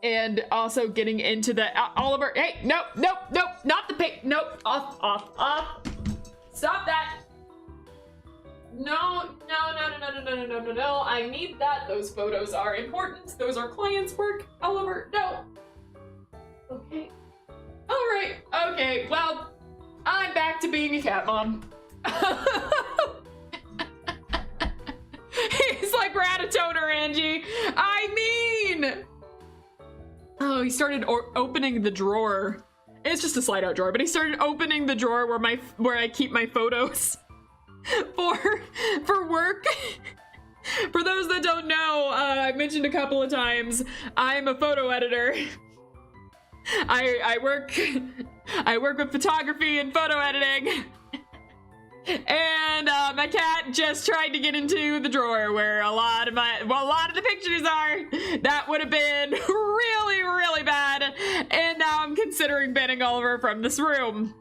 And also getting into the Oliver. Hey, nope, not the pic. Nope, off. Stop that. No. I need that. Those photos are important. Those are clients' work. Oliver, no. Okay. All right. Okay. Well, I'm back to being a cat mom. He's like Ratatoner, Angie. I mean. Oh, he started opening the drawer. It's just a slide-out drawer, but he started opening the drawer where I keep my photos for work. For those that don't know, I've mentioned a couple of times, I'm a photo editor. I work with photography and photo editing. And my cat just tried to get into the drawer where a lot of the pictures are. That would have been really bad. And now I'm considering banning Oliver from this room.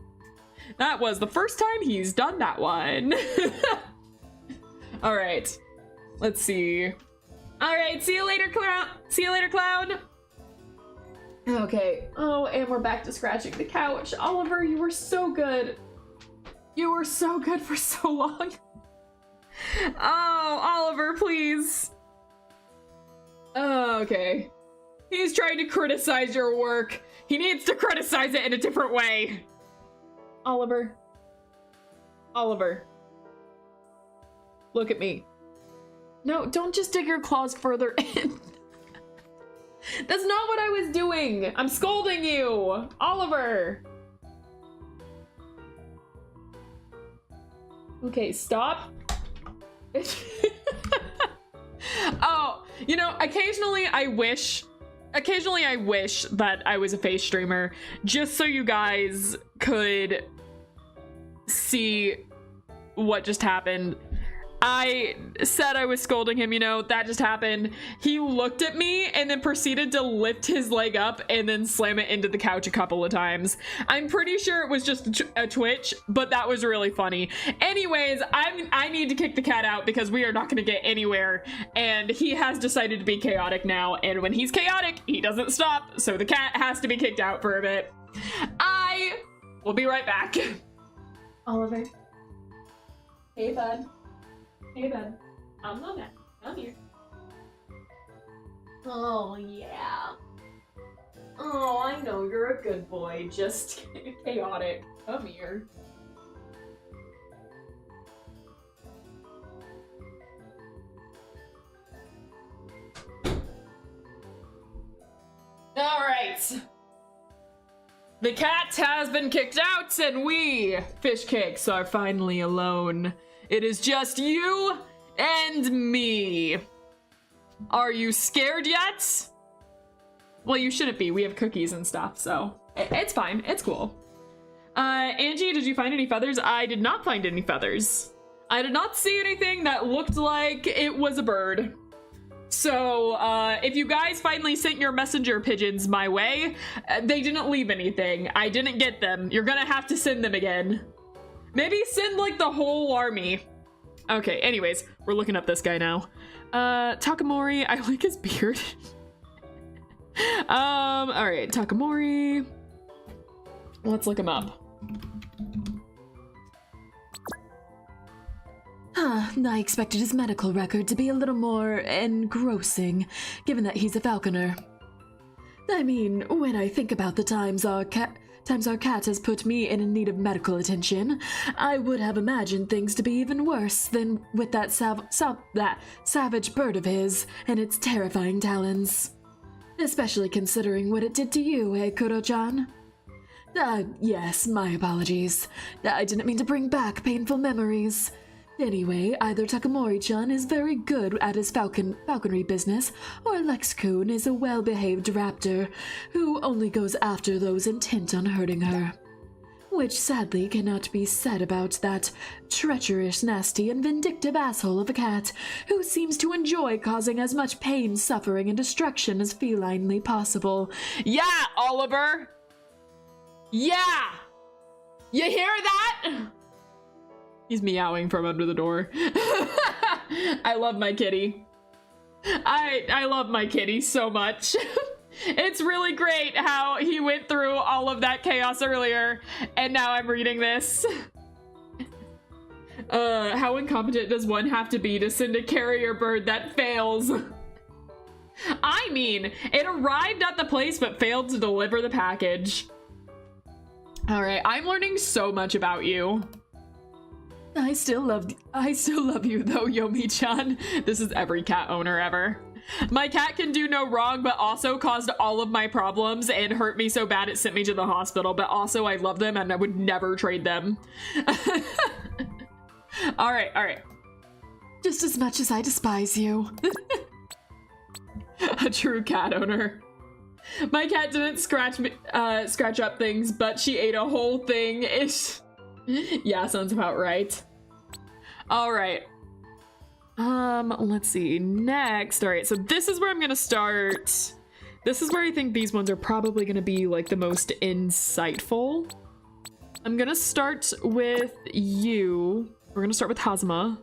That was the first time he's done that one. All right, let's see. All right, see you later, clown. See you later, clown. Okay. Oh, and we're back to scratching the couch. Oliver, you were so good. You were so good for so long. Oh, Oliver, please. Oh, okay. He's trying to criticize your work. He needs to criticize it in a different way. Oliver. Look at me. No, don't just dig your claws further in. That's not what I was doing. I'm scolding you. Oliver. Okay, stop. Oh, you know, occasionally I wish that I was a face streamer just so you guys could see what just happened. I said I was scolding him, you know, that just happened. He looked at me and then proceeded to lift his leg up and then slam it into the couch a couple of times. I'm pretty sure it was just a twitch, but that was really funny. Anyways, I need to kick the cat out because we are not going to get anywhere, and he has decided to be chaotic now, and when he's chaotic, he doesn't stop, so the cat has to be kicked out for a bit. I will be right back. Oliver. Hey, bud. Hey, bud. I'm not mad. I'm here. Oh, yeah. Oh, I know you're a good boy. Just chaotic. Come here. All right. The cat has been kicked out, and we, fish cakes, are finally alone. It is just you And me. Are you scared yet? Well, you shouldn't be. We have cookies and stuff, so it's fine. It's cool. Angie, did you find any feathers? I did not find any feathers. I did not see anything that looked like it was a bird. So, if you guys finally sent your messenger pigeons my way, they didn't leave anything. I didn't get them. You're gonna have to send them again. Maybe send, like, the whole army. Okay, anyways, we're looking up this guy now. Takamori, I like his beard. Alright, Takamori. Let's look him up. I expected his medical record to be a little more engrossing, given that he's a falconer. I mean, when I think about the times our cat has put me in need of medical attention, I would have imagined things to be even worse than with that savage bird of his and its terrifying talons. Especially considering what it did to you, Kuro-chan? Yes, my apologies. I didn't mean to bring back painful memories. Anyway, either Takamori-chan is very good at his falconry business, or Lex-kun is a well-behaved raptor who only goes after those intent on hurting her. Which sadly cannot be said about that treacherous, nasty, and vindictive asshole of a cat who seems to enjoy causing as much pain, suffering, and destruction as felinely possible. Yeah, Oliver! Yeah! You hear that? He's meowing from under the door. I love my kitty. I love my kitty so much. It's really great how he went through all of that chaos earlier, and now I'm reading this. How incompetent does one have to be to send a carrier bird that fails? I mean, it arrived at the place but failed to deliver the package. All right, I'm learning so much about you. I still love you though, Yomi-chan. This is every cat owner ever. My cat can do no wrong, but also caused all of my problems and hurt me so bad it sent me to the hospital. But also I love them and I would never trade them. All right. Just as much as I despise you. A true cat owner. My cat didn't scratch up things, but she ate a whole thing. Yeah, sounds about right. All right. Let's see. Next. All right, so this is where I'm gonna start. This is where I think these ones are probably gonna be like the most insightful. I'm gonna start with you. We're gonna start with Hazuma.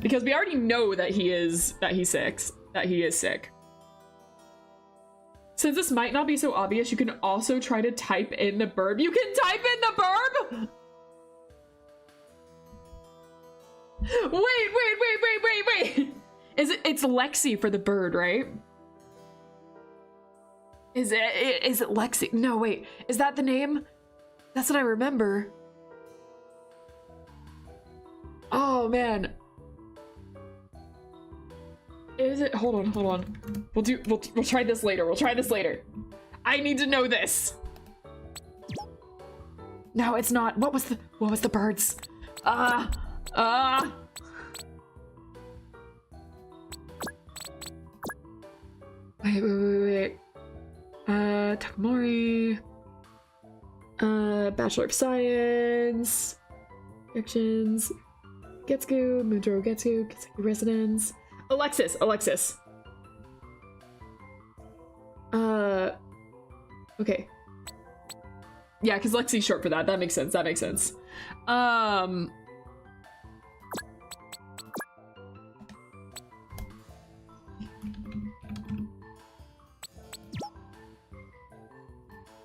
Because we already know that he's sick. Since this might not be so obvious, you can also try to type in the burb. You can type in the burb? Wait. It's Lexi for the bird, right? Is it Lexi? No, wait. Is that the name? That's what I remember. Oh, man. Is it? Hold on. We'll try this later. I need to know this. No, it's not. What was the birds? Wait. Takamori. Bachelor of Science. Actions. Getsugu. Mudro Getsugu. Getsugu Residence. Alexis. Okay. Yeah, because Lexi's short for that. That makes sense.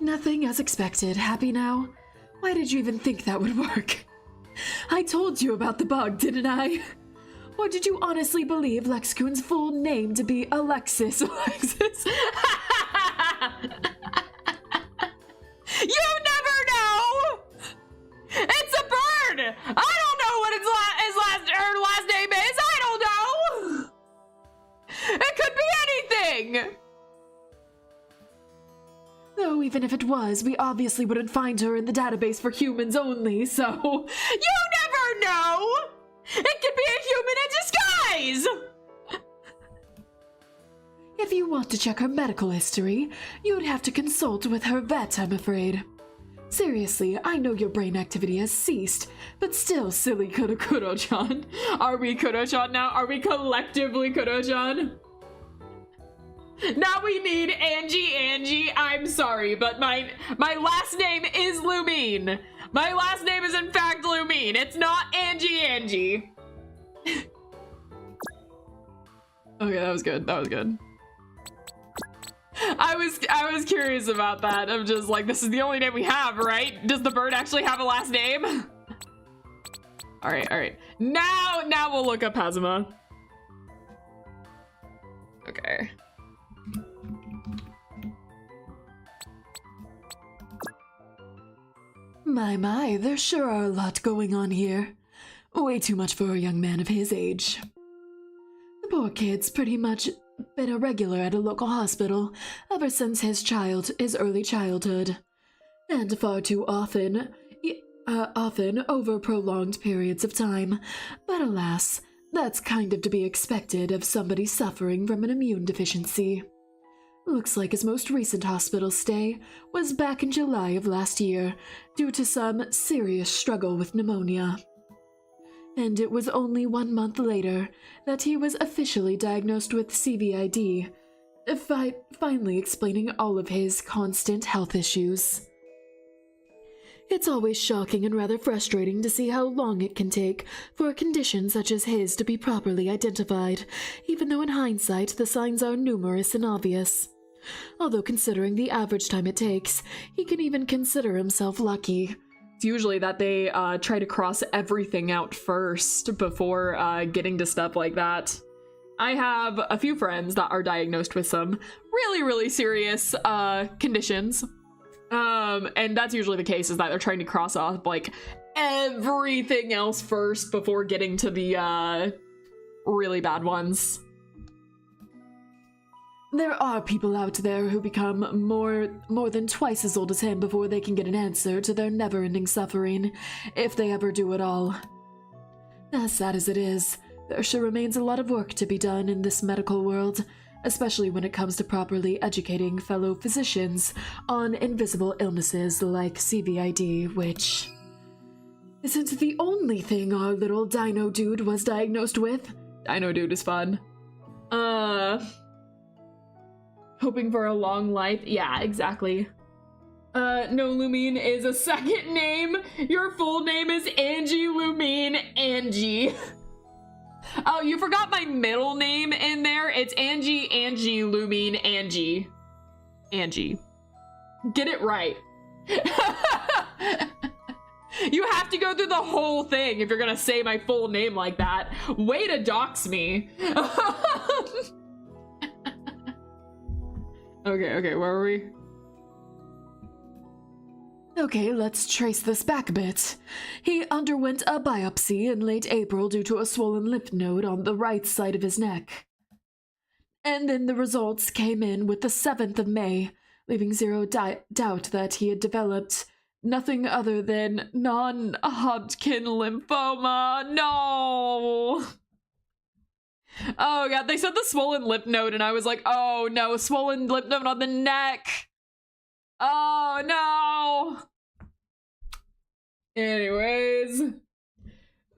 Nothing as expected. Happy now? Why did you even think that would work? I told you about the bug, didn't I? Or did you honestly believe Lex-kun's full name to be Alexis? You never know! It's a bird! I don't know what her last name is! I don't know! It could be anything! Though even if it was, we obviously wouldn't find her in the database for humans only, so... You never know! It could be a human in disguise! If you want to check her medical history, you'd have to consult with her vet, I'm afraid. Seriously, I know your brain activity has ceased, but still, silly Kuro-chan. Are we Kuro-chan now? Are we collectively Kuro-chan? Now we need Angie. I'm sorry, but my last name is Lumine. My last name is in fact Lumine. It's not Angie. Okay, that was good. I was curious about that. I'm just like, this is the only name we have, right? Does the bird actually have a last name? All right. Now we'll look up Hazuma. Okay. My, there sure are a lot going on here. Way too much for a young man of his age. The poor kid's pretty much been a regular at a local hospital ever since his early childhood. And far too often over prolonged periods of time. But alas, that's kind of to be expected of somebody suffering from an immune deficiency. Looks like his most recent hospital stay was back in July of last year due to some serious struggle with pneumonia. And it was only 1 month later that he was officially diagnosed with CVID, finally explaining all of his constant health issues. It's always shocking and rather frustrating to see how long it can take for a condition such as his to be properly identified, even though in hindsight the signs are numerous and obvious. Although considering the average time it takes, he can even consider himself lucky. It's usually that they try to cross everything out first before getting to stuff like that. I have a few friends that are diagnosed with some really serious conditions. And that's usually the case, is that they're trying to cross off like everything else first before getting to the really bad ones. There are people out there who become more than twice as old as him before they can get an answer to their never-ending suffering, if they ever do at all. As sad as it is, there sure remains a lot of work to be done in this medical world, especially when it comes to properly educating fellow physicians on invisible illnesses like CVID, which isn't the only thing our little dino dude was diagnosed with. Dino dude is fun. Hoping for a long life. Yeah, exactly. No, Lumine is a second name. Your full name is Angie Lumine Angie. Oh, you forgot my middle name in there. It's Angie Lumine Angie. Angie. Get it right. You have to go through the whole thing if you're gonna say my full name like that. Way to dox me. Okay, where were we? Okay, let's trace this back a bit. He underwent a biopsy in late April due to a swollen lymph node on the right side of his neck. And then the results came in with the 7th of May, leaving zero doubt that he had developed nothing other than non-Hodgkin lymphoma. No! Oh god, they said the swollen lymph node and I was like, oh no, swollen lymph node on the neck. Oh no. Anyways.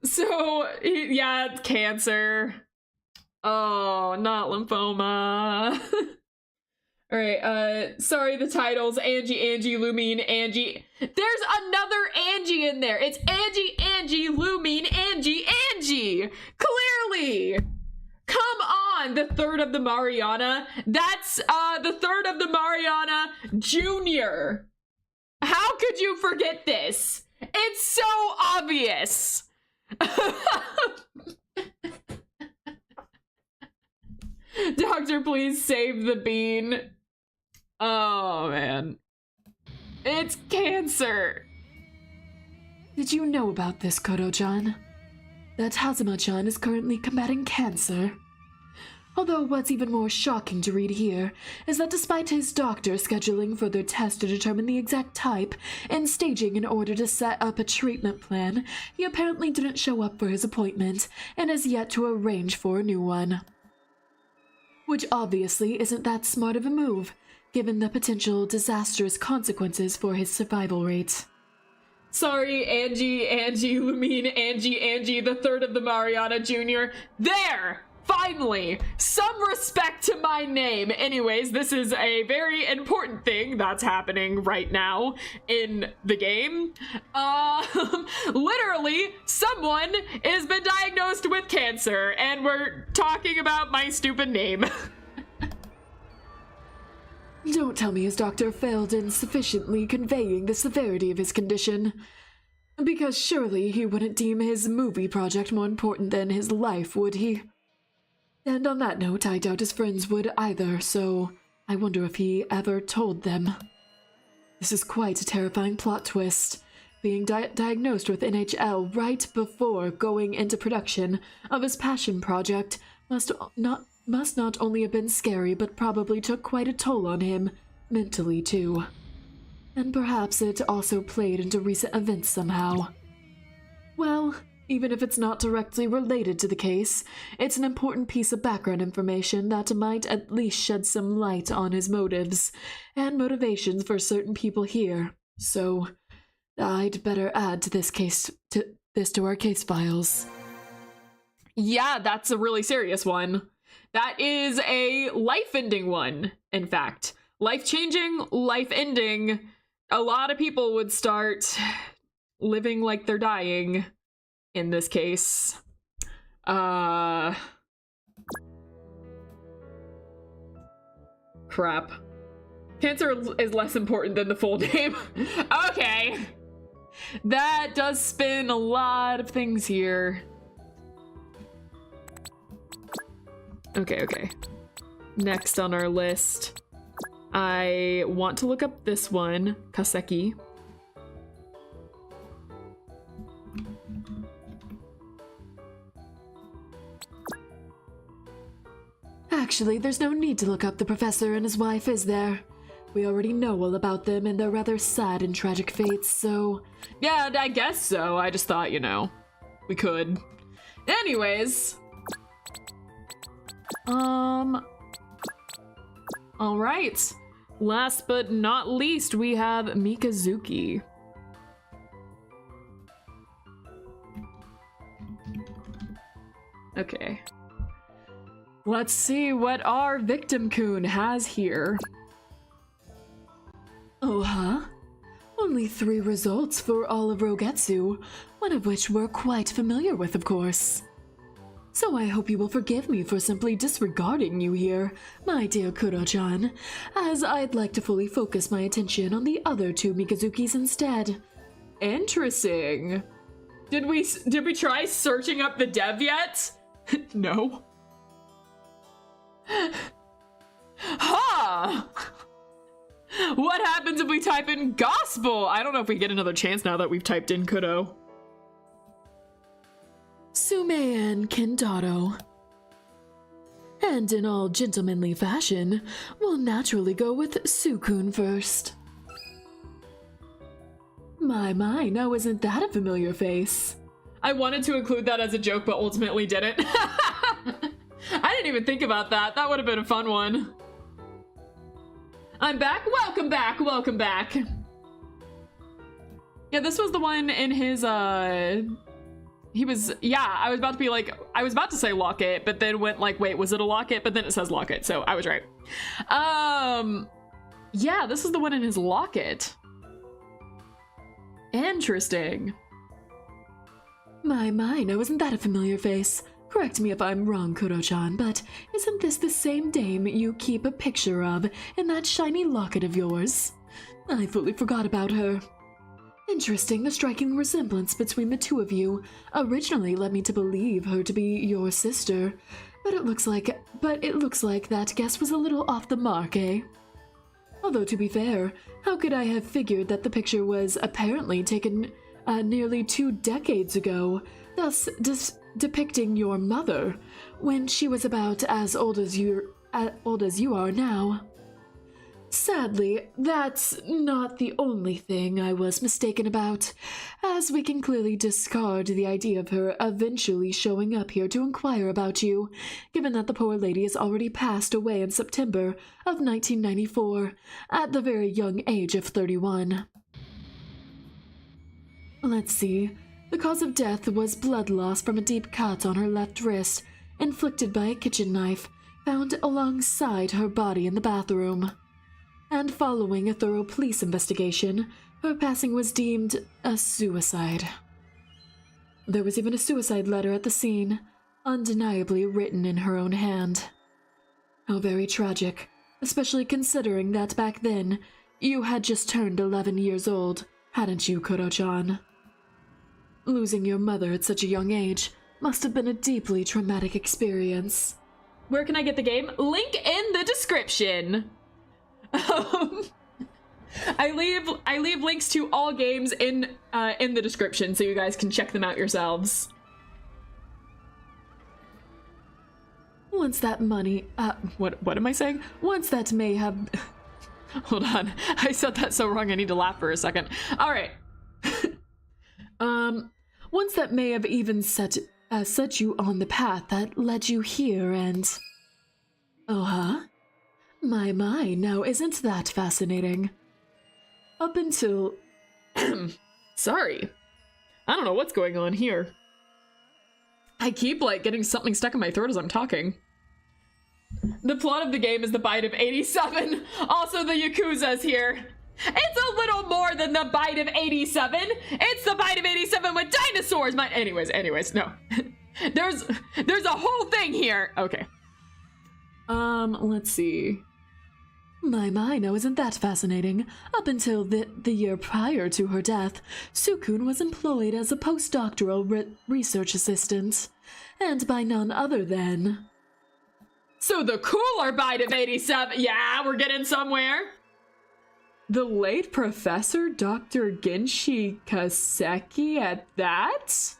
So, yeah, it's cancer. Oh, not lymphoma. Alright, sorry, the titles, Angie, Lumine, Angie. There's another Angie in there. It's Angie, Lumine, Angie. Clearly. Come on, the third of the Mariana. That's the third of the Mariana Jr. How could you forget this? It's so obvious. Doctor, please save the bean. Oh, man. It's cancer. Did you know about this, Kuro-chan? That Hazuma-chan is currently combating cancer. Although what's even more shocking to read here is that despite his doctor scheduling further tests to determine the exact type and staging in order to set up a treatment plan, he apparently didn't show up for his appointment and has yet to arrange for a new one. Which obviously isn't that smart of a move, given the potential disastrous consequences for his survival rate. Sorry, Angie, Lumine, Angie, the third of the Mariana Jr. There! Finally! Some respect to my name! Anyways, this is a very important thing that's happening right now in the game. Literally, someone has been diagnosed with cancer, and we're talking about my stupid name. Don't tell me his doctor failed in sufficiently conveying the severity of his condition. Because surely he wouldn't deem his movie project more important than his life, would he? And on that note, I doubt his friends would either, so I wonder if he ever told them. This is quite a terrifying plot twist. Being diagnosed with NHL right before going into production of his passion project must not only have been scary, but probably took quite a toll on him, mentally too. And perhaps it also played into recent events somehow. Well, even if it's not directly related to the case, it's an important piece of background information that might at least shed some light on his motives and motivations for certain people here. So, I'd better add to this to our case files. Yeah, that's a really serious one. That is a life-ending one, in fact. Life-changing, life-ending. A lot of people would start living like they're dying in this case. Crap. Cancer is less important than the full name. Okay. That does spin a lot of things here. Okay. Next on our list, I want to look up this one, Kaseki. Actually, there's no need to look up the professor and his wife, is there? We already know all about them and their rather sad and tragic fates, so... Yeah, I guess so. I just thought, we could. Anyways. Alright. Last but not least, we have Mikazuki. Okay. Let's see what our victim-kun has here. Oh, huh? Only 3 results for all of Rogetsu, one of which we're quite familiar with, of course. So I hope you will forgive me for simply disregarding you here, my dear Kuro-chan, as I'd like to fully focus my attention on the other 2 Mikazukis instead. Interesting. Did we try searching up the dev yet? No. Huh! What happens if we type in gospel? I don't know if we get another chance now that we've typed in Kuro. Sume and Kentaro. And in all gentlemanly fashion, we'll naturally go with Sukun first. My, now isn't that a familiar face? I wanted to include that as a joke, but ultimately didn't. I didn't even think about that. That would have been a fun one. I'm back. Welcome back. Welcome back. Yeah, this was the one in his, he was, yeah, I was about to say locket, but then went like, wait, was it a locket? But then it says locket, so I was right. Yeah, this is the one in his locket. Interesting. My, now isn't that a familiar face? Correct me if I'm wrong, Kuro-chan, but isn't this the same dame you keep a picture of in that shiny locket of yours? I fully forgot about her. Interesting, the striking resemblance between the 2 of you originally led me to believe her to be your sister, but it looks like that guess was a little off the mark, eh? Although to be fair, how could I have figured that the picture was apparently taken nearly 2 decades ago? thus depicting your mother when she was about as old as you are now. Sadly, that's not the only thing I was mistaken about, as we can clearly discard the idea of her eventually showing up here to inquire about you, given that the poor lady has already passed away in September of 1994, at the very young age of 31. Let's see. The cause of death was blood loss from a deep cut on her left wrist, inflicted by a kitchen knife, found alongside her body in the bathroom. And following a thorough police investigation, her passing was deemed a suicide. There was even a suicide letter at the scene, undeniably written in her own hand. How very tragic, especially considering that back then, you had just turned 11 years old, hadn't you, Kuro-chan? Losing your mother at such a young age must have been a deeply traumatic experience. Where can I get the game? Link in the description. I leave links to all games in the description so you guys can check them out yourselves. Once that money, what am I saying? once that may have... Hold on, I said that so wrong, I need to laugh for a second. All right. Once that may have even set you on the path that led you here and... Oh, huh? My, now isn't that fascinating? Up until... Sorry. I don't know what's going on here. I keep, getting something stuck in my throat as I'm talking. The plot of the game is the bite of 87. Also, the Yakuza's here. It's a little more than the bite of 87. It's the bite of 87 with dinosaurs. Anyways, no. There's a whole thing here. Okay. Let's see. My, now isn't that fascinating? Up until the year prior to her death, Sukun was employed as a postdoctoral research assistant, and by none other than... So the cooler bite of 87, yeah, we're getting somewhere. The late Professor Dr. Genshi Kaseki at that?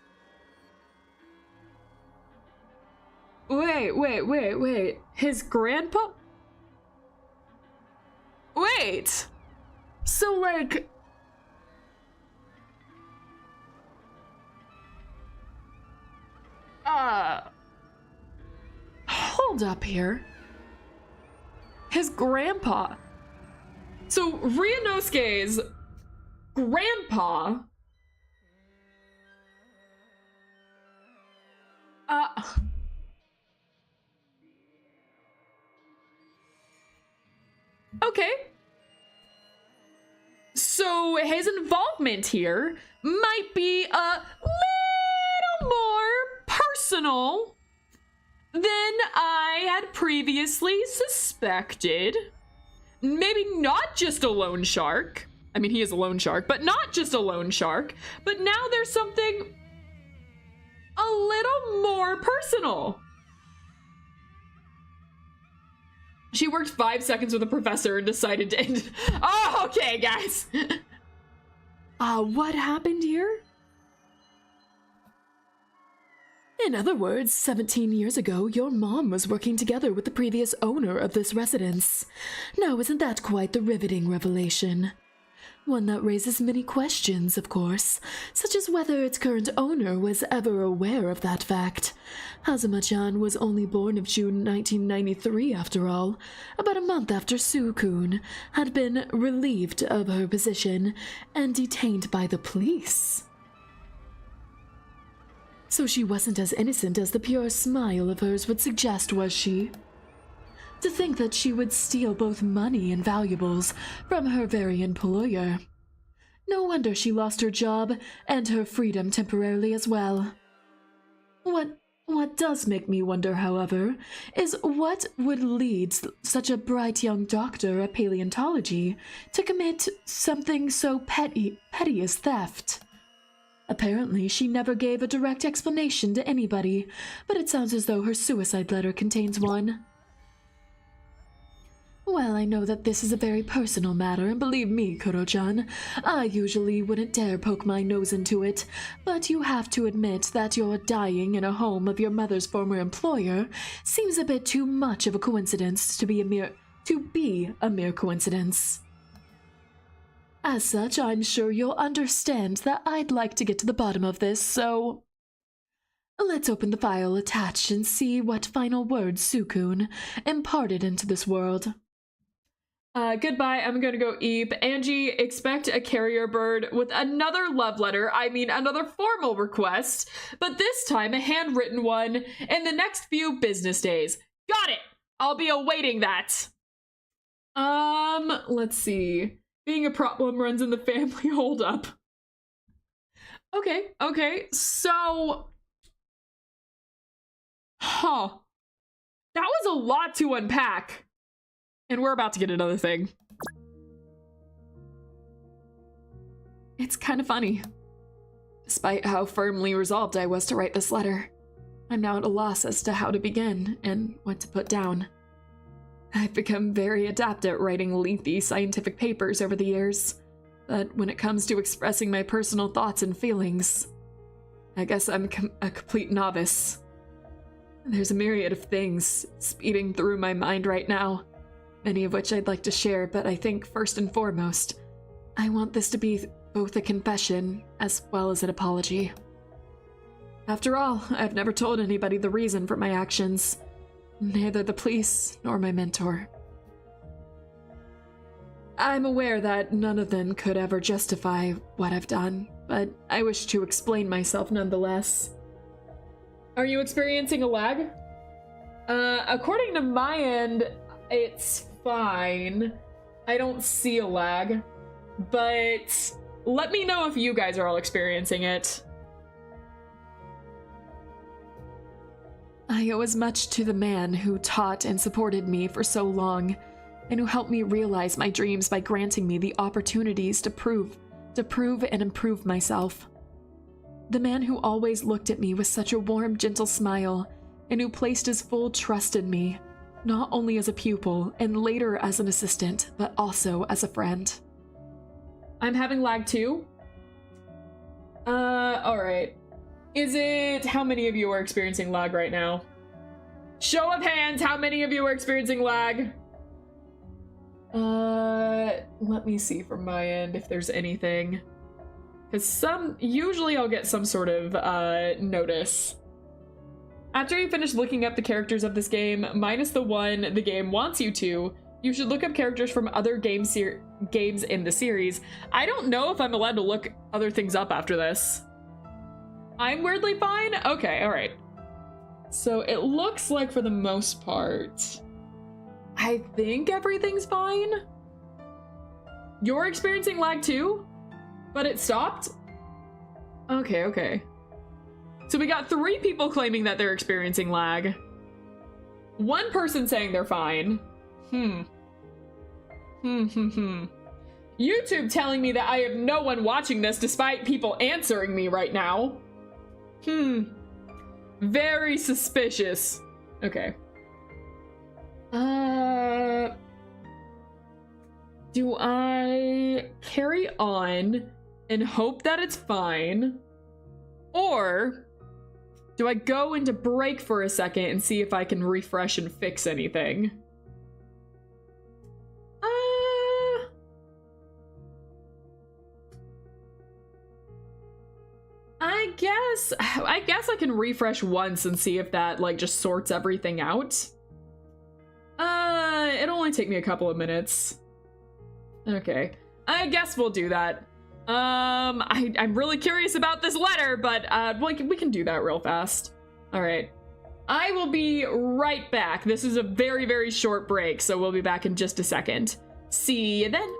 Wait. His grandpa? Wait. So, hold up here. His grandpa. So, Ryunosuke's grandpa... Okay. So his involvement here might be a little more personal than I had previously suspected. Maybe not just a loan shark. I mean, he is a loan shark, but not just a loan shark. But now there's something a little more personal. She worked 5 seconds with a professor and decided to end. Oh, okay, guys. What happened here? In other words, 17 years ago, your mom was working together with the previous owner of this residence. Now, isn't that quite the riveting revelation? One that raises many questions, of course, such as whether its current owner was ever aware of that fact. Hazuma-chan was only born of June 1993, after all, about a month after Sukun had been relieved of her position and detained by the police. So she wasn't as innocent as the pure smile of hers would suggest, was she? To think that she would steal both money and valuables from her very employer. No wonder she lost her job and her freedom temporarily as well. What does make me wonder, however, is what would lead such a bright young doctor of paleontology to commit something so petty as theft. Apparently, she never gave a direct explanation to anybody, but it sounds as though her suicide letter contains one. Well, I know that this is a very personal matter, and believe me, Kuro-chan, I usually wouldn't dare poke my nose into it, but you have to admit that your dying in a home of your mother's former employer seems a bit too much of a coincidence to be a mere coincidence. As such, I'm sure you'll understand that I'd like to get to the bottom of this, so let's open the file attached and see what final words Sukun imparted into this world. Goodbye, I'm gonna go eat. Angie, expect a carrier bird with another love letter, another formal request, but this time a handwritten one in the next few business days. Got it! I'll be awaiting that. Let's see. Being a problem runs in the family, hold up. Okay, so... Huh. That was a lot to unpack. And we're about to get another thing. It's kind of funny. Despite how firmly resolved I was to write this letter, I'm now at a loss as to how to begin and what to put down. I've become very adept at writing lengthy scientific papers over the years, but when it comes to expressing my personal thoughts and feelings, I guess I'm a complete novice. There's a myriad of things speeding through my mind right now, many of which I'd like to share, but I think first and foremost, I want this to be both a confession as well as an apology. After all, I've never told anybody the reason for my actions, neither the police nor my mentor. I'm aware that none of them could ever justify what I've done, but I wish to explain myself nonetheless. Are you experiencing a lag? According to my end, it's fine. I don't see a lag, but let me know if you guys are all experiencing it. I owe as much to the man who taught and supported me for so long, and who helped me realize my dreams by granting me the opportunities to prove and improve myself. The man who always looked at me with such a warm, gentle smile, and who placed his full trust in me, not only as a pupil and later as an assistant, but also as a friend. I'm having lag too. Alright. Is it... How many of you are experiencing lag right now? Show of hands, how many of you are experiencing lag? Let me see from my end if there's anything. Because usually I'll get some sort of, notice. After you finish looking up the characters of this game, minus the one the game wants you to, you should look up characters from other games in the series. I don't know if I'm allowed to look other things up after this. I'm weirdly fine? Okay, alright. So it looks like for the most part, I think everything's fine. You're experiencing lag too? But it stopped? Okay. So we got 3 people claiming that they're experiencing lag. 1 person saying they're fine. YouTube telling me that I have no one watching this despite people answering me right now. Very suspicious. Okay. Do I carry on and hope that it's fine? Or do I go into break for a second and see if I can refresh and fix anything? I guess I can refresh once and see if that like just sorts everything out. It'll only take me a couple of minutes. Okay, I guess we'll do that. I'm really curious about this letter, but we can do that real fast. All right, I will be right back. This is a very, very short break, so we'll be back in just a second. See you then.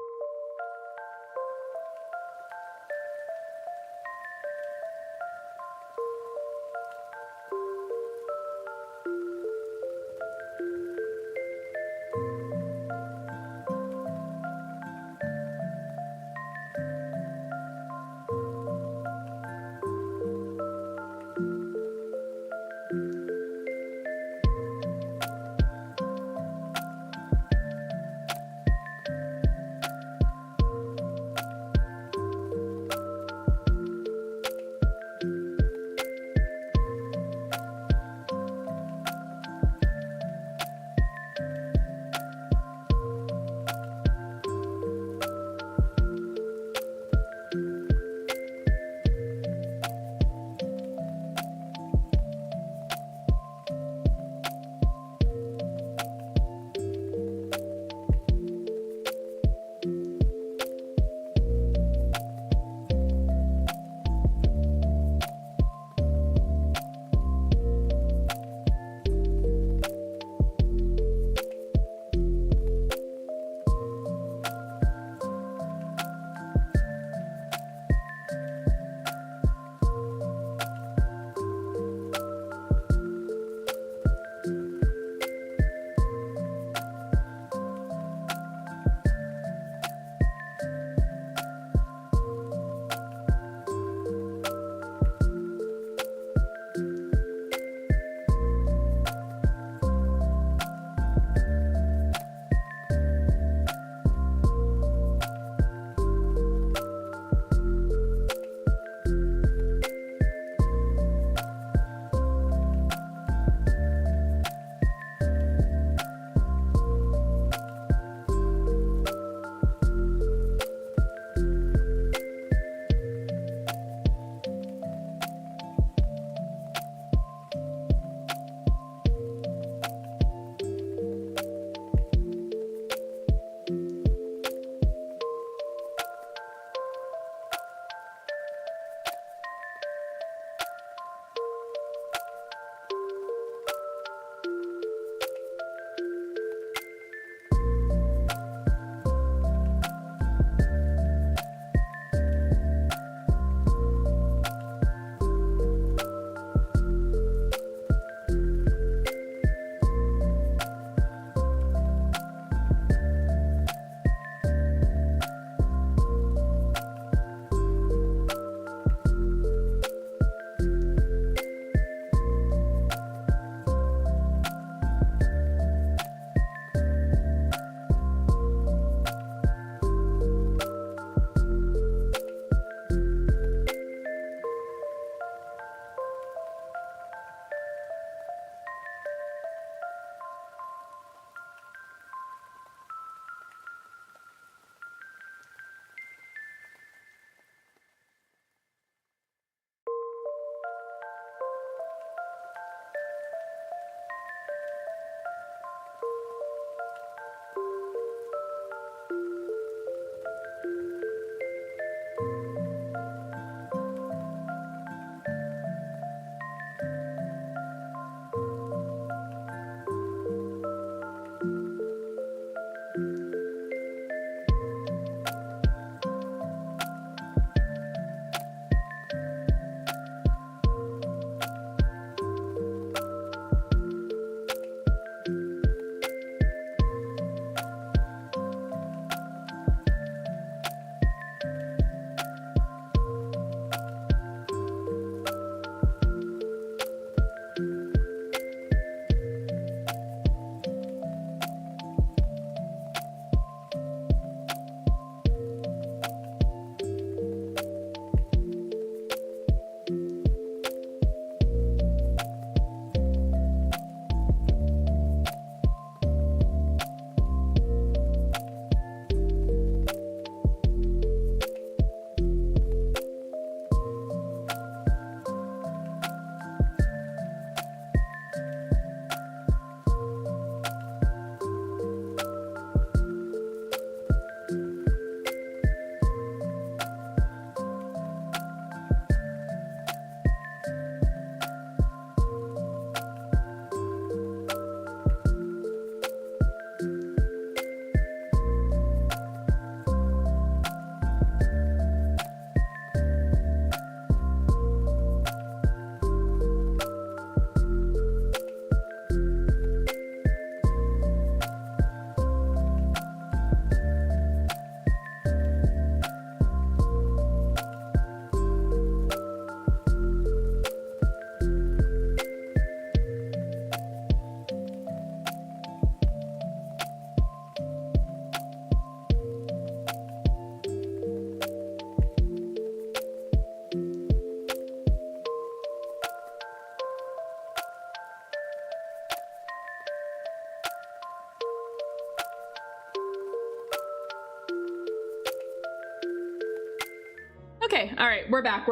Okay, all right, we're back. All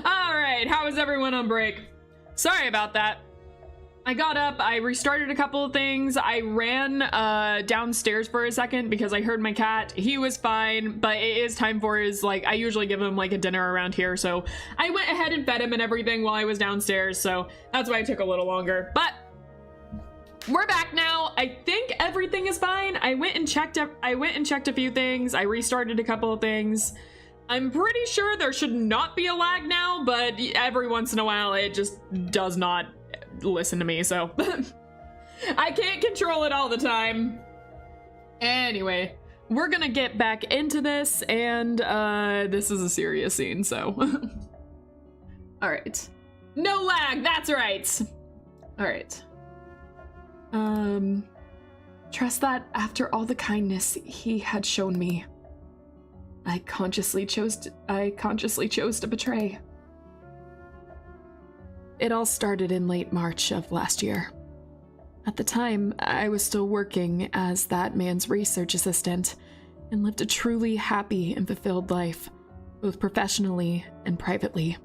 right, how is everyone on break? Sorry about that. I got up, I restarted a couple of things. I ran downstairs for a second because I heard my cat. He was fine, but it is time for his, like, I usually give him like a dinner around here. So I went ahead and fed him and everything while I was downstairs. So that's why it took a little longer, but we're back now. I think everything is fine. I went and checked a few things. I restarted a couple of things. I'm pretty sure there should not be a lag now, but every once in a while it just does not listen to me, so I can't control it all the time. Anyway, we're gonna get back into this, and this is a serious scene, so all right. No lag, that's right. All right. Trust that after all the kindness he had shown me, I consciously chose to betray. It all started in late March of last year. At the time, I was still working as that man's research assistant and lived a truly happy and fulfilled life, both professionally and privately.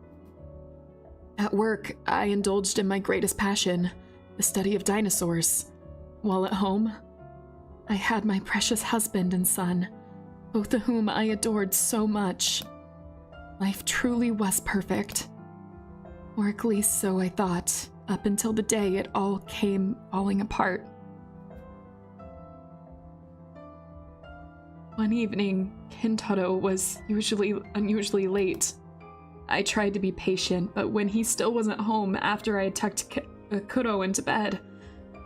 At work, I indulged in my greatest passion, the study of dinosaurs. While at home, I had my precious husband and son, both of whom I adored so much. Life truly was perfect. Or at least so I thought, up until the day it all came falling apart. One evening, Kintaro was unusually late. I tried to be patient, but when he still wasn't home after I had tucked Kuro into bed,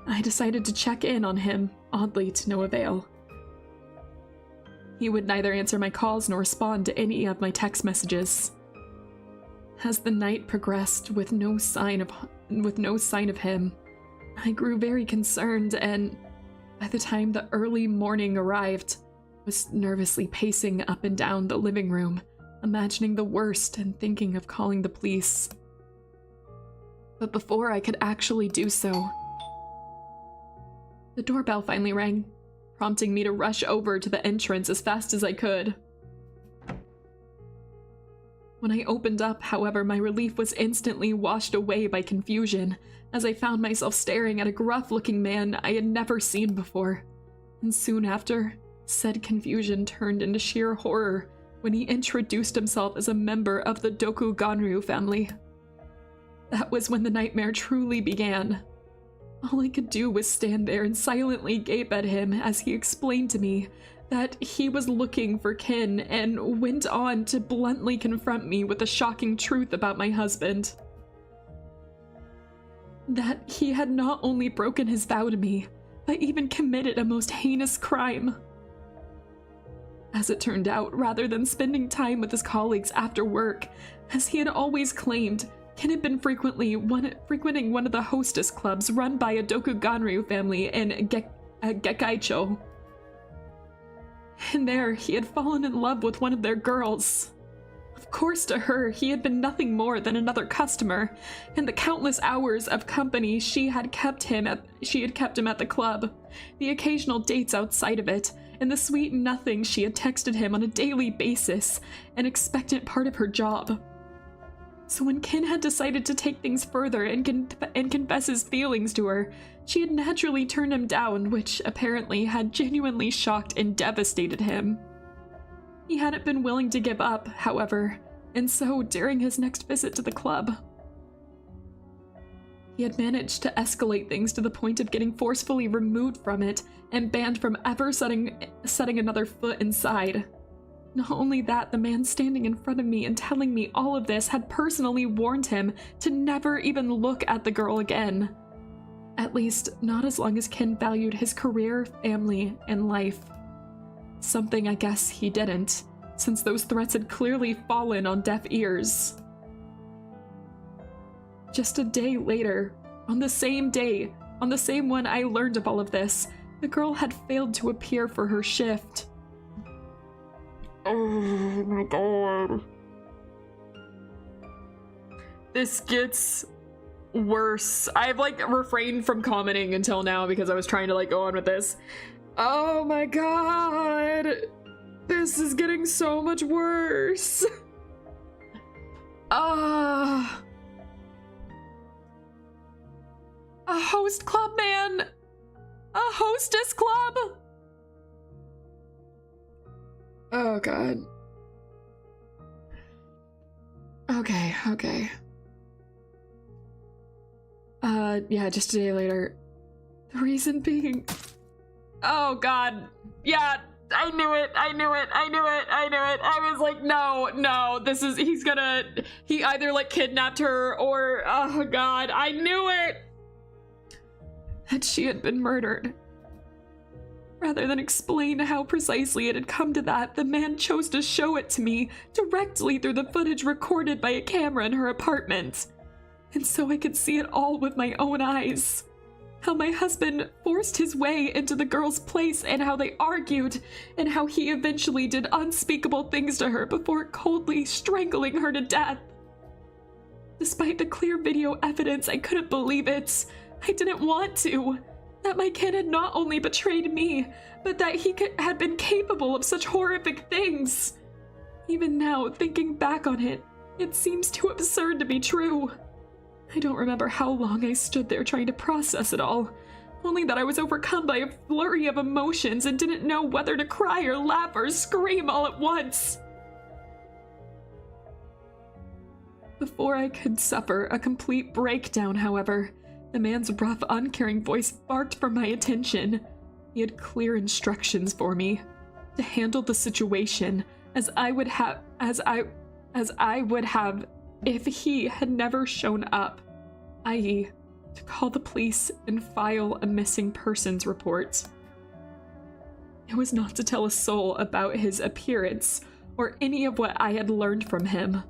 I decided to check in on him, oddly to no avail. He would neither answer my calls nor respond to any of my text messages. As the night progressed with no sign of him, I grew very concerned, and by the time the early morning arrived, was nervously pacing up and down the living room, imagining the worst and thinking of calling the police. But before I could actually do so, the doorbell finally rang, prompting me to rush over to the entrance as fast as I could. When I opened up, however, my relief was instantly washed away by confusion, as I found myself staring at a gruff-looking man I had never seen before. And soon after, said confusion turned into sheer horror when he introduced himself as a member of the Dokuganryu family. That was when the nightmare truly began. All I could do was stand there and silently gape at him as he explained to me that he was looking for kin and went on to bluntly confront me with the shocking truth about my husband. That he had not only broken his vow to me, but even committed a most heinous crime. As it turned out, rather than spending time with his colleagues after work, as he had always claimed, Ken had been frequenting one of the hostess clubs run by a Dokuganryu family in Gekkaicho. And there, he had fallen in love with one of their girls. Of course, to her, he had been nothing more than another customer, and the countless hours of company she had kept him at the club, the occasional dates outside of it, and the sweet nothing she had texted him on a daily basis, an expectant part of her job. So when Ken had decided to take things further and confess his feelings to her, she had naturally turned him down, which apparently had genuinely shocked and devastated him. He hadn't been willing to give up, however, and so during his next visit to the club, he had managed to escalate things to the point of getting forcefully removed from it and banned from ever setting another foot inside. Not only that, the man standing in front of me and telling me all of this had personally warned him to never even look at the girl again. At least, not as long as Ken valued his career, family, and life. Something I guess he didn't, since those threats had clearly fallen on deaf ears. Just a day later, on the same day, on the same one I learned of all of this, the girl had failed to appear for her shift. Oh my god. This gets worse. I've refrained from commenting until now because I was trying to go on with this. Oh my god. This is getting so much worse. A host club man? A hostess club? Oh god. Okay. Yeah, just a day later. The reason being... Oh god. Yeah, I knew it. I was like, no, he either like kidnapped her or, oh god, I knew it! That she had been murdered. Rather than explain how precisely it had come to that, the man chose to show it to me directly through the footage recorded by a camera in her apartment. And so I could see it all with my own eyes. How my husband forced his way into the girl's place and how they argued, and how he eventually did unspeakable things to her before coldly strangling her to death. Despite the clear video evidence, I couldn't believe it. I didn't want to. That my kid had not only betrayed me, but that he had been capable of such horrific things. Even now, thinking back on it, it seems too absurd to be true. I don't remember how long I stood there trying to process it all, only that I was overcome by a flurry of emotions and didn't know whether to cry or laugh or scream all at once. Before I could suffer a complete breakdown, however, the man's rough, uncaring voice barked for my attention. He had clear instructions for me to handle the situation as I would have if he had never shown up, i.e., to call the police and file a missing persons report. It was not to tell a soul about his appearance or any of what I had learned from him.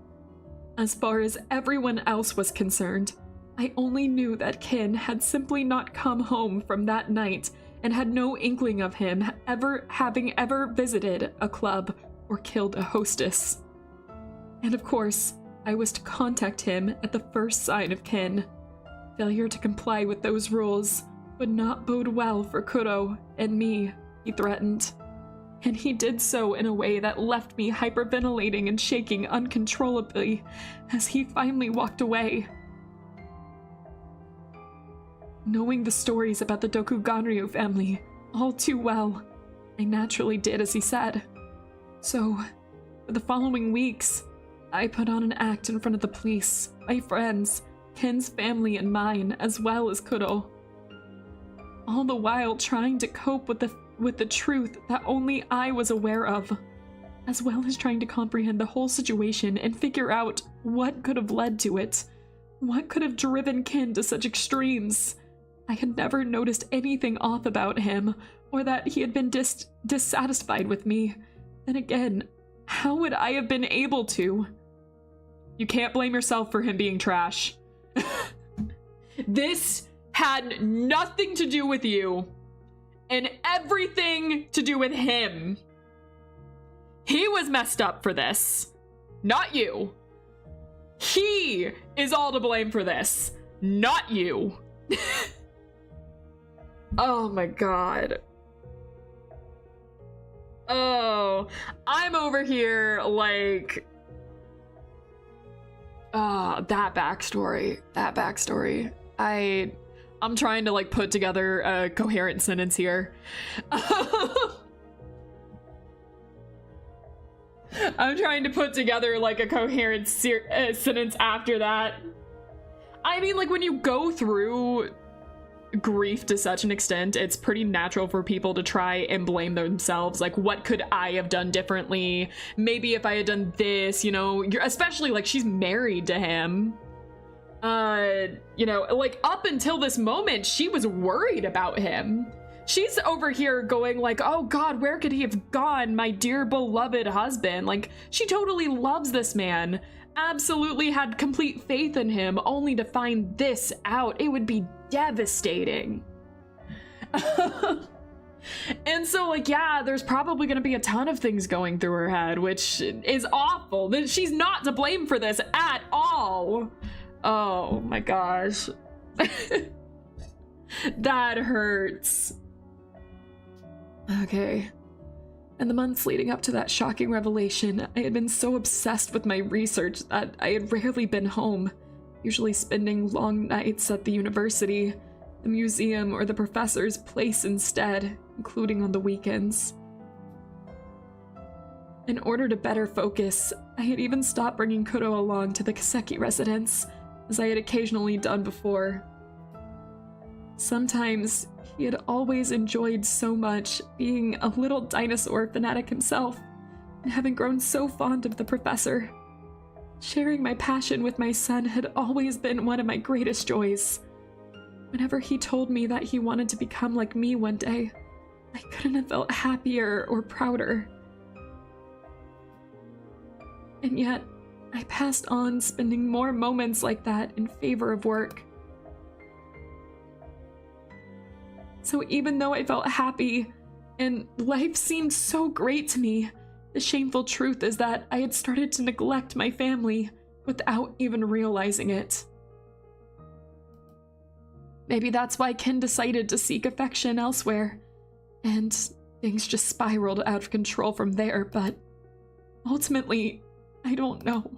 As far as everyone else was concerned, I only knew that Ken had simply not come home from that night and had no inkling of him having ever visited a club or killed a hostess. And of course, I was to contact him at the first sign of Ken. Failure to comply with those rules would not bode well for Kuro and me, he threatened. And he did so in a way that left me hyperventilating and shaking uncontrollably as he finally walked away. Knowing the stories about the Dokuganryu family all too well, I naturally did as he said. So, for the following weeks, I put on an act in front of the police, my friends, Ken's family and mine, as well as Kuro. All the while trying to cope with the truth that only I was aware of, as well as trying to comprehend the whole situation and figure out what could have led to it, what could have driven Ken to such extremes. I had never noticed anything off about him, or that he had been dissatisfied with me. Then again, how would I have been able to? You can't blame yourself for him being trash. This had nothing to do with you, and everything to do with him. He was messed up for this, not you. He is all to blame for this, not you. Oh my god. Oh, I'm over here like... that backstory. I'm trying to like put together a coherent sentence here. I'm trying to put together like a coherent sentence after that. I mean, like when you go through grief to such an extent, it's pretty natural for people to try and blame themselves. Like, what could I have done differently? Maybe if I had done this, you know, especially like she's married to him. You know, like up until this moment, she was worried about him. She's over here going like, oh god, where could he have gone? My dear beloved husband. Like, she totally loves this man. Absolutely had complete faith in him, only to find this out. It would be devastating. And so like, yeah, there's probably gonna be a ton of things going through her head, which is awful. She's not to blame for this at all. Oh my gosh. That hurts. Okay. In the months leading up to that shocking revelation, I had been so obsessed with my research that I had rarely been home, usually spending long nights at the university, the museum, or the professor's place instead, including on the weekends. In order to better focus, I had even stopped bringing Kuro along to the Kaseki residence, as I had occasionally done before. Sometimes, he had always enjoyed so much being a little dinosaur fanatic himself, and having grown so fond of the professor. Sharing my passion with my son had always been one of my greatest joys. Whenever he told me that he wanted to become like me one day, I couldn't have felt happier or prouder. And yet, I passed on spending more moments like that in favor of work. So even though I felt happy and life seemed so great to me, the shameful truth is that I had started to neglect my family without even realizing it. Maybe that's why Ken decided to seek affection elsewhere, and things just spiraled out of control from there, but ultimately, I don't know.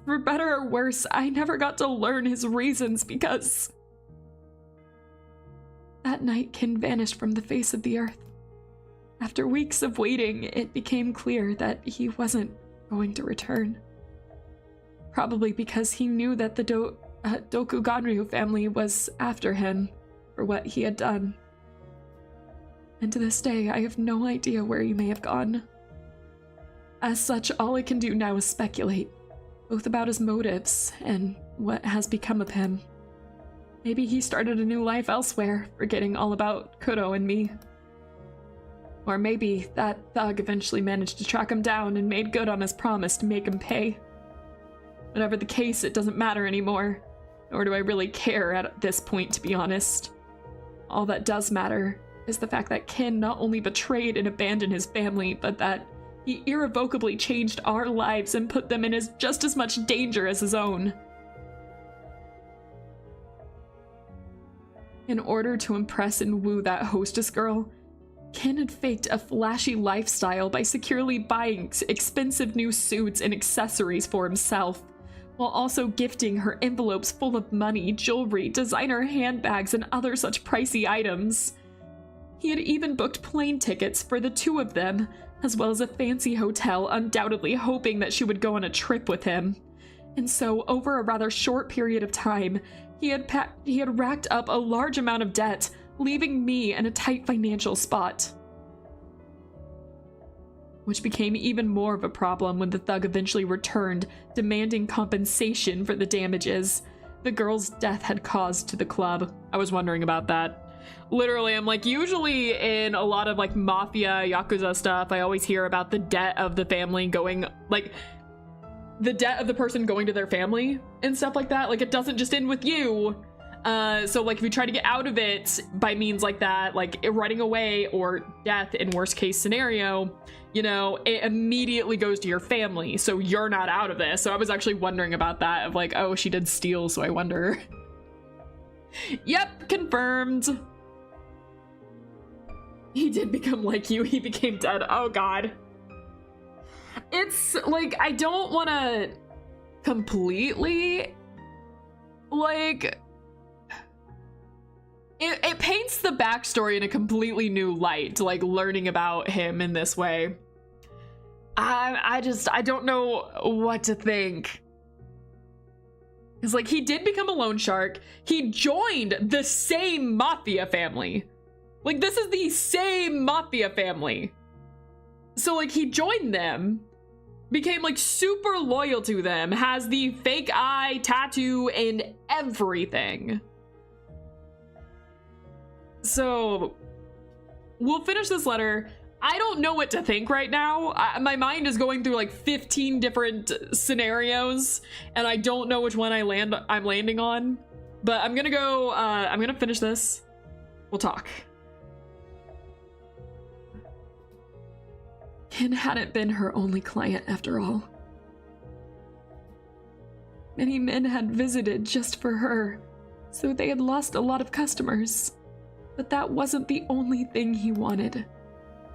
For better or worse, I never got to learn his reasons because that night Ken vanished from the face of the earth. After weeks of waiting, it became clear that he wasn't going to return. Probably because he knew that the Dokuganryu family was after him for what he had done. And to this day, I have no idea where he may have gone. As such, all I can do now is speculate, both about his motives and what has become of him. Maybe he started a new life elsewhere, forgetting all about Kuro and me. Or maybe that thug eventually managed to track him down and made good on his promise to make him pay. Whatever the case, it doesn't matter anymore, nor do I really care at this point, to be honest. All that does matter is the fact that Ken not only betrayed and abandoned his family, but that he irrevocably changed our lives and put them in just as much danger as his own. In order to impress and woo that hostess girl, Ken had faked a flashy lifestyle by securely buying expensive new suits and accessories for himself, while also gifting her envelopes full of money, jewelry, designer handbags, and other such pricey items. He had even booked plane tickets for the two of them, as well as a fancy hotel, undoubtedly hoping that she would go on a trip with him. And so, over a rather short period of time, he had racked up a large amount of debt, leaving me in a tight financial spot. Which became even more of a problem when the thug eventually returned, demanding compensation for the damages the girl's death had caused to the club. I was wondering about that. Literally, I'm like, usually in a lot of like mafia, yakuza stuff, I always hear about the debt of the family going, like, the debt of the person going to their family and stuff like that. Like, it doesn't just end with you. So like if you try to get out of it by means like that, like running away or death in worst case scenario, you know, it immediately goes to your family. So you're not out of this. So I was actually wondering about that of like, oh, she did steal. So I wonder. Yep, confirmed. He did become like you. He became dead. Oh God. It's like, I don't want to completely like, it paints the backstory in a completely new light, like learning about him in this way. I don't know what to think. It's like, he did become a loan shark. He joined the same mafia family. Like, this is the same mafia family. So like, he joined them, became like super loyal to them, has the fake eye tattoo and everything. So we'll finish this letter. I don't know what to think right now. My mind is going through like 15 different scenarios, and I don't know which one I'm landing on. But I'm gonna go, I'm gonna finish this. We'll talk. Ken hadn't been her only client after all. Many men had visited just for her, so they had lost a lot of customers. But that wasn't the only thing he wanted.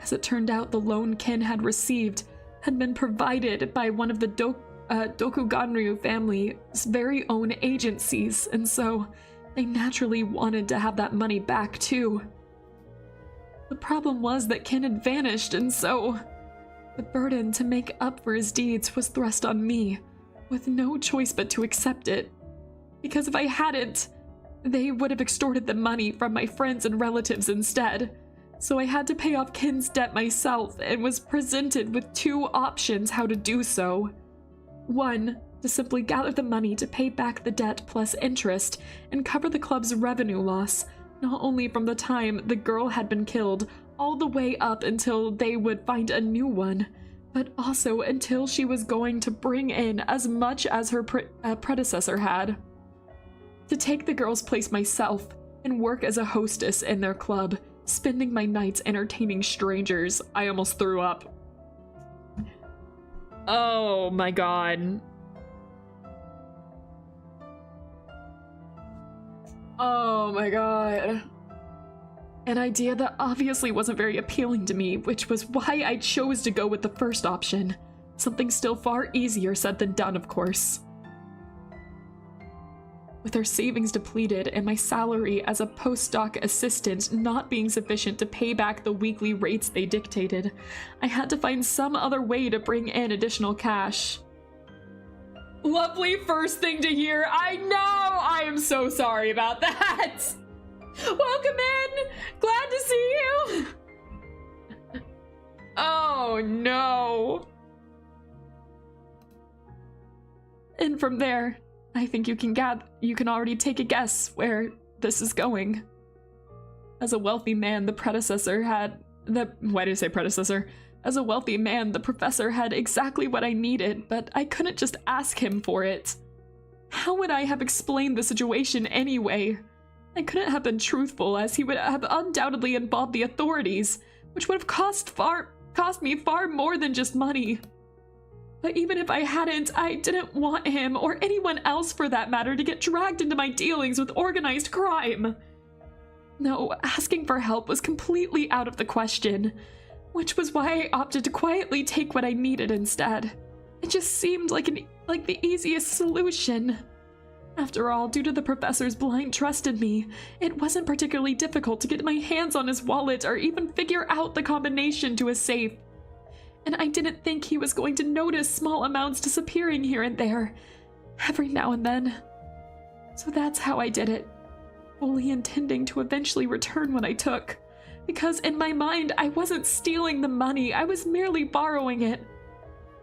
As it turned out, the loan Ken had received had been provided by one of the Dokuganryu family's very own agencies, and so they naturally wanted to have that money back too. The problem was that Ken had vanished, and so the burden to make up for his deeds was thrust on me, with no choice but to accept it. Because if I hadn't, they would have extorted the money from my friends and relatives instead. So I had to pay off Ken's debt myself and was presented with two options how to do so. One, to simply gather the money to pay back the debt plus interest and cover the club's revenue loss, not only from the time the girl had been killed all the way up until they would find a new one, but also until she was going to bring in as much as her predecessor had. To take the girl's place myself and work as a hostess in their club, spending my nights entertaining strangers. I almost threw up. Oh my god. Oh my god. An idea that obviously wasn't very appealing to me, which was why I chose to go with the first option. Something still far easier said than done, of course. With our savings depleted and my salary as a postdoc assistant not being sufficient to pay back the weekly rates they dictated, I had to find some other way to bring in additional cash. Lovely first thing to hear. I know! I am so sorry about that! Welcome in! Glad to see you! Oh no! And from there, I think you can already take a guess where this is going. As a wealthy man, the professor had exactly what I needed, but I couldn't just ask him for it. How would I have explained the situation anyway? I couldn't have been truthful, as he would have undoubtedly involved the authorities, which would have cost me far more than just money. But even if I hadn't, I didn't want him, or anyone else for that matter, to get dragged into my dealings with organized crime. No, asking for help was completely out of the question, which was why I opted to quietly take what I needed instead. It just seemed like the easiest solution. After all, due to the professor's blind trust in me, it wasn't particularly difficult to get my hands on his wallet or even figure out the combination to his safe. And I didn't think he was going to notice small amounts disappearing here and there, every now and then. So that's how I did it, fully intending to eventually return what I took. Because in my mind, I wasn't stealing the money, I was merely borrowing it.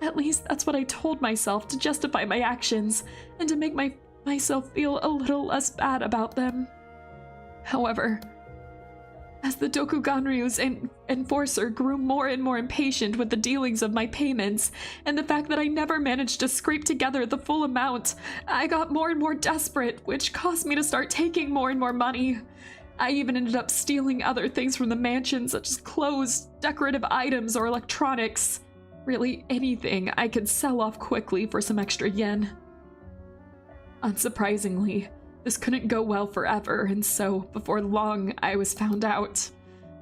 At least that's what I told myself to justify my actions, and to make myself feel a little less bad about them. However, as the Dokuganryu's enforcer grew more and more impatient with the dealings of my payments, and the fact that I never managed to scrape together the full amount, I got more and more desperate, which caused me to start taking more and more money. I even ended up stealing other things from the mansion, such as clothes, decorative items, or electronics. Really anything I could sell off quickly for some extra yen. Unsurprisingly, this couldn't go well forever, and so, before long, I was found out.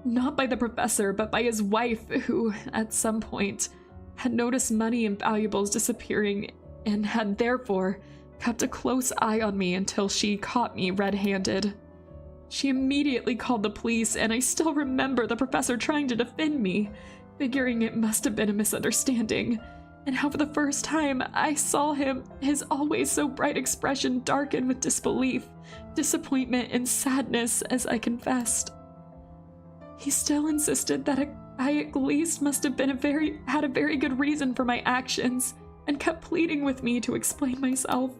Not by the professor, but by his wife, who, at some point, had noticed money and valuables disappearing, and had therefore kept a close eye on me until she caught me red-handed. She immediately called the police, and I still remember the professor trying to defend me, figuring it must have been a misunderstanding, and how for the first time I saw his always so bright expression darken with disbelief, disappointment, and sadness as I confessed. He still insisted that I at least must have been had a very good reason for my actions, and kept pleading with me to explain myself.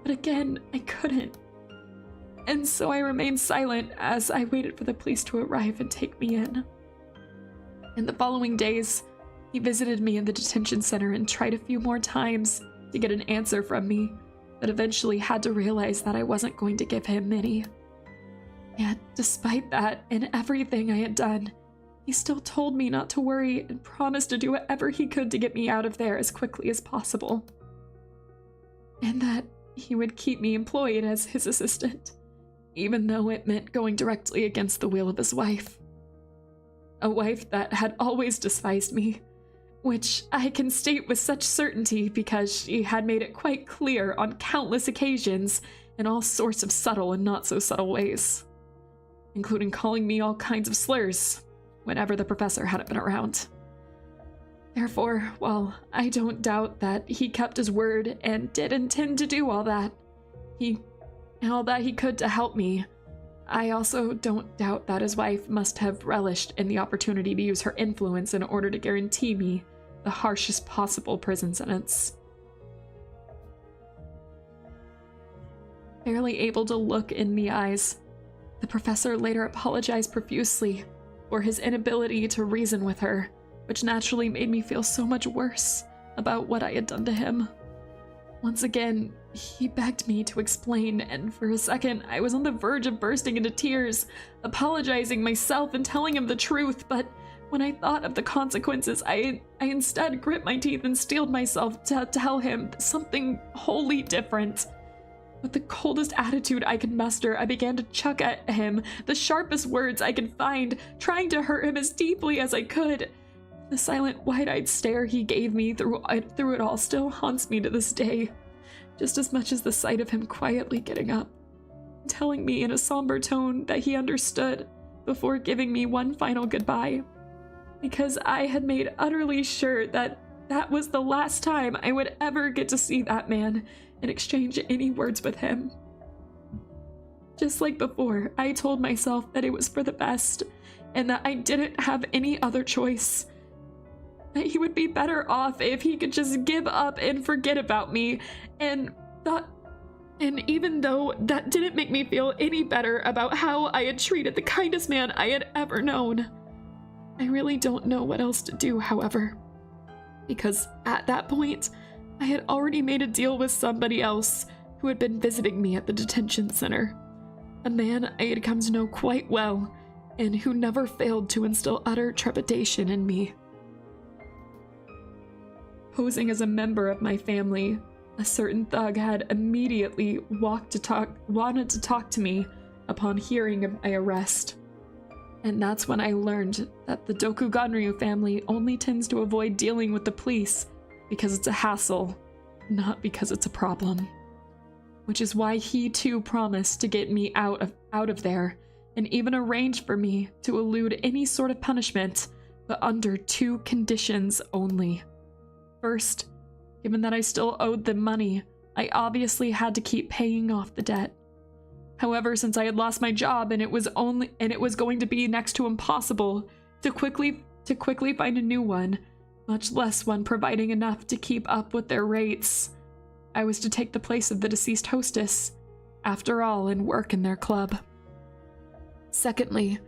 But again, I couldn't. And so I remained silent as I waited for the police to arrive and take me in. In the following days, he visited me in the detention center and tried a few more times to get an answer from me, but eventually had to realize that I wasn't going to give him any. Yet, despite that and everything I had done, he still told me not to worry and promised to do whatever he could to get me out of there as quickly as possible. And that he would keep me employed as his assistant, even though it meant going directly against the will of his wife. a wife that had always despised me, which I can state with such certainty because she had made it quite clear on countless occasions in all sorts of subtle and not so subtle ways, including calling me all kinds of slurs whenever the professor hadn't been around. Therefore, while I don't doubt that he kept his word and did intend to do all that he could to help me, I also don't doubt that his wife must have relished in the opportunity to use her influence in order to guarantee me the harshest possible prison sentence. Barely able to look in the eyes, the professor later apologized profusely for his inability to reason with her, which naturally made me feel so much worse about what I had done to him. Once again, he begged me to explain, and for a second I was on the verge of bursting into tears, apologizing myself and telling him the truth, but when I thought of the consequences, I instead grit my teeth and steeled myself to tell him something wholly different. With the coldest attitude I could muster, I began to chuck at him the sharpest words I could find, trying to hurt him as deeply as I could. The silent, wide-eyed stare he gave me through it all still haunts me to this day, just as much as the sight of him quietly getting up, telling me in a somber tone that he understood before giving me one final goodbye, because I had made utterly sure that that was the last time I would ever get to see that man and exchange any words with him. Just like before, I told myself that it was for the best and that I didn't have any other choice. That he would be better off if he could just give up and forget about me, and even though that didn't make me feel any better about how I had treated the kindest man I had ever known, I really don't know what else to do, however, because at that point, I had already made a deal with somebody else who had been visiting me at the detention center, a man I had come to know quite well, and who never failed to instill utter trepidation in me. Posing as a member of my family, a certain thug had immediately wanted to talk to me upon hearing of my arrest. And that's when I learned that the Dokuganryu family only tends to avoid dealing with the police because it's a hassle, not because it's a problem. Which is why he too promised to get me out of there, and even arranged for me to elude any sort of punishment, but under two conditions only. First, given that I still owed them money, I obviously had to keep paying off the debt. However, since I had lost my job and it was going to be next to impossible to quickly find a new one, much less one providing enough to keep up with their rates, I was to take the place of the deceased hostess, after all, and work in their club. Secondly,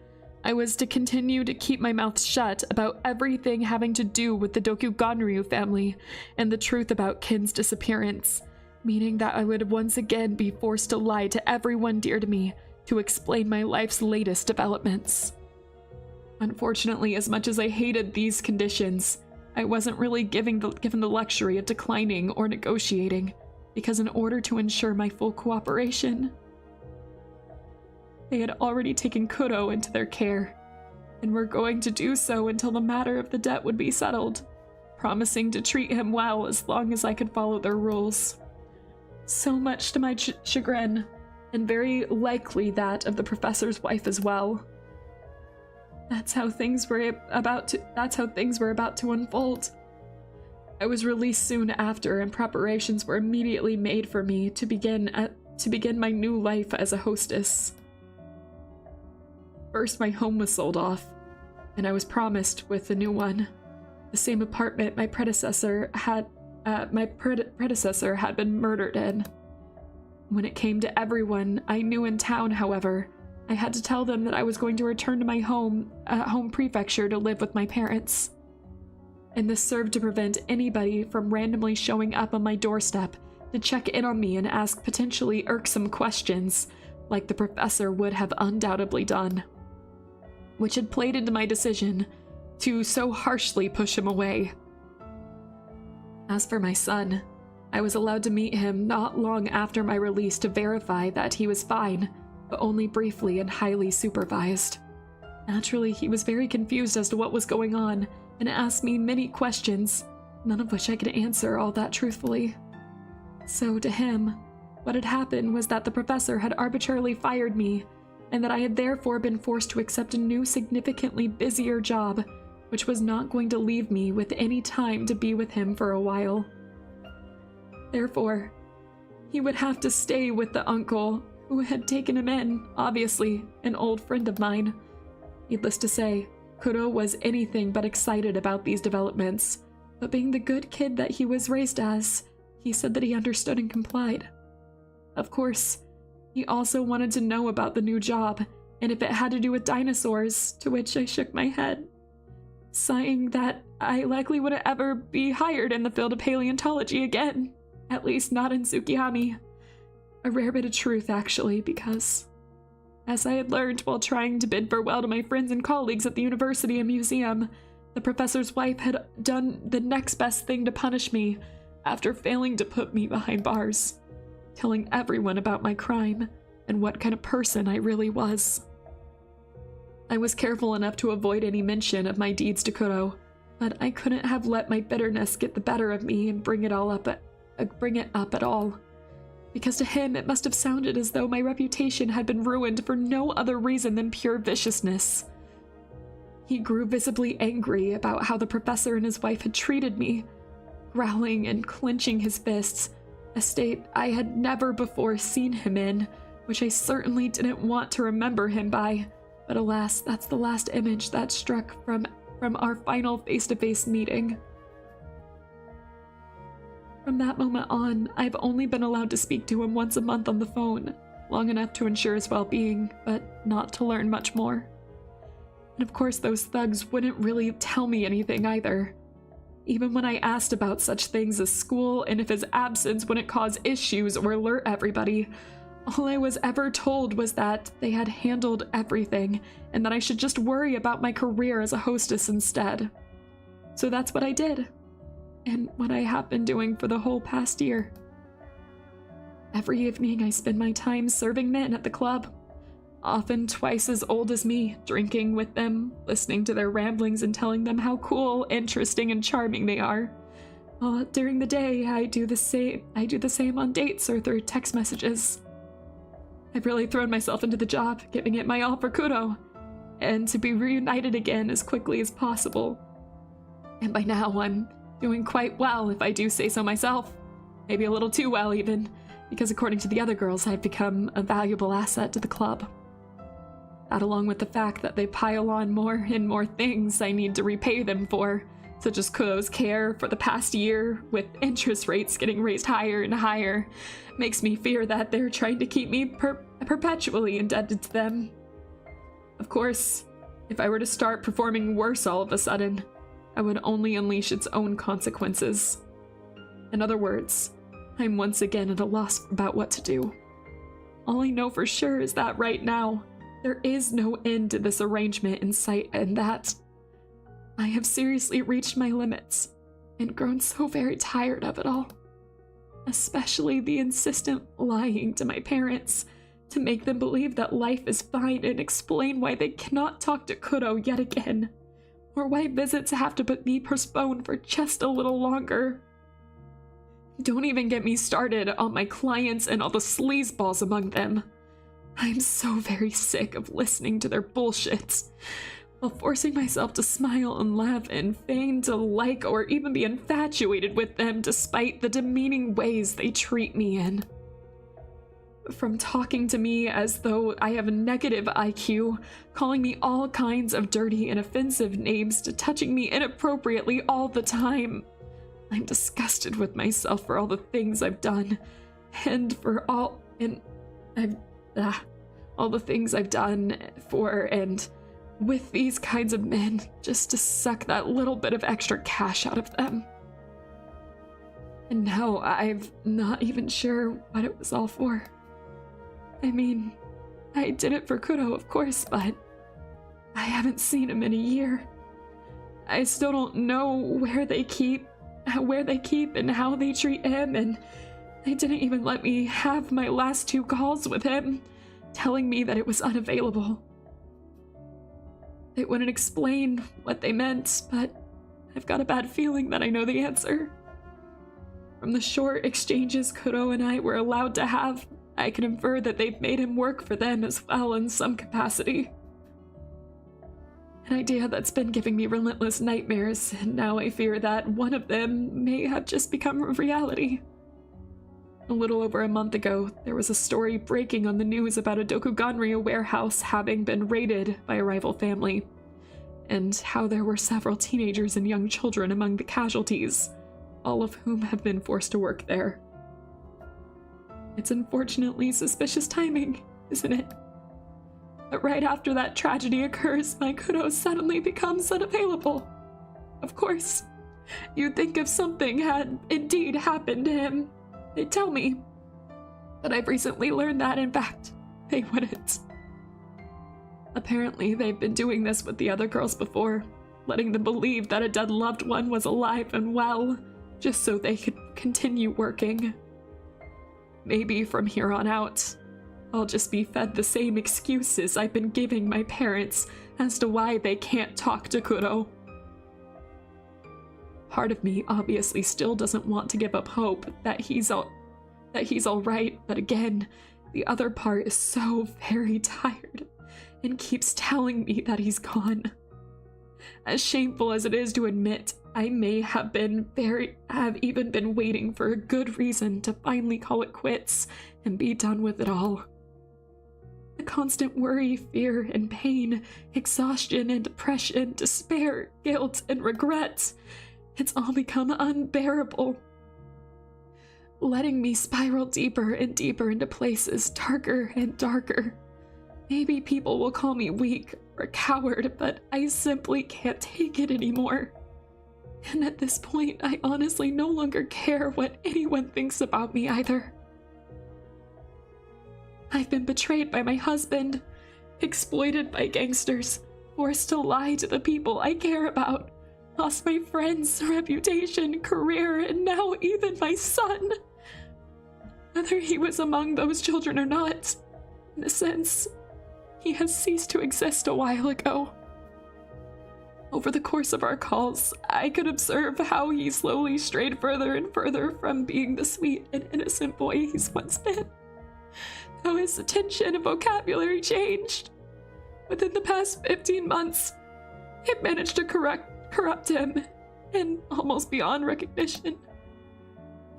I was to continue to keep my mouth shut about everything having to do with the Dokuganryu family and the truth about Kin's disappearance, meaning that I would once again be forced to lie to everyone dear to me to explain my life's latest developments. Unfortunately, as much as I hated these conditions, I wasn't really given the luxury of declining or negotiating, because in order to ensure my full cooperation, they had already taken Kuro into their care, and were going to do so until the matter of the debt would be settled, promising to treat him well as long as I could follow their rules. So much to my chagrin, and very likely that of the professor's wife as well. That's how things were about to unfold. I was released soon after, and preparations were immediately made for me to begin my new life as a hostess. First, my home was sold off, and I was promised with the new one the same apartment my predecessor had been murdered in. When it came to everyone I knew in town, however, I had to tell them that I was going to return to my home prefecture to live with my parents. And this served to prevent anybody from randomly showing up on my doorstep to check in on me and ask potentially irksome questions, like the professor would have undoubtedly done, which had played into my decision to so harshly push him away. As for my son, I was allowed to meet him not long after my release to verify that he was fine, but only briefly and highly supervised. Naturally, he was very confused as to what was going on and asked me many questions, none of which I could answer all that truthfully. So to him, what had happened was that the professor had arbitrarily fired me, and that I had therefore been forced to accept a new, significantly busier job, which was not going to leave me with any time to be with him for a while. Therefore, he would have to stay with the uncle who had taken him in, obviously, an old friend of mine. Needless to say, Kuro was anything but excited about these developments, but being the good kid that he was raised as, he said that he understood and complied. Of course, he also wanted to know about the new job, and if it had to do with dinosaurs, to which I shook my head, sighing that I likely wouldn't ever be hired in the field of paleontology again, at least not in Tsukihami. A rare bit of truth, actually, because, as I had learned while trying to bid farewell to my friends and colleagues at the university and museum, the professor's wife had done the next best thing to punish me after failing to put me behind bars, telling everyone about my crime and what kind of person I really was. I was careful enough to avoid any mention of my deeds to Kuro, but I couldn't have let my bitterness get the better of me and bring it up at all. Because to him it must have sounded as though my reputation had been ruined for no other reason than pure viciousness. He grew visibly angry about how the professor and his wife had treated me, growling and clenching his fists, a state I had never before seen him in, which I certainly didn't want to remember him by, but alas, that's the last image that struck from our final face-to-face meeting. From that moment on, I've only been allowed to speak to him once a month on the phone, long enough to ensure his well-being, but not to learn much more. And of course those thugs wouldn't really tell me anything either. Even when I asked about such things as school and if his absence wouldn't cause issues or alert everybody, all I was ever told was that they had handled everything and that I should just worry about my career as a hostess instead. So that's what I did. And what I have been doing for the whole past year. Every evening I spend my time serving men at the club, often twice as old as me, drinking with them, listening to their ramblings and telling them how cool, interesting, and charming they are. While during the day I do the same on dates or through text messages. I've really thrown myself into the job, giving it my all for Kuro, and to be reunited again as quickly as possible. And by now I'm doing quite well, if I do say so myself. Maybe a little too well, even, because according to the other girls, I've become a valuable asset to the club. That, along with the fact that they pile on more and more things I need to repay them for, such as Kuro's care for the past year, with interest rates getting raised higher and higher, makes me fear that they're trying to keep me perpetually indebted to them. Of course, if I were to start performing worse all of a sudden, I would only unleash its own consequences. In other words, I'm once again at a loss about what to do. All I know for sure is that right now, there is no end to this arrangement in sight, and that I have seriously reached my limits and grown so very tired of it all. Especially the insistent lying to my parents to make them believe that life is fine and explain why they cannot talk to Kuro yet again, or why visits have to be postponed for just a little longer. Don't even get me started on my clients and all the sleazeballs among them. I'm so very sick of listening to their bullshit, while forcing myself to smile and laugh and feign to like or even be infatuated with them despite the demeaning ways they treat me in. From talking to me as though I have a negative IQ, calling me all kinds of dirty and offensive names, to touching me inappropriately all the time. I'm disgusted with myself for all the things I've done, and for all the things I've done for and with these kinds of men, just to suck that little bit of extra cash out of them. And now I'm not even sure what it was all for. I mean, I did it for Kuro, of course, but I haven't seen him in a year. I still don't know where they keep and how they treat him, and they didn't even let me have my last 2 calls with him, telling me that it was unavailable. They wouldn't explain what they meant, but I've got a bad feeling that I know the answer. From the short exchanges Kuro and I were allowed to have, I can infer that they've made him work for them as well in some capacity. An idea that's been giving me relentless nightmares, and now I fear that one of them may have just become a reality. A little over a month ago, there was a story breaking on the news about a Dokuganryu warehouse having been raided by a rival family, and how there were several teenagers and young children among the casualties, all of whom have been forced to work there. It's unfortunately suspicious timing, isn't it? But right after that tragedy occurs, my Kuro suddenly becomes unavailable. Of course, you'd think if something had indeed happened to him, they'd tell me. But I've recently learned that, in fact, they wouldn't. Apparently, they've been doing this with the other girls before, letting them believe that a dead loved one was alive and well, just so they could continue working. Maybe from here on out, I'll just be fed the same excuses I've been giving my parents as to why they can't talk to Kuro. Part of me obviously still doesn't want to give up hope that he's all right, but again, the other part is so very tired and keeps telling me that he's gone. As shameful as it is to admit, I may have even been waiting for a good reason to finally call it quits and be done with it all. The constant worry, fear, and pain, exhaustion and depression, despair, guilt, and regret, it's all become unbearable, letting me spiral deeper and deeper into places darker and darker. Maybe people will call me weak or a coward, but I simply can't take it anymore. And at this point, I honestly no longer care what anyone thinks about me either. I've been betrayed by my husband, exploited by gangsters, forced to lie to the people I care about, lost my friends, reputation, career, and now even my son. Whether he was among those children or not, in a sense, he has ceased to exist a while ago. Over the course of our calls, I could observe how he slowly strayed further and further from being the sweet and innocent boy he's once been. How his attention and vocabulary changed. Within the past 15 months, it managed to corrupt him, and almost beyond recognition.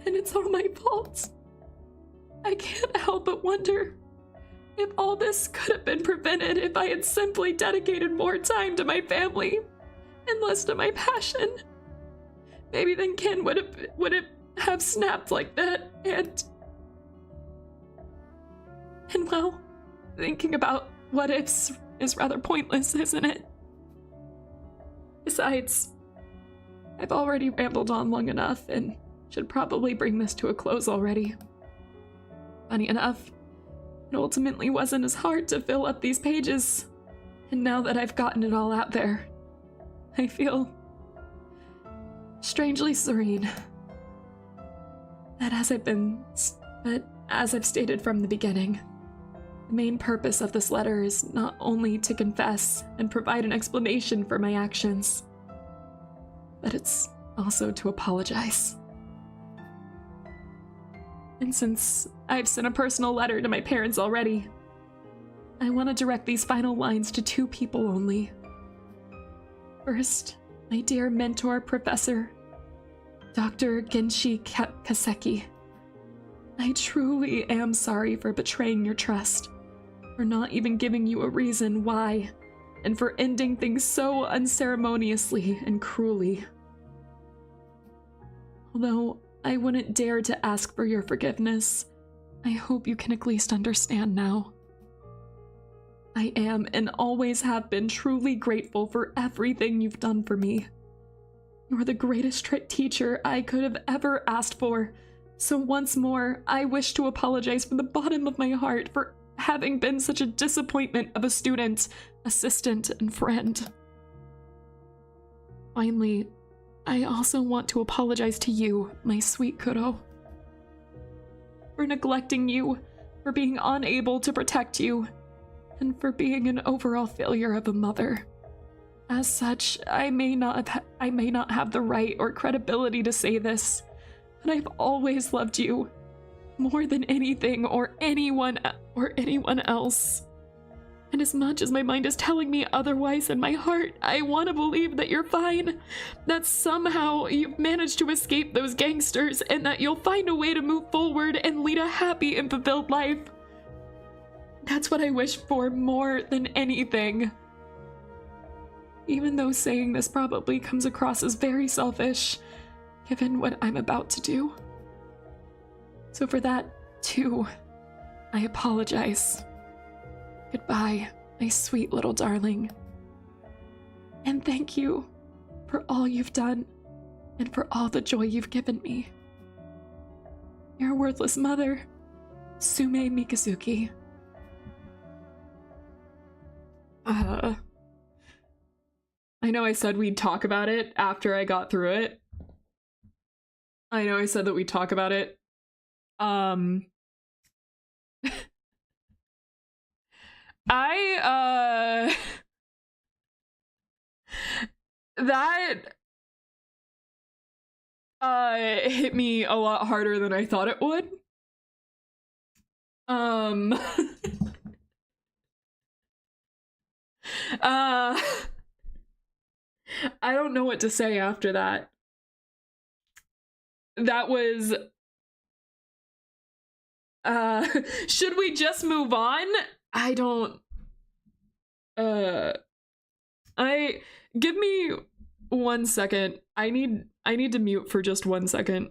And it's all my fault. I can't help but wonder if all this could have been prevented if I had simply dedicated more time to my family and less to my passion. Maybe then Ken would have snapped like that, and well, thinking about what ifs is rather pointless, isn't it? Besides, I've already rambled on long enough and should probably bring this to a close already. Funny enough, it ultimately wasn't as hard to fill up these pages, and now that I've gotten it all out there, I feel strangely serene. But as I've stated from the beginning, the main purpose of this letter is not only to confess and provide an explanation for my actions, but it's also to apologize. And since I've sent a personal letter to my parents already, I want to direct these final lines to two people only. First, my dear mentor, Professor, Dr. Genshi Kaseki. I truly am sorry for betraying your trust, for not even giving you a reason why, and for ending things so unceremoniously and cruelly. Although I wouldn't dare to ask for your forgiveness, I hope you can at least understand now. I am and always have been truly grateful for everything you've done for me. You're the greatest teacher I could have ever asked for, so once more, I wish to apologize from the bottom of my heart for having been such a disappointment of a student, assistant, and friend. Finally, I also want to apologize to you, my sweet Kuro, for neglecting you, for being unable to protect you, and for being an overall failure of a mother. As such, I may not have the right or credibility to say this, but I've always loved you more than anything or anyone else. And as much as my mind is telling me otherwise in my heart, I want to believe that you're fine, that somehow you've managed to escape those gangsters, and that you'll find a way to move forward and lead a happy and fulfilled life. That's what I wish for more than anything. Even though saying this probably comes across as very selfish, given what I'm about to do. So for that, too, I apologize. Goodbye, my sweet little darling. And thank you for all you've done and for all the joy you've given me. Your worthless mother, Sume Mikazuki. I know I said we'd talk about it after I got through it. I know I said that we'd talk about it. That hit me a lot harder than I thought it would. I don't know what to say after that. That was should we just move on? I don't give me 1 second. I need to mute for just 1 second.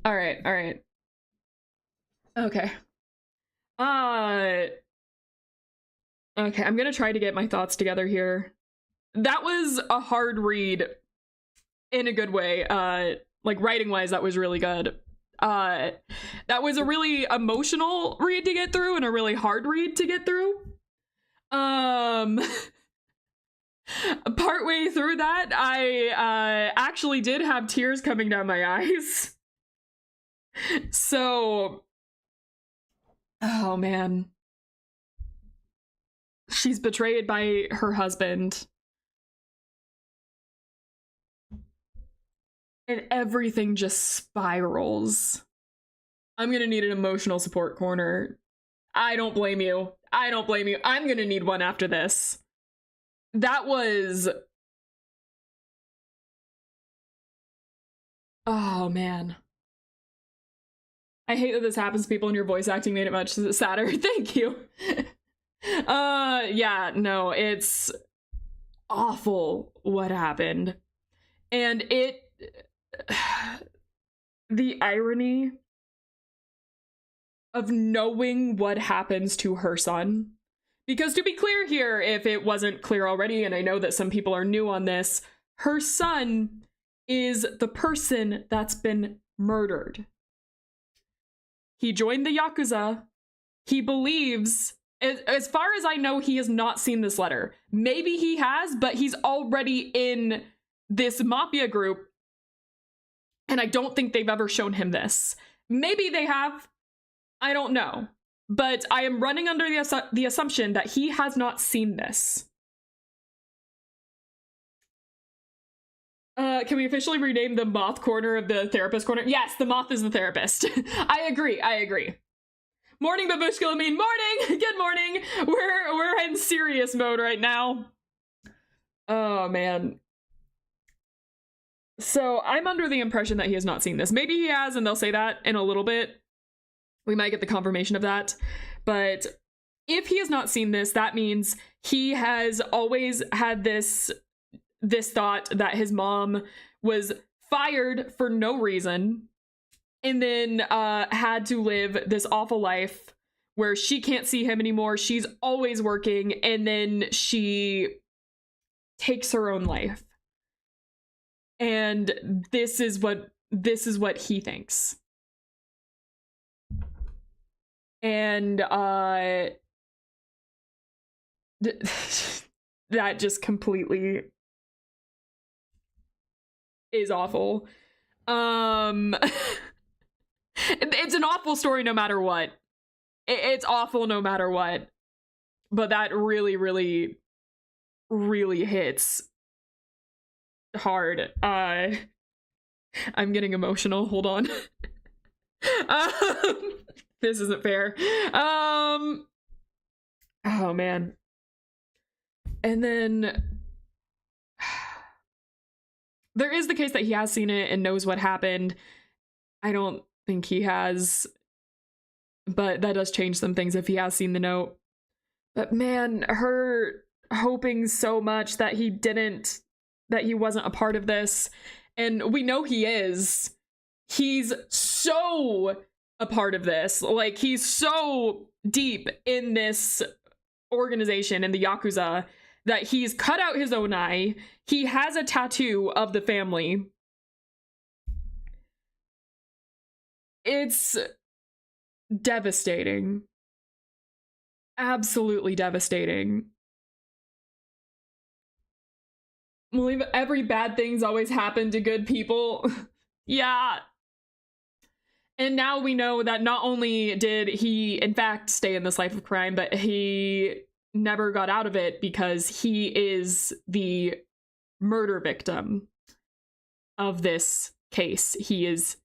All right. Okay. Okay, I'm gonna try to get my thoughts together here. That was a hard read in a good way. Like writing-wise, that was really good. That was a really emotional read to get through and a really hard read to get through. Partway through that, I actually did have tears coming down my eyes. So, oh man. She's betrayed by her husband. And everything just spirals. I'm gonna need an emotional support corner. I don't blame you. I'm gonna need one after this. That was... oh man. I hate that this happens to people and your voice acting made it much sadder. Thank you. Yeah, no, it's awful what happened. And the irony of knowing what happens to her son. Because to be clear here, if it wasn't clear already, and I know that some people are new on this, her son is the person that's been murdered. He joined the Yakuza. He believes, as far as I know, he has not seen this letter. Maybe he has, but he's already in this mafia group. And I don't think they've ever shown him this. Maybe they have. I don't know. But I am running under the assumption that he has not seen this. Can we officially rename the moth corner of the therapist corner? Yes, the moth is the therapist. I agree. Morning, Babushka Lamine. Morning! Good morning! We're in serious mode right now. Oh, man. So, I'm under the impression that he has not seen this. Maybe he has, and they'll say that in a little bit. We might get the confirmation of that. But if he has not seen this, that means he has always had this thought that his mom was fired for no reason and then had to live this awful life where she can't see him anymore. She's always working, and then she takes her own life. And this is what he thinks. And that just completely is awful. It's an awful story no matter what. It's awful no matter what. But that really, really, really hits hard. I'm getting emotional. Hold on. This isn't fair. Oh man. And then there is the case that he has seen it and knows what happened. I don't think he has, but that does change some things if he has seen the note. But man, her hoping so much that he wasn't a part of this, and we know he is. He's so a part of this. Like, he's so deep in this organization, in the Yakuza, that he's cut out his own eye. He has a tattoo of the family. It's devastating. Absolutely devastating. Believe every bad thing's always happened to good people. Yeah. And now we know that not only did he, in fact, stay in this life of crime, but he never got out of it because he is the murder victim of this case. He is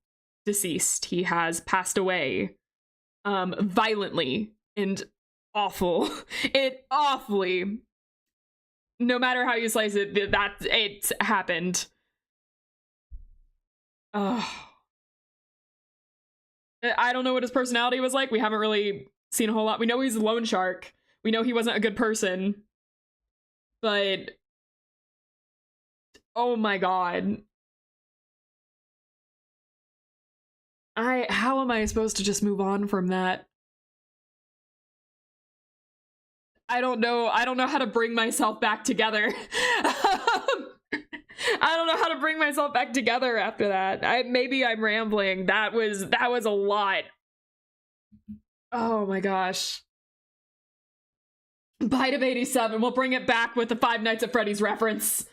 deceased. He has passed away violently and awfully. No matter how you slice it, that it's happened. Oh. I don't know what his personality was like. We haven't really seen a whole lot. We know he's a loan shark. We know he wasn't a good person. But oh my god. How am I supposed to just move on from that? I don't know how to bring myself back together. I don't know how to bring myself back together after that. Maybe I'm rambling. That was a lot. Oh my gosh. Bite of 87. We'll bring it back with the Five Nights at Freddy's reference.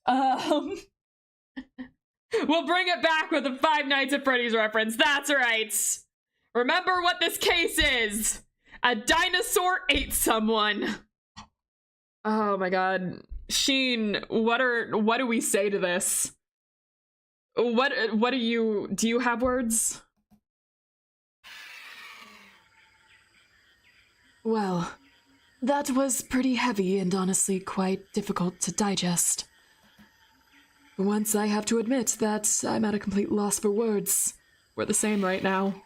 We'll bring it back with the Five Nights at Freddy's reference. That's right. Remember what this case is. A dinosaur ate someone. Oh my god. Sheen, what do we say to this? What do you have words? Well, that was pretty heavy and honestly quite difficult to digest. For once, I have to admit that I'm at a complete loss for words. We're the same right now.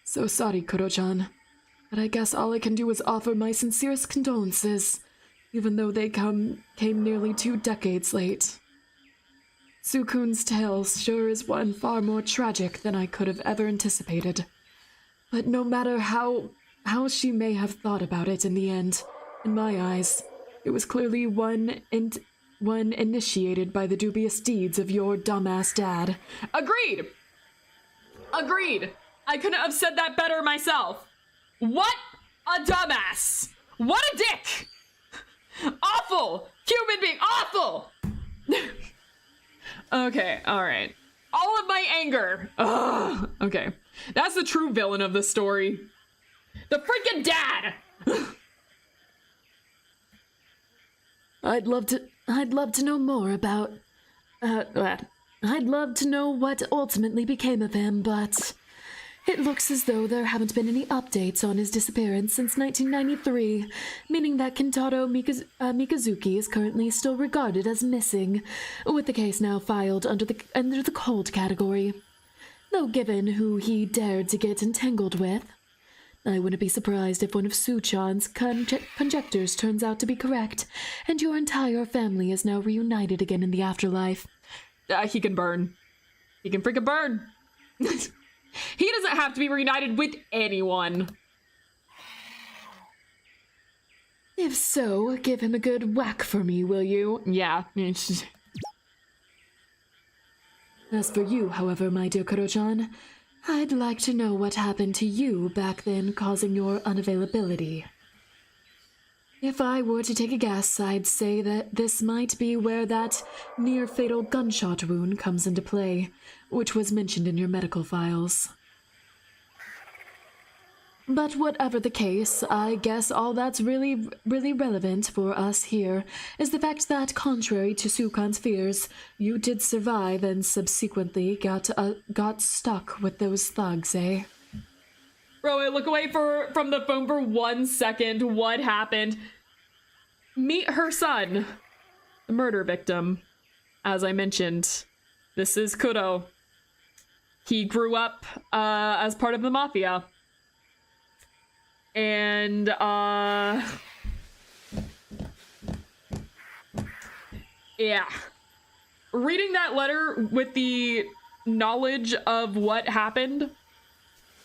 So sorry, Kuro-chan. But I guess all I can do is offer my sincerest condolences, even though they came nearly 2 decades late. Sukun's tale sure is one far more tragic than I could have ever anticipated. But no matter how she may have thought about it in the end, in my eyes, it was clearly one initiated by the dubious deeds of your dumbass dad. Agreed! I couldn't have said that better myself. What a dumbass! What a dick! Awful! Human being, awful! Okay, alright. All of my anger. Ugh. Okay. That's the true villain of the story. The freaking dad! I'd love to know more about... I'd love to know what ultimately became of him, but... It looks as though there haven't been any updates on his disappearance since 1993, meaning that Kentaro Mikazuki is currently still regarded as missing, with the case now filed under the cold category. Though given who he dared to get entangled with, I wouldn't be surprised if one of Suchan's conjectures turns out to be correct, and your entire family is now reunited again in the afterlife. He can burn. He can freaking burn! He doesn't have to be reunited with anyone. If so, give him a good whack for me, will you? Yeah. As for you, however, my dear Kuro-chan, I'd like to know what happened to you back then causing your unavailability. If I were to take a guess, I'd say that this might be where that near-fatal gunshot wound comes into play, which was mentioned in your medical files. But whatever the case, I guess all that's really relevant for us here is the fact that, contrary to Sukan's fears, you did survive and subsequently got stuck with those thugs, eh? Bro, I look away from the phone for 1 second. What happened? Meet her son, the murder victim. As I mentioned, this is Kuro. He grew up as part of the mafia. And, yeah. Reading that letter with the knowledge of what happened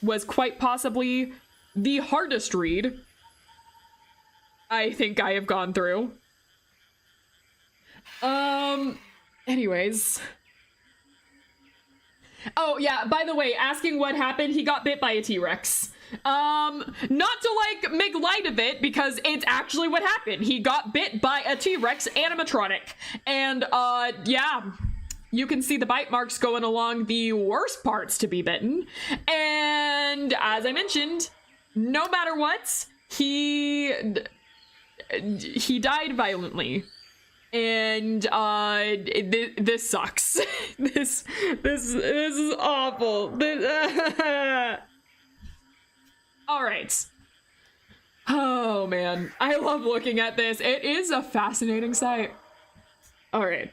was quite possibly the hardest read I think I have gone through. Anyways. Oh, yeah, by the way, asking what happened, he got bit by a T-Rex. Not to, like, make light of it, because it's actually what happened. He got bit by a T-Rex animatronic. And, yeah, you can see the bite marks going along the worst parts to be bitten. And, as I mentioned, no matter what, he died violently. And this sucks. this is awful. All right. Oh man, I love looking at this. It is a fascinating sight. All right.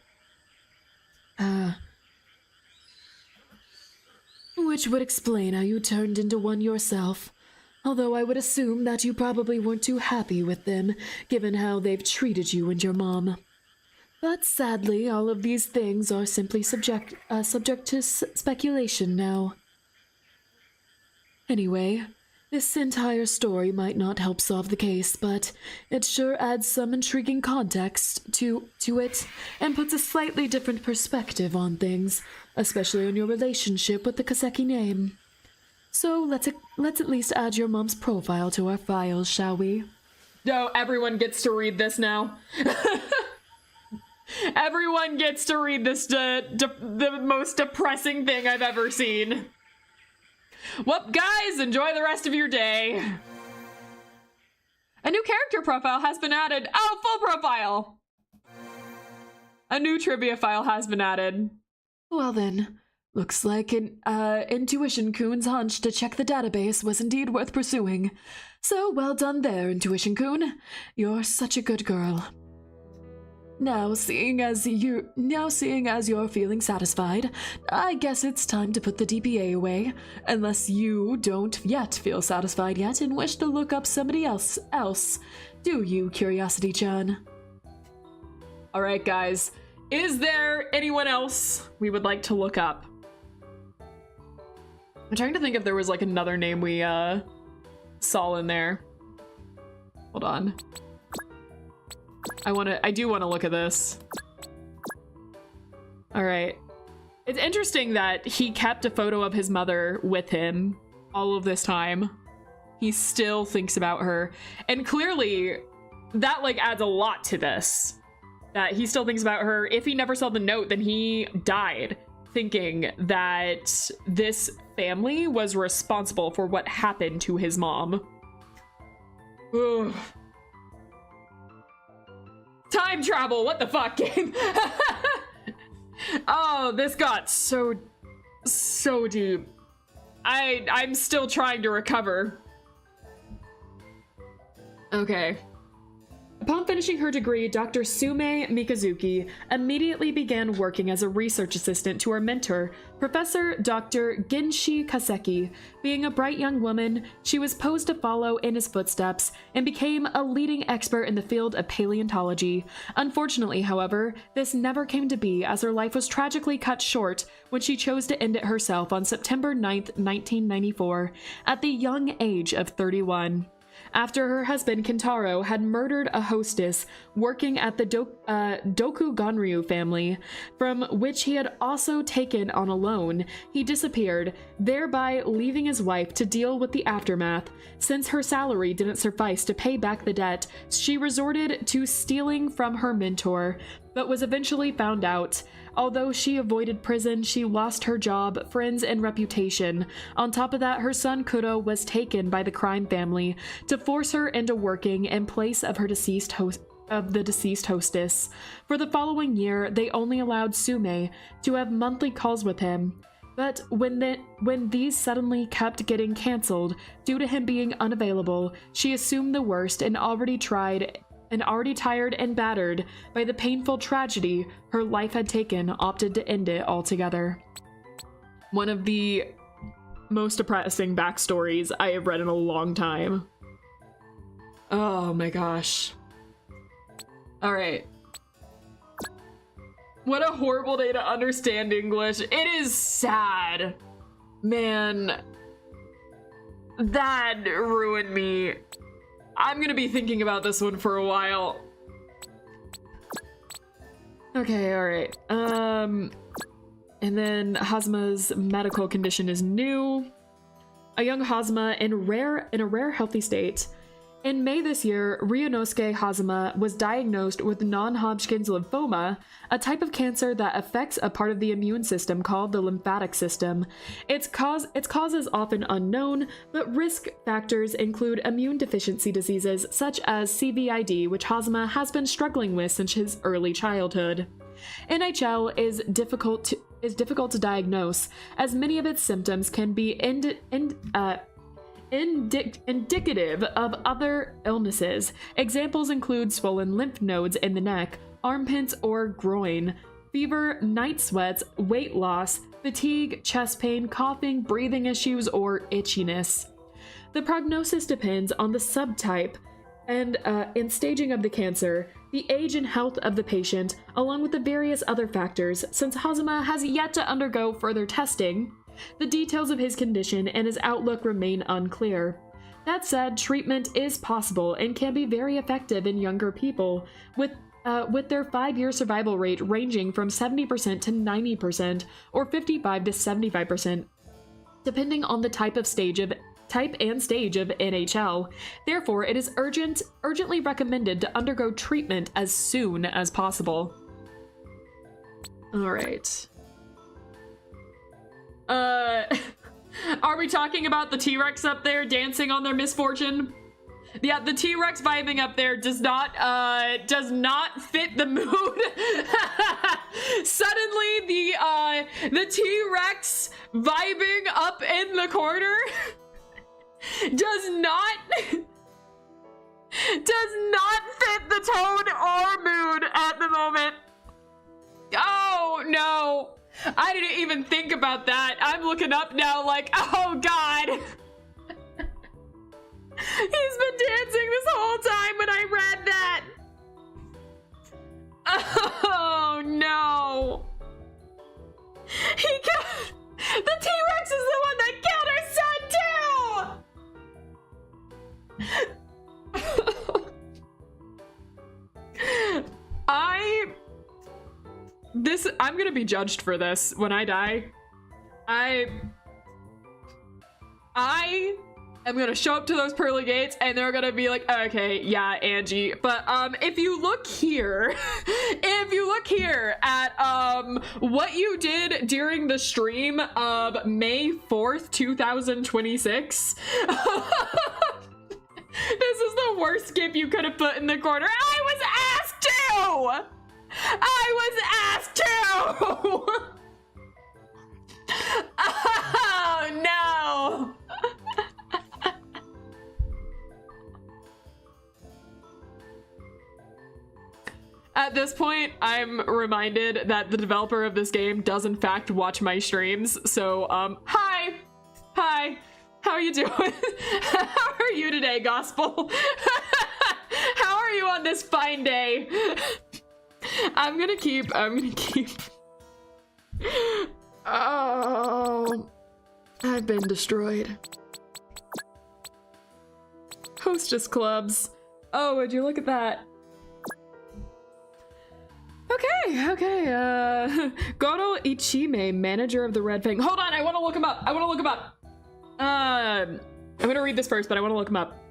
Which would explain how you turned into one yourself. Although I would assume that you probably weren't too happy with them, given how they've treated you and your mom. But sadly, all of these things are simply subject to speculation now. Anyway, this entire story might not help solve the case, but it sure adds some intriguing context to it and puts a slightly different perspective on things, especially on your relationship with the Kaseki name. So let's at least add your mom's profile to our files, shall we? No, everyone gets to read this now. Everyone gets to read this, the most depressing thing I've ever seen. Well, guys, enjoy the rest of your day. A new character profile has been added. Oh, full profile. A new trivia file has been added. Well then, looks like Intuition-kun's hunch to check the database was indeed worth pursuing. So well done there, Intuition-kun. You're such a good girl. Now, seeing as you're feeling satisfied, I guess it's time to put the DPA away, unless you don't yet feel satisfied yet and wish to look up somebody else. Do you, Curiosity-chan? Alright, guys. Is there anyone else we would like to look up? I'm trying to think if there was, like, another name we, saw in there. Hold on. I do want to look at this. All right. It's interesting that he kept a photo of his mother with him all of this time. He still thinks about her. And clearly that like adds a lot to this. That he still thinks about her. If he never saw the note, then he died thinking that this family was responsible for what happened to his mom. Ugh. Time travel, what the fuck, game? Oh, this got so deep. I'm still trying to recover. Okay. Upon finishing her degree, Dr. Sume Mikazuki immediately began working as a research assistant to her mentor, Professor Dr. Ginshi Kaseki. Being a bright young woman, she was posed to follow in his footsteps and became a leading expert in the field of paleontology. Unfortunately, however, this never came to be, as her life was tragically cut short when she chose to end it herself on September 9th, 1994, at the young age of 31. after her husband Kentaro had murdered a hostess working at the Dokuganryu family, from which he had also taken on a loan. He disappeared, thereby leaving his wife to deal with the aftermath. Since her salary didn't suffice to pay back the debt, she resorted to stealing from her mentor, but was eventually found out. Although she avoided prison, she lost her job, friends, and reputation. On top of that, her son Kuro was taken by the crime family to force her into working in place of her deceased hostess. For the following year, they only allowed Sume to have monthly calls with him. But when these suddenly kept getting cancelled due to him being unavailable, she assumed the worst and already tired and battered by the painful tragedy her life had taken, opted to end it altogether. One of the most depressing backstories I have read in a long time. Oh my gosh. All right. What a horrible day to understand English. It is sad. Man, that ruined me. I'm gonna be thinking about this one for a while. Okay, alright. And then Hazuma's medical condition is new. A young Hazuma in a rare healthy state. In May this year, Ryunosuke Hazuma was diagnosed with non-Hodgkin's lymphoma, a type of cancer that affects a part of the immune system called the lymphatic system. Its cause is often unknown, but risk factors include immune deficiency diseases such as CVID, which Hazuma has been struggling with since his early childhood. NHL is difficult to diagnose, as many of its symptoms can be indicative of other illnesses. Examples include swollen lymph nodes in the neck, armpits or groin, fever, night sweats, weight loss, fatigue, chest pain, coughing, breathing issues, or itchiness. The prognosis depends on the subtype and staging of the cancer, the age and health of the patient, along with the various other factors. Since Hazuma has yet to undergo further testing, the details of his condition and his outlook remain unclear. That said, treatment is possible and can be very effective in younger people, with their 5-year survival rate ranging from 70% to 90%, or 55 to 75%, depending on the type and stage of NHL. Therefore, it is urgently recommended to undergo treatment as soon as possible. All right. Are we talking about the T-Rex up there dancing on their misfortune? Yeah, the T-Rex vibing up there does not fit the mood. Suddenly the T-Rex vibing up in the corner does not fit the tone or mood at the moment. Oh no. I didn't even think about that. I'm looking up now like, oh god. He's been dancing this whole time when I read that. Oh no. The T-Rex is the one that killed her son too. I'm gonna be judged for this when I die. I am gonna show up to those pearly gates and they're gonna be like, okay, yeah, Angie. But if you look here, at what you did during the stream of May 4th, 2026, this is the worst skip you could have put in the corner. I was asked to! Oh no! At this point, I'm reminded that the developer of this game does in fact watch my streams. So, hi! How are you doing? How are you today, Gospel? How are you on this fine day? I'm gonna keep. Oh, I've been destroyed. Hostess clubs. Oh, would you look at that? Okay. Goro Ichime, manager of the Red Fang. Hold on, I want to look him up. I'm gonna read this first, but I want to look him up.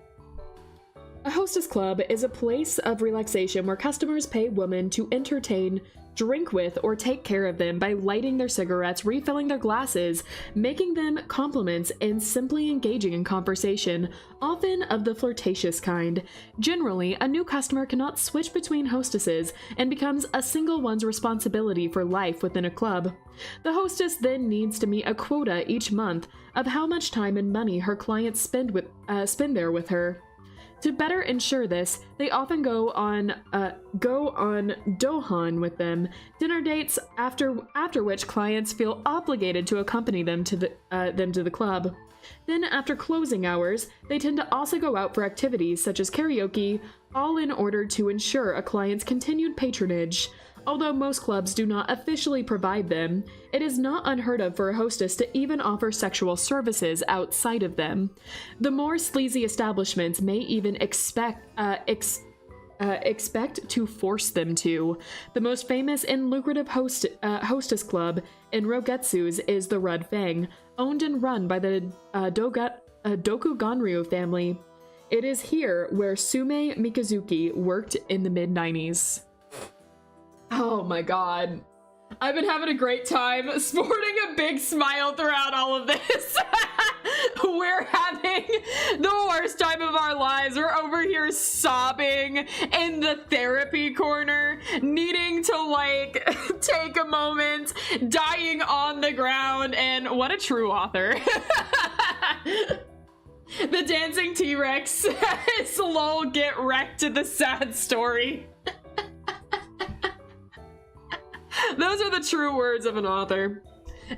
A hostess club is a place of relaxation where customers pay women to entertain, drink with, or take care of them by lighting their cigarettes, refilling their glasses, making them compliments, and simply engaging in conversation, often of the flirtatious kind. Generally, a new customer cannot switch between hostesses and becomes a single one's responsibility for life within a club. The hostess then needs to meet a quota each month of how much time and money her clients spend there with her. To better ensure this, they often go on dohan with them, dinner dates after which clients feel obligated to accompany them to the club. Then, after closing hours, they tend to also go out for activities such as karaoke, all in order to ensure a client's continued patronage. Although most clubs do not officially provide them, it is not unheard of for a hostess to even offer sexual services outside of them. The more sleazy establishments may even expect to force them to. The most famous and lucrative hostess club in Rogetsu's is the Red Fang, owned and run by the Dokuganryu family. It is here where Sume Mikazuki worked in the mid-90s. Oh my god. I've been having a great time sporting a big smile throughout all of this. We're having the worst time of our lives. We're over here sobbing in the therapy corner, needing to like take a moment, dying on the ground, and what a true author. The dancing T-Rex is lol get wrecked to the sad story. Those are the true words of an author.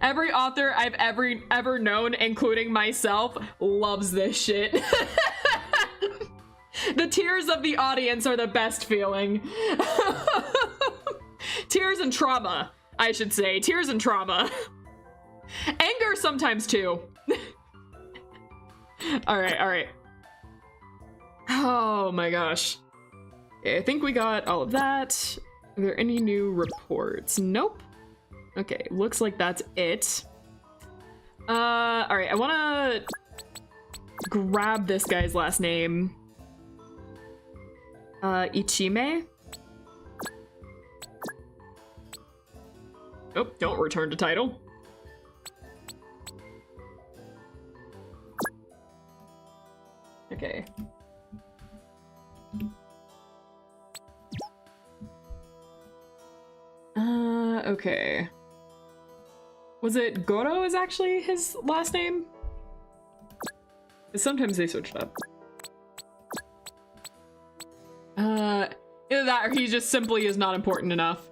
Every author I've ever known, including myself, loves this shit. The tears of the audience are the best feeling. Tears and trauma, I should say. Tears and trauma. Anger sometimes too. All right. Oh my gosh. Okay, I think we got all of that. Are there any new reports? Nope. Okay, looks like that's it. Alright, I wanna grab this guy's last name. Ichime? Oh, don't return to title. Okay. Okay. Was it Goro is actually his last name? Sometimes they switched up. Either that or he just simply is not important enough.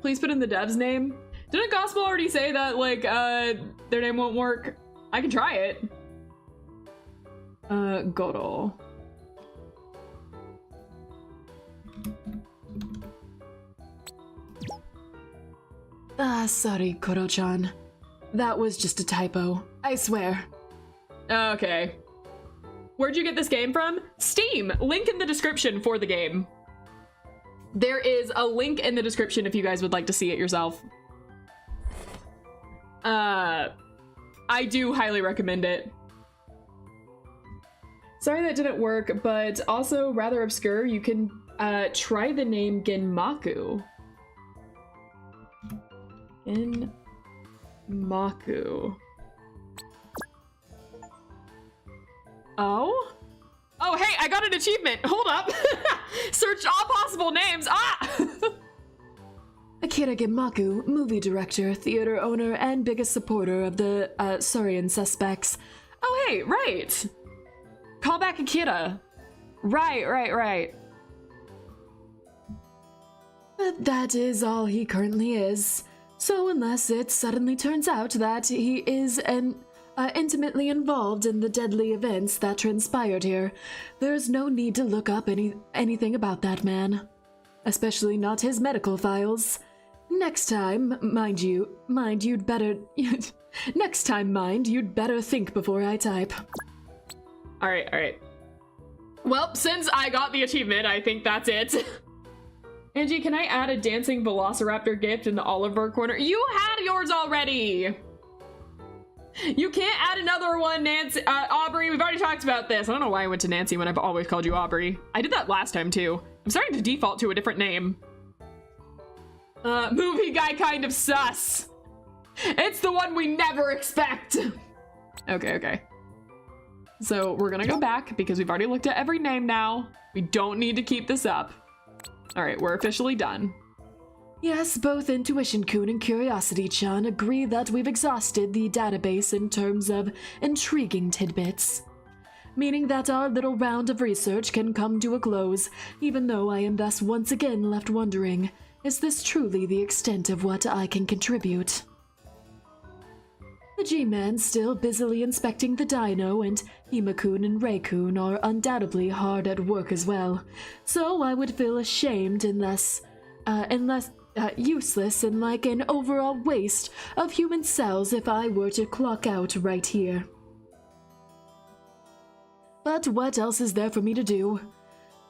Please put in the dev's name. Didn't Gospel already say that, like, their name won't work? I can try it. Goro. Sorry, Koro-chan. That was just a typo. I swear. Okay. Where'd you get this game from? Steam! Link in the description for the game. There is a link in the description if you guys would like to see it yourself. I do highly recommend it. Sorry that didn't work, but also rather obscure. You can try the name Genmaku. Genmaku. Oh? Oh, hey, I got an achievement. Hold up. Searched all possible names. Ah! Akira Genmaku, movie director, theater owner, and biggest supporter of the Surian suspects. Oh, hey, right. Call back Akira. Right. But that is all he currently is. So unless it suddenly turns out that he is intimately involved in the deadly events that transpired here, there's no need to look up anything about that man. Especially not his medical files. Next time, you'd better think before I type. Alright. Well, since I got the achievement, I think that's it. Angie, can I add a dancing velociraptor gift in the Oliver corner? You had yours already! You can't add another one, Nancy. Aubrey, we've already talked about this. I don't know why I went to Nancy when I've always called you Aubrey. I did that last time, too. I'm starting to default to a different name. Movie guy kind of sus. It's the one we never expect. Okay. So we're gonna go back because we've already looked at every name now. We don't need to keep this up. All right, we're officially done. Yes, both Intuition-kun and Curiosity-chan agree that we've exhausted the database in terms of intriguing tidbits. Meaning that our little round of research can come to a close, even though I am thus once again left wondering, is this truly the extent of what I can contribute? The G-Man still busily inspecting the dino, and Hima-kun and Rei-kun are undoubtedly hard at work as well, so I would feel ashamed and less useless and like an overall waste of human cells if I were to clock out right here. But what else is there for me to do?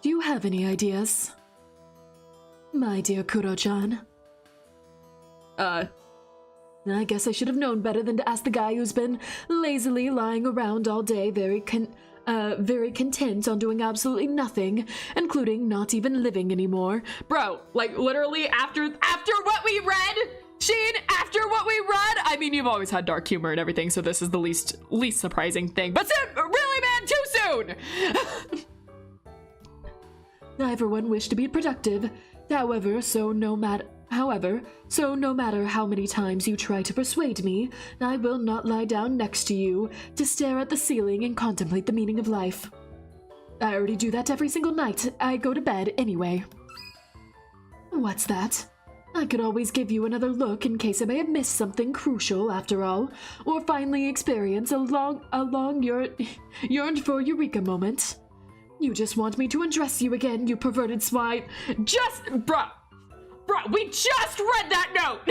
Do you have any ideas? My dear Kuro-chan. I guess I should have known better than to ask the guy who's been lazily lying around all day, very content on doing absolutely nothing, including not even living anymore. Bro, like literally after what we read, Sheen, after what we read, I mean, you've always had dark humor and everything, so this is the least surprising thing. But really, man, too soon! Everyone wished to be productive. However, so no matter how many times you try to persuade me, I will not lie down next to you to stare at the ceiling and contemplate the meaning of life. I already do that every single night I go to bed anyway. What's that? I could always give you another look in case I may have missed something crucial after all, or finally experience a long yearned for Eureka moment. You just want me to undress you again, you perverted swine. Bruh, we just read that note!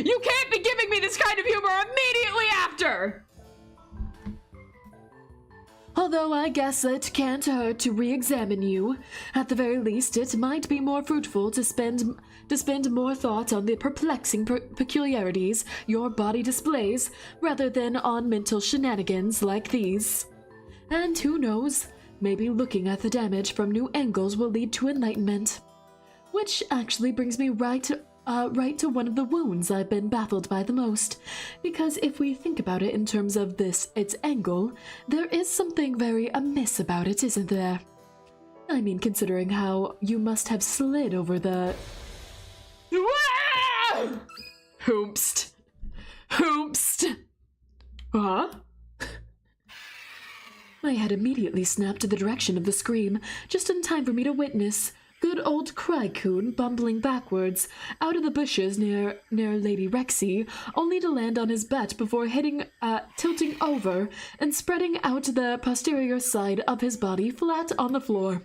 You can't be giving me this kind of humor immediately after! Although I guess it can't hurt to re-examine you. At the very least, it might be more fruitful to spend more thought on the perplexing peculiarities your body displays, rather than on mental shenanigans like these. And who knows, maybe looking at the damage from new angles will lead to enlightenment. Which actually brings me right to one of the wounds I've been baffled by the most, because if we think about it in terms of its angle, there is something very amiss about it, isn't there? I mean, considering how you must have slid over the... Hoopst. Huh? My head immediately snapped to the direction of the scream, just in time for me to witness good old Cry-kun bumbling backwards out of the bushes near Lady Rexy, only to land on his butt before tilting over and spreading out the posterior side of his body flat on the floor.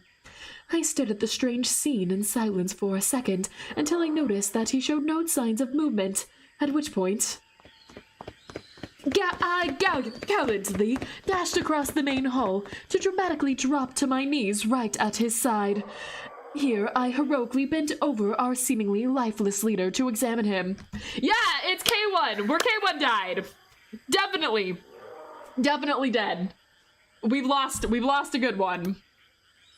I stared at the strange scene in silence for a second until I noticed that he showed no signs of movement, at which point I gallantly dashed across the main hall to dramatically drop to my knees right at his side. Here, I heroically bent over our seemingly lifeless leader to examine him. Yeah, it's K1, where K1 died. Definitely dead. We've lost a good one.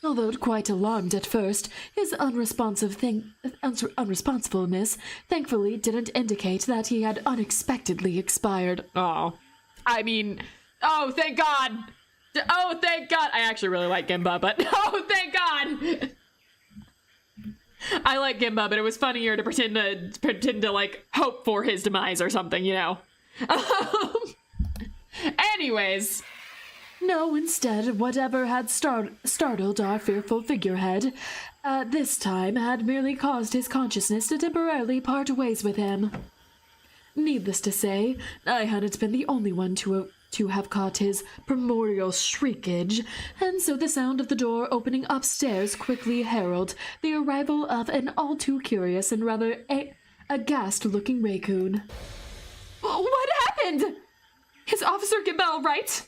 Although quite alarmed at first, his unresponsibleness thankfully didn't indicate that he had unexpectedly expired. Oh. I mean, oh, thank God. Oh, thank God. I actually really like GENBA, but oh, thank God. I like GENBA, but it was funnier to pretend to like hope for his demise or something, you know. Anyways. No, instead, whatever had startled our fearful figurehead, this time had merely caused his consciousness to temporarily part ways with him. Needless to say, I hadn't been the only one to to have caught his primordial shriekage, and so the sound of the door opening upstairs quickly heralded the arrival of an all too curious and rather aghast-looking raccoon. What happened? Is Officer GENBA all right?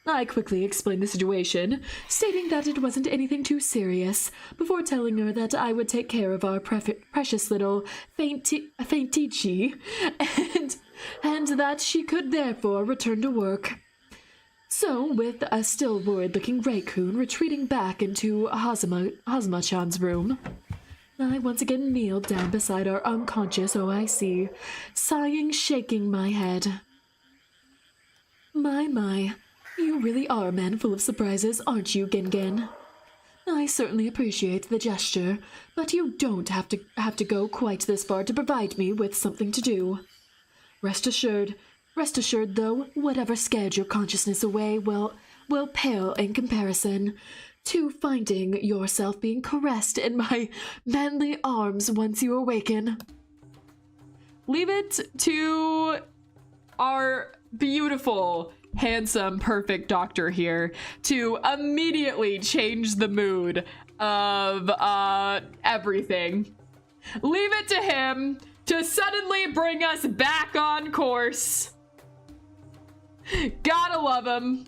I quickly explained the situation, stating that it wasn't anything too serious, before telling her that I would take care of our precious little faintichi, and that she could therefore return to work. So, with a still worried-looking raccoon retreating back into Hazuma-chan's room, I once again kneeled down beside our unconscious OIC, sighing, shaking my head. My, you really are a man full of surprises, aren't you, Gen? I certainly appreciate the gesture, but you don't have to go quite this far to provide me with something to do. Rest assured, though, whatever scared your consciousness away will pale in comparison to finding yourself being caressed in my manly arms once you awaken. Leave it to our beautiful, handsome, perfect doctor here to immediately change the mood of everything. Leave it to him to suddenly bring us back on course. Gotta love him.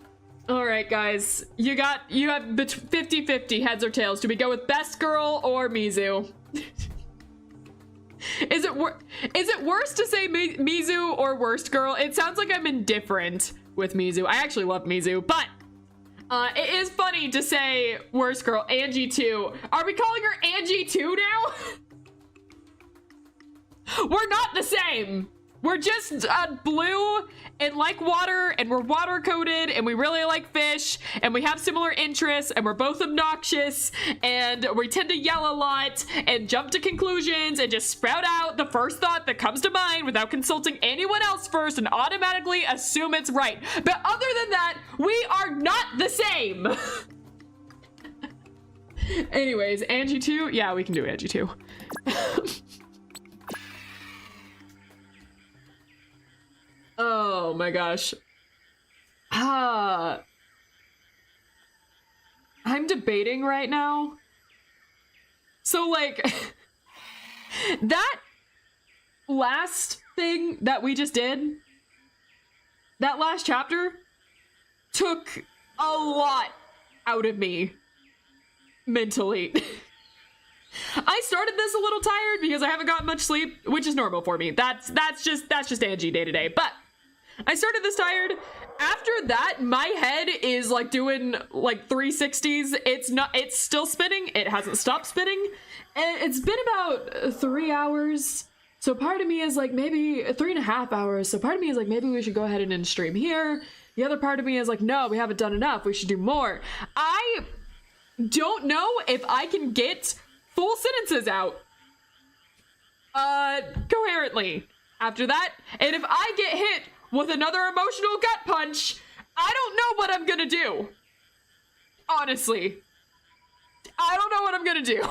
All right, guys, you have 50-50 heads or tails. Do we go with best girl or Mizu? Is it worse to say Mizu or worst girl? It sounds like I'm indifferent with Mizu. I actually love Mizu, but it is funny to say worst girl, Angie 2. Are we calling her Angie 2 now? We're not the same. We're just blue and like water, and we're water coated, and we really like fish, and we have similar interests, and we're both obnoxious, and we tend to yell a lot and jump to conclusions and just sprout out the first thought that comes to mind without consulting anyone else first and automatically assume it's right. But other than that, we are not the same. Anyways, Angie 2? Yeah, we can do Angie 2. Oh my gosh. I'm debating right now. So like, that last thing that we just did, that last chapter, took a lot out of me mentally. I started this a little tired because I haven't gotten much sleep, which is normal for me. That's just Angie day to day. But I started this tired. After that, my head is like doing like 360s. It's still spinning. It hasn't stopped spinning. And it's been about 3 hours. So part of me is like maybe 3.5 hours. So part of me is like, maybe we should go ahead and end stream here. The other part of me is like, no, we haven't done enough. We should do more. I don't know if I can get full sentences out coherently after that. And if I get hit with another emotional gut punch, I don't know what I'm gonna do. Honestly. I don't know what I'm gonna do.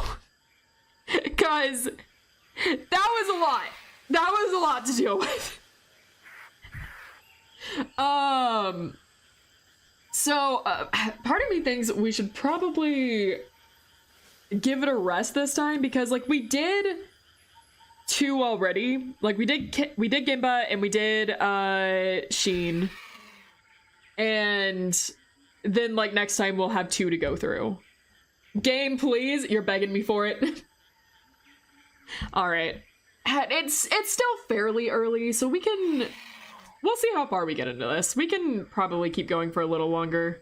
Because that was a lot. That was a lot to deal with. So, part of me thinks we should probably give it a rest this time, because like we did 2 already. Like we did GENBA and we did Sheen, and then like next time we'll have 2 to go through. Game, please, you're begging me for it. All right, it's still fairly early, so we'll see how far we get into this. We can probably keep going for a little longer.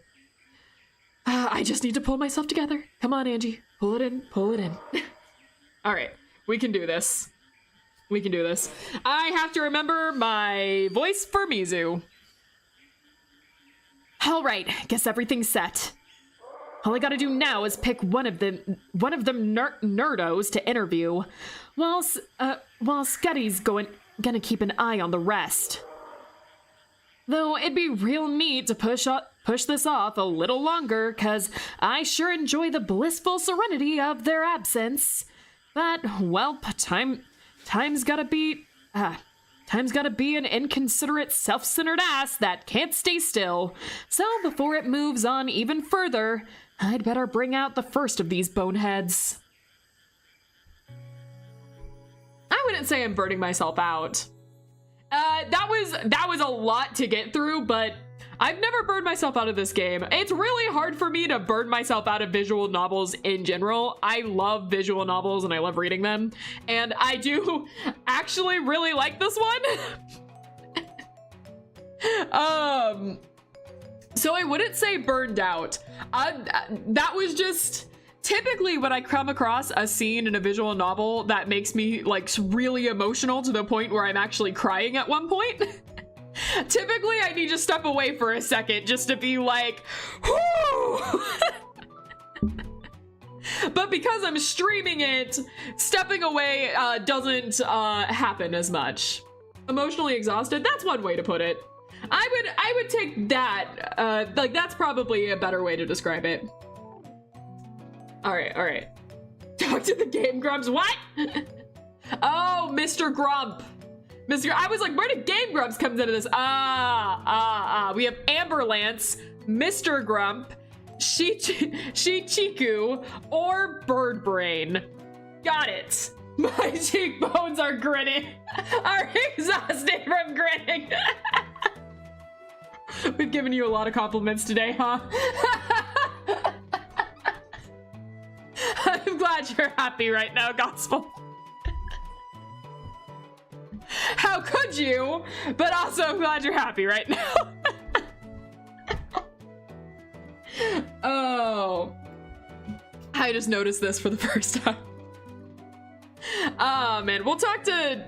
I just need to pull myself together. Come on, Angie. Pull it in. Pull it in. All right. We can do this. We can do this. I have to remember my voice for Mizu. All right. Guess everything's set. All I gotta do now is pick one of them nerdos to interview, while Scuddy's gonna keep an eye on the rest. Though it'd be real neat to push this off a little longer, cause I sure enjoy the blissful serenity of their absence. But, well, time's gotta beat Time's gotta be an inconsiderate, self-centered ass that can't stay still. So before it moves on even further, I'd better bring out the first of these boneheads. I wouldn't say I'm burning myself out. That was a lot to get through, but I've never burned myself out of this game. It's really hard for me to burn myself out of visual novels in general. I love visual novels and I love reading them. And I do actually really like this one. So I wouldn't say burned out. That was just typically when I come across a scene in a visual novel that makes me like really emotional to the point where I'm actually crying at one point. Typically, I need to step away for a second just to be like, whoo! But because I'm streaming it, stepping away doesn't happen as much. Emotionally exhausted, that's one way to put it. I would take that, like that's probably a better way to describe it. All right. Talk to the Game Grumps, what? Oh, Mr. Grump. I was like, where did Game Grumps come into this? We have Amberlance, Mr. Grump, Shichiku, or Bird Brain. Got it. My cheekbones are grinning. Are exhausted from grinning. We've given you a lot of compliments today, huh? I'm glad you're happy right now, Gospel. How could you? But also, I'm glad you're happy right now. Oh. I just noticed this for the first time. Oh, man. We'll talk to...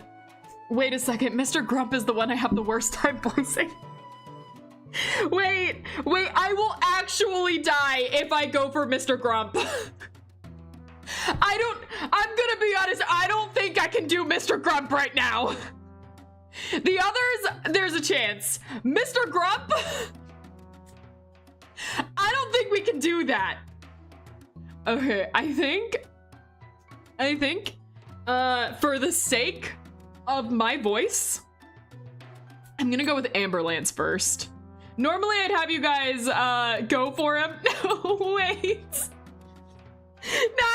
Wait a second. Mr. Grump is the one I have the worst time voicing. Wait. I will actually die if I go for Mr. Grump. I'm gonna be honest, I don't think I can do Mr. Grump right now. The others, there's a chance. Mr. Grump, I don't think we can do that. Okay, I think, for the sake of my voice, I'm gonna go with Amberlance first. Normally I'd have you guys, go for him. No, wait. No!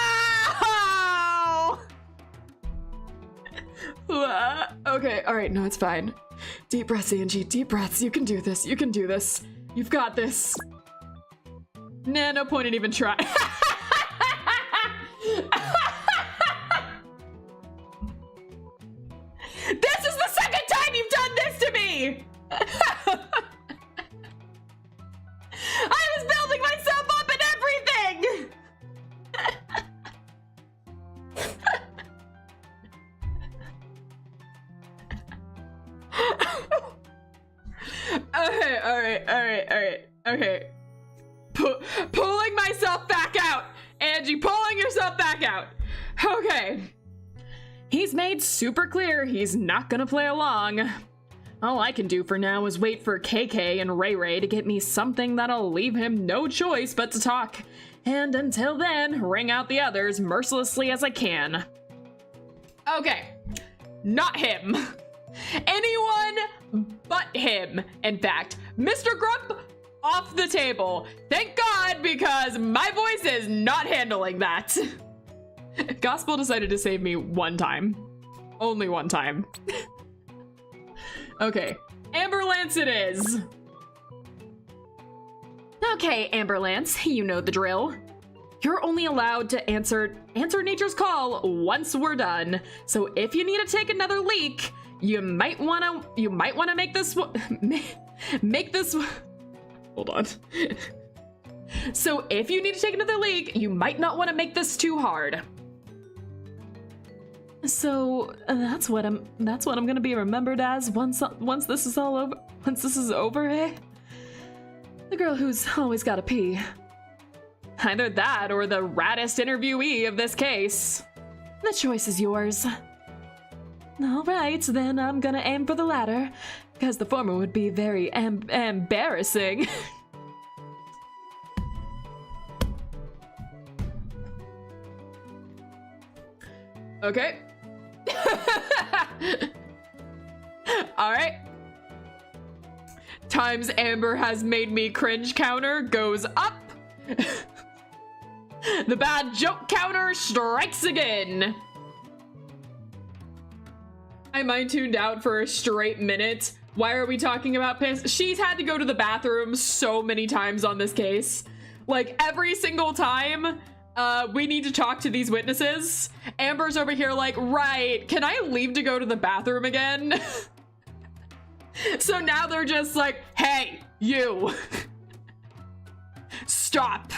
Okay, all right, no, it's fine. Deep breaths, Angie, deep breaths. You can do this, you can do this. You've got this. Nah, no point in even trying. This is the second time you've done this to me! I was building myself up and everything! Okay. Pulling myself back out. Angie, pulling yourself back out. Okay. He's made super clear he's not gonna play along. All I can do for now is wait for KK and Ray Ray to get me something that'll leave him no choice but to talk. And until then, wring out the others mercilessly as I can. Okay. Not him. Anyone but him, in fact. Mr. Grump, off the table. Thank God, because my voice is not handling that. Gospel decided to save me one time. Only one time. Okay, Amberlance it is. Okay, Amberlance, you know the drill. You're only allowed to answer nature's call once we're done. So if you need to take another leak, you might wanna make this hold on. So if you need to take another leak, you might not want to make this too hard. So that's what I'm gonna be remembered as once this is all over. Once this is over, eh? The girl who's always gotta pee. Either that or the raddest interviewee of this case. The choice is yours. All right, then I'm gonna aim for the latter, because the former would be very embarrassing. Okay. All right. Times Amber has made me cringe counter goes up. The bad joke counter strikes again. I mind tuned out for a straight minute. Why are we talking about piss? She's had to go to the bathroom so many times on this case. Like every single time we need to talk to these witnesses. Amber's over here like, right, can I leave to go to the bathroom again? So now they're just like, hey, you. Stop.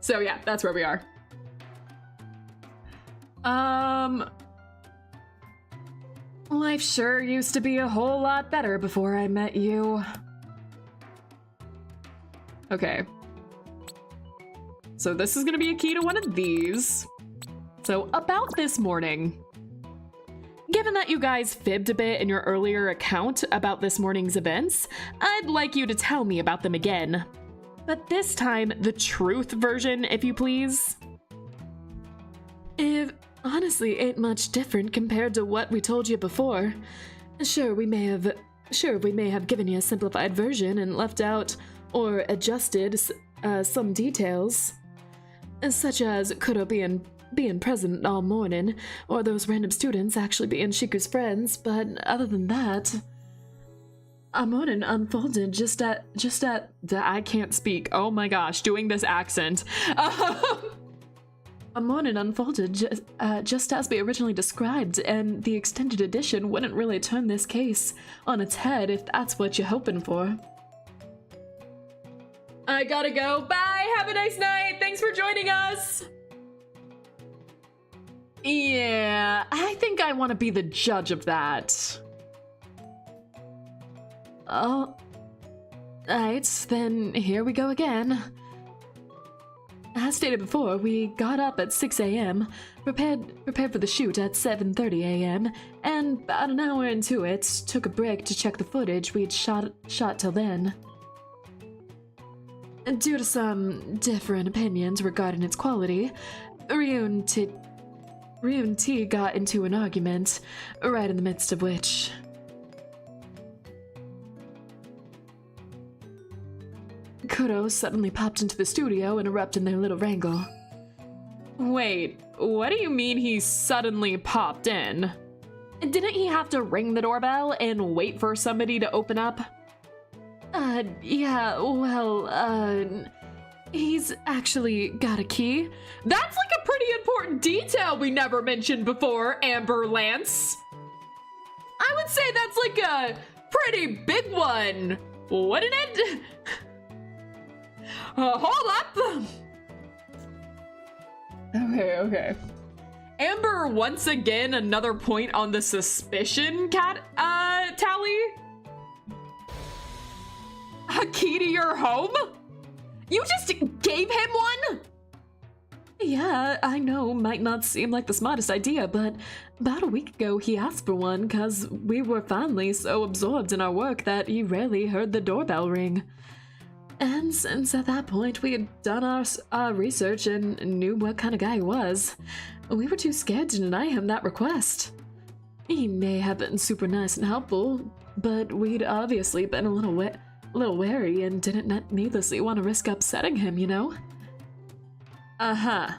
So yeah, that's where we are. Life sure used to be a whole lot better before I met you. Okay. So this is gonna be a key to one of these. So about this morning. Given that you guys fibbed a bit in your earlier account about this morning's events, I'd like you to tell me about them again. But this time, the truth version, if you please. It honestly ain't much different compared to what we told you before. Sure, we may have given you a simplified version and left out or adjusted some details, such as Kuro being present all morning, or those random students actually being Shiku's friends, but other than that, our morning unfolded just at I can't speak. Oh my gosh, doing this accent. A morning unfolded just as we originally described, and the extended edition wouldn't really turn this case on its head if that's what you're hoping for. I gotta go. Bye. Have a nice night. Thanks for joining us. Yeah, I think I want to be the judge of that. Oh, right, then here we go again. As stated before, we got up at 6 a.m., prepared for the shoot at 7:30 a.m., and about an hour into it, took a break to check the footage we'd shot till then. Due to some different opinions regarding its quality, Ryun T got into an argument, right in the midst of which... Kuro suddenly popped into the studio, interrupting their little wrangle. Wait, what do you mean he suddenly popped in? Didn't he have to ring the doorbell and wait for somebody to open up? Yeah, well, he's actually got a key. That's like a pretty important detail we never mentioned before, Amber Lance. I would say that's like a pretty big one, wouldn't it? Hold up! Okay. Amber, once again, another point on the suspicion tally? A key to your home? You just gave him one? Yeah, I know, might not seem like the smartest idea, but about a week ago he asked for one because we were finally so absorbed in our work that he rarely heard the doorbell ring. And since at that point we had done our research and knew what kind of guy he was, we were too scared to deny him that request. He may have been super nice and helpful, but we'd obviously been a little wary and didn't needlessly want to risk upsetting him, you know? Uh-huh.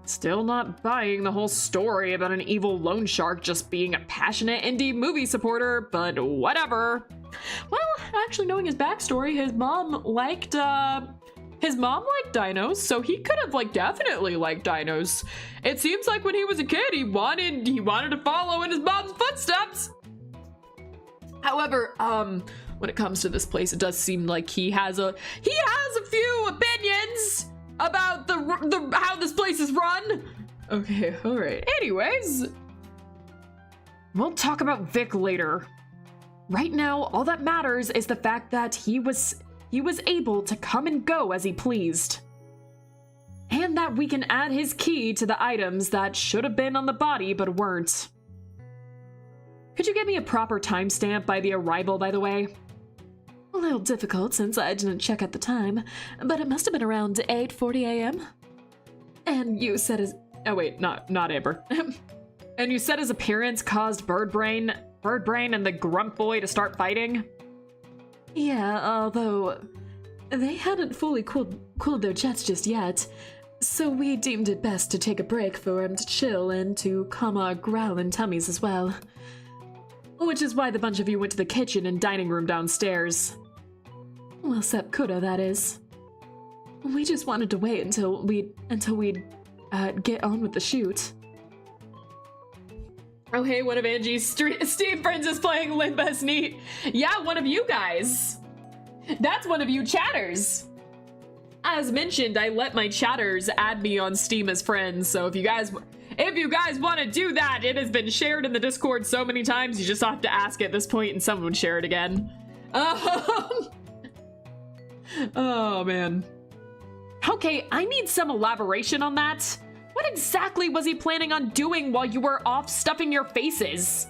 Still not buying the whole story about an evil loan shark just being a passionate indie movie supporter, but whatever. Well, actually knowing his backstory, his mom liked dinos, so he could have definitely liked dinos. It seems like when he was a kid, he wanted to follow in his mom's footsteps. However, when it comes to this place, it does seem like he has a few opinions about the how this place is run. Okay, all right. Anyways, we'll talk about Vic later. Right now, all that matters is the fact that he was able to come and go as he pleased. And that we can add his key to the items that should have been on the body but weren't. Could you give me a proper timestamp by the arrival, by the way? A little difficult since I didn't check at the time, but it must have been around 8:40 a.m. And you said his... Oh wait, not Amber. And you said his appearance caused bird brain Bird Brain and the Grunt Boy to start fighting? Yeah, although they hadn't fully cooled their jets just yet, so we deemed it best to take a break for them to chill and to calm our growling tummies as well. Which is why the bunch of you went to the kitchen and dining room downstairs. Well, Sep Kuda, that is. We just wanted to wait until we'd get on with the shoot. Oh hey, one of Angie's Steam friends is playing Limba's neat. Yeah, one of you guys. That's one of you chatters. As mentioned, I let my chatters add me on Steam as friends, so if you guys want to do that, it has been shared in the Discord so many times, you just have to ask at this point and someone would share it again. Oh man. Okay, I need some elaboration on that. What exactly was he planning on doing while you were off stuffing your faces?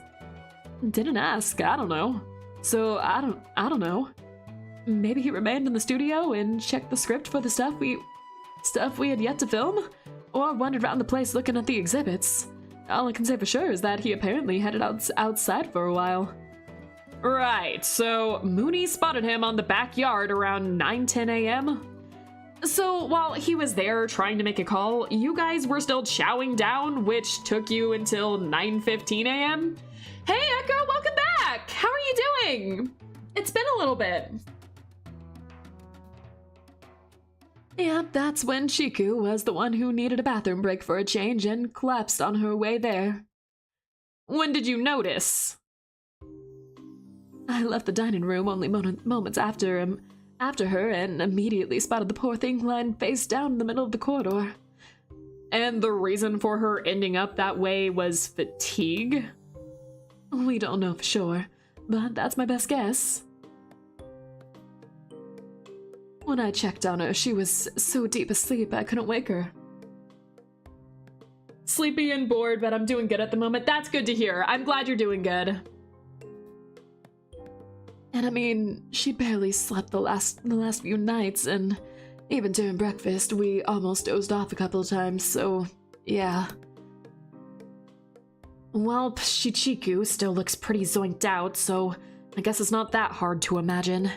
Didn't ask, I don't know. So I don't know. Maybe he remained in the studio and checked the script for the stuff we had yet to film? Or wandered around the place looking at the exhibits. All I can say for sure is that he apparently headed outside for a while. Right, so Mooney spotted him on the backyard around 9-10 a.m. So while he was there trying to make a call, you guys were still chowing down, which took you until 9:15 a.m. Hey Echo, welcome back! How are you doing? It's been a little bit. Yeah, that's when Chiku was the one who needed a bathroom break for a change and collapsed on her way there. When did you notice? I left the dining room only moments after her and immediately spotted the poor thing lying face down in the middle of the corridor. And the reason for her ending up that way was fatigue? We don't know for sure, but that's my best guess. When I checked on her, she was so deep asleep I couldn't wake her. Sleepy and bored, but I'm doing good at the moment. That's good to hear. I'm glad you're doing good. And I mean, she barely slept the last few nights, and even during breakfast, we almost dozed off a couple of times, so yeah. Well, Shichiku still looks pretty zoinked out, so I guess it's not that hard to imagine.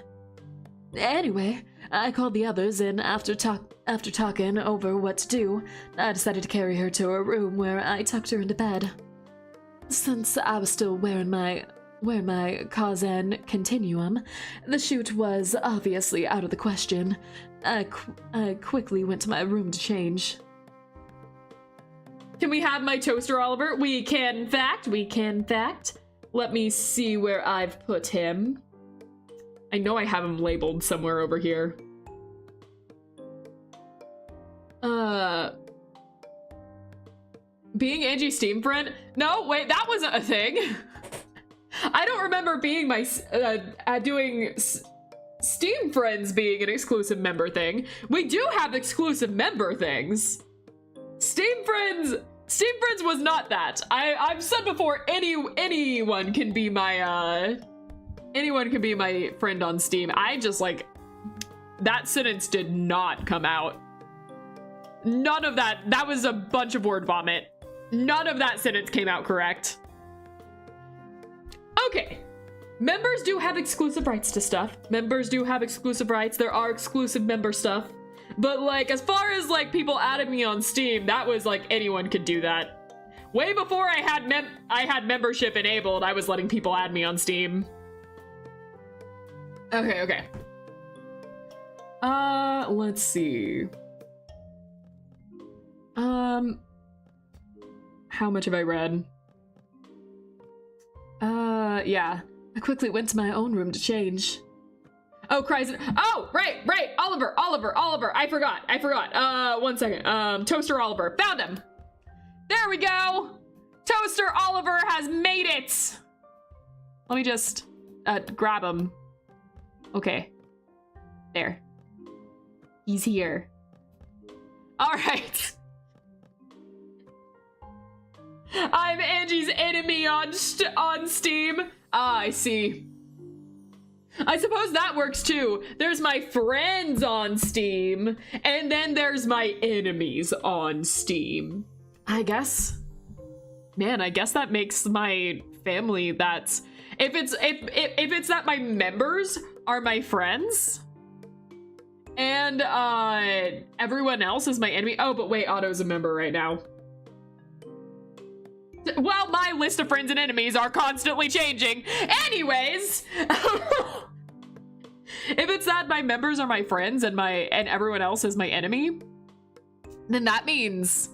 Anyway, I called the others, and after talking over what to do, I decided to carry her to her room where I tucked her into bed. Since I was still wearing my Kazan continuum, the shoot was obviously out of the question. I quickly went to my room to change. Can we have my toaster, Oliver? We can, in fact. Let me see where I've put him. I know I have him labeled somewhere over here. Being Angie's Steam friend? No, wait, that wasn't a thing. I don't remember being doing Steam friends being an exclusive member thing. We do have exclusive member things. Steam friends was not that. I've said before, anyone can be my friend on Steam. I just that sentence did not come out. None of that. That was a bunch of word vomit. None of that sentence came out correct. Okay. Members do have exclusive rights to stuff. Members do have exclusive rights. There are exclusive member stuff. But as far as people added me on Steam, that was anyone could do that. Way before I had membership enabled, I was letting people add me on Steam. Okay. Let's see. How much have I read? Yeah. I quickly went to my own room to change. Oh, Cryson. Oh, right. Oliver. I forgot. 1 second. Toaster Oliver. Found him. There we go. Toaster Oliver has made it. Let me just grab him. Okay. There. He's here. All right. I'm Angie's enemy on Steam. Ah, I see. I suppose that works too. There's my friends on Steam, and then there's my enemies on Steam. I guess. Man, I guess that makes my family that's if it's that my members are my friends and everyone else is my enemy. Oh, but wait, Otto's a member right now. Well, my list of friends and enemies are constantly changing. Anyways, if it's that my members are my friends and everyone else is my enemy, then that means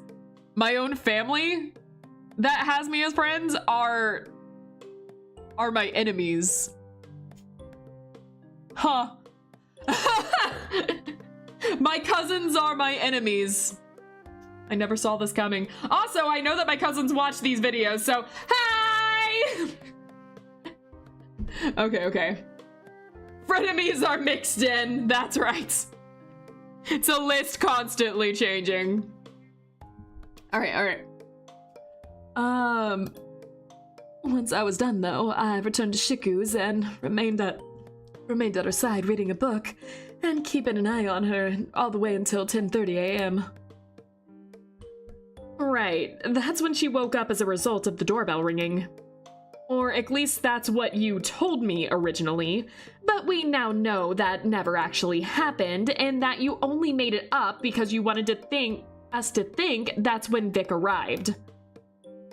my own family that has me as friends are my enemies. Huh. My cousins are my enemies. I never saw this coming. Also, I know that my cousins watch these videos, so hi! Okay. Frenemies are mixed in, that's right. It's a list constantly changing. All right. Once I was done, though, I returned to Shiku's and remained at her side reading a book and keeping an eye on her all the way until 10:30 a.m. Right, that's when she woke up as a result of the doorbell ringing. Or at least that's what you told me originally, but we now know that never actually happened and that you only made it up because you wanted us to think that's when Vic arrived.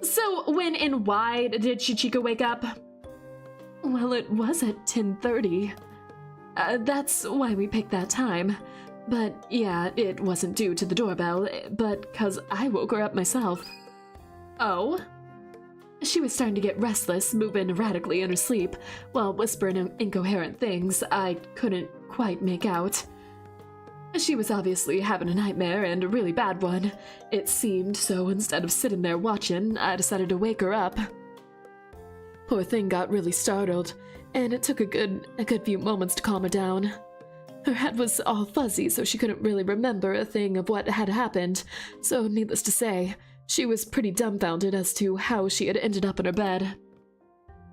So when and why did Shichika wake up? Well, it was at 10:30. That's why we picked that time. But yeah, it wasn't due to the doorbell, but 'cause I woke her up myself. Oh? She was starting to get restless, moving erratically in her sleep, while whispering incoherent things I couldn't quite make out. She was obviously having a nightmare, and a really bad one, it seemed, so instead of sitting there watching, I decided to wake her up. Poor thing got really startled, and it took a good few moments to calm her down. Her head was all fuzzy, so she couldn't really remember a thing of what had happened, so needless to say, she was pretty dumbfounded as to how she had ended up in her bed.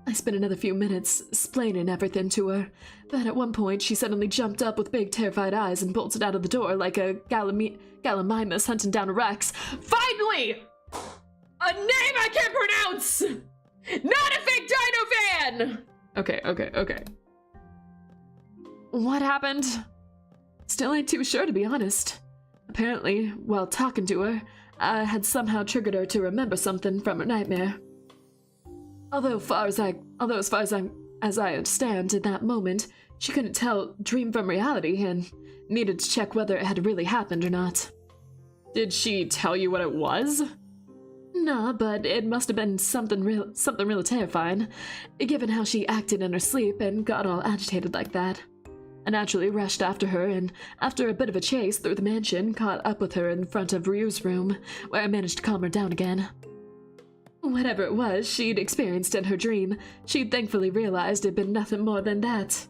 I spent another few minutes explaining everything to her, but at one point she suddenly jumped up with big terrified eyes and bolted out of the door like a Gallimimus hunting down a Rex. Finally! A name I can't pronounce! Not a fake dino fan! Okay. What happened? Still ain't too sure, to be honest. Apparently, while talking to her, I had somehow triggered her to remember something from her nightmare. Although as far as I understand, in that moment, she couldn't tell dream from reality and needed to check whether it had really happened or not. Did she tell you what it was? Nah, but it must have been something really terrifying, given how she acted in her sleep and got all agitated like that. I naturally rushed after her, and after a bit of a chase through the mansion, caught up with her in front of Ryu's room, where I managed to calm her down again. Whatever it was she'd experienced in her dream, she'd thankfully realized it'd been nothing more than that.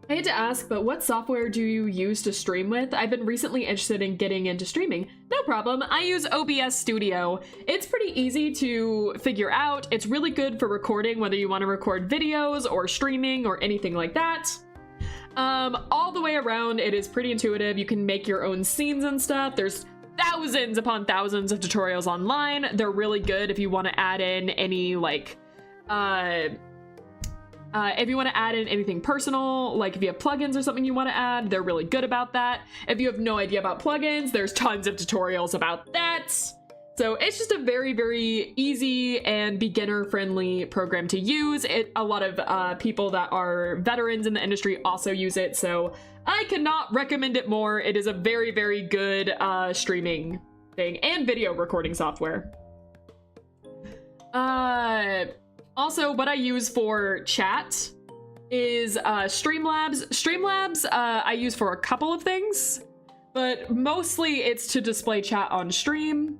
I hate to ask, but what software do you use to stream with? I've been recently interested in getting into streaming. No problem, I use OBS Studio. It's pretty easy to figure out. It's really good for recording, whether you want to record videos or streaming or anything like that. All the way around, it is pretty intuitive. You can make your own scenes and stuff. There's thousands upon thousands of tutorials online. They're really good if you want to add in any, like, if you want to add in anything personal, like if you have plugins or something you want to add, they're really good about that. If you have no idea about plugins, there's tons of tutorials about that. So it's just a very, very easy and beginner-friendly program to use. A lot of people that are veterans in the industry also use it, so I cannot recommend it more. It is a very, very good streaming thing and video recording software. Also, what I use for chat is Streamlabs. Streamlabs I use for a couple of things, but mostly it's to display chat on stream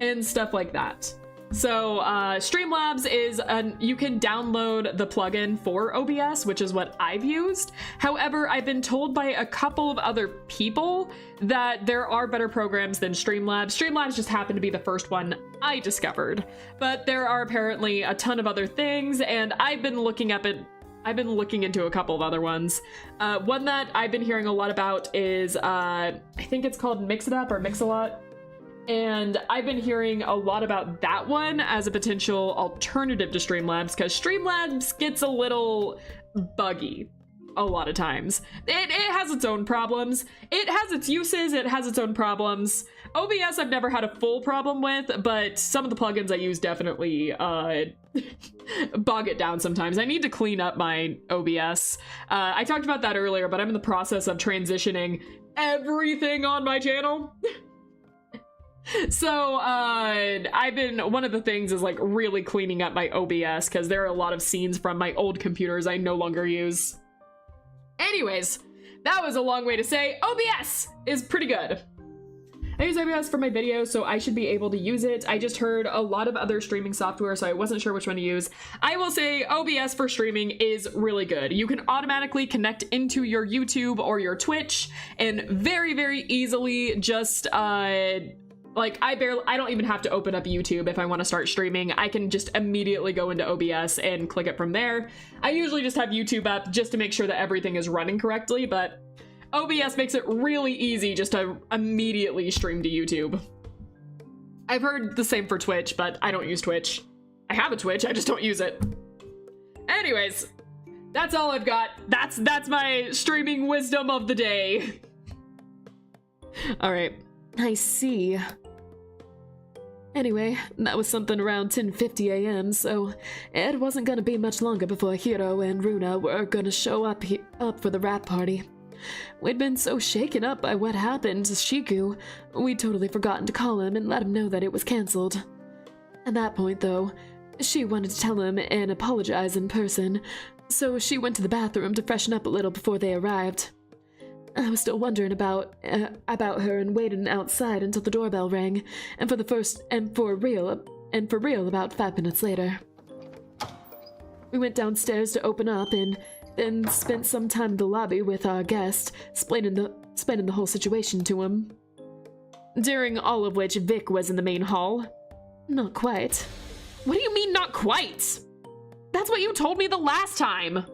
and stuff like that. So Streamlabs is, you can download the plugin for OBS, which is what I've used. However, I've been told by a couple of other people that there are better programs than Streamlabs. Streamlabs just happened to be the first one I discovered, but there are apparently a ton of other things, and I've been looking into a couple of other ones. One that I've been hearing a lot about is, I think it's called Mix It Up or Mix-a-Lot. And I've been hearing a lot about that one as a potential alternative to Streamlabs, because Streamlabs gets a little buggy a lot of times. It has its own problems. It has its uses, it has its own problems. OBS I've never had a full problem with, but some of the plugins I use definitely bog it down sometimes. I need to clean up my OBS. I talked about that earlier, but I'm in the process of transitioning everything on my channel. So one of the things is like really cleaning up my OBS, because there are a lot of scenes from my old computers I no longer use. Anyways, that was a long way to say OBS is pretty good. I use OBS for my videos, so I should be able to use it. I just heard a lot of other streaming software, so I wasn't sure which one to use. I will say OBS for streaming is really good. You can automatically connect into your YouTube or your Twitch and very, very easily just, like, I don't even have to open up YouTube if I want to start streaming. I can just immediately go into OBS and click it from there. I usually just have YouTube up just to make sure that everything is running correctly, but OBS makes it really easy just to immediately stream to YouTube. I've heard the same for Twitch, but I don't use Twitch. I have a Twitch, I just don't use it. Anyways, that's all I've got. That's my streaming wisdom of the day. All right. I see. Anyway, that was something around 10:50 a.m., so it wasn't gonna be much longer before Hiro and Runa were gonna show up for the rap party. We'd been so shaken up by what happened to Shiku, we'd totally forgotten to call him and let him know that it was cancelled. At that point, though, she wanted to tell him and apologize in person, so she went to the bathroom to freshen up a little before they arrived. I was still wondering about her and waited outside until the doorbell rang, and for real about 5 minutes later. We went downstairs to open up and then spent some time in the lobby with our guest, explaining the whole situation to him. During all of which Vic was in the main hall. Not quite. What do you mean, not quite? That's what you told me the last time.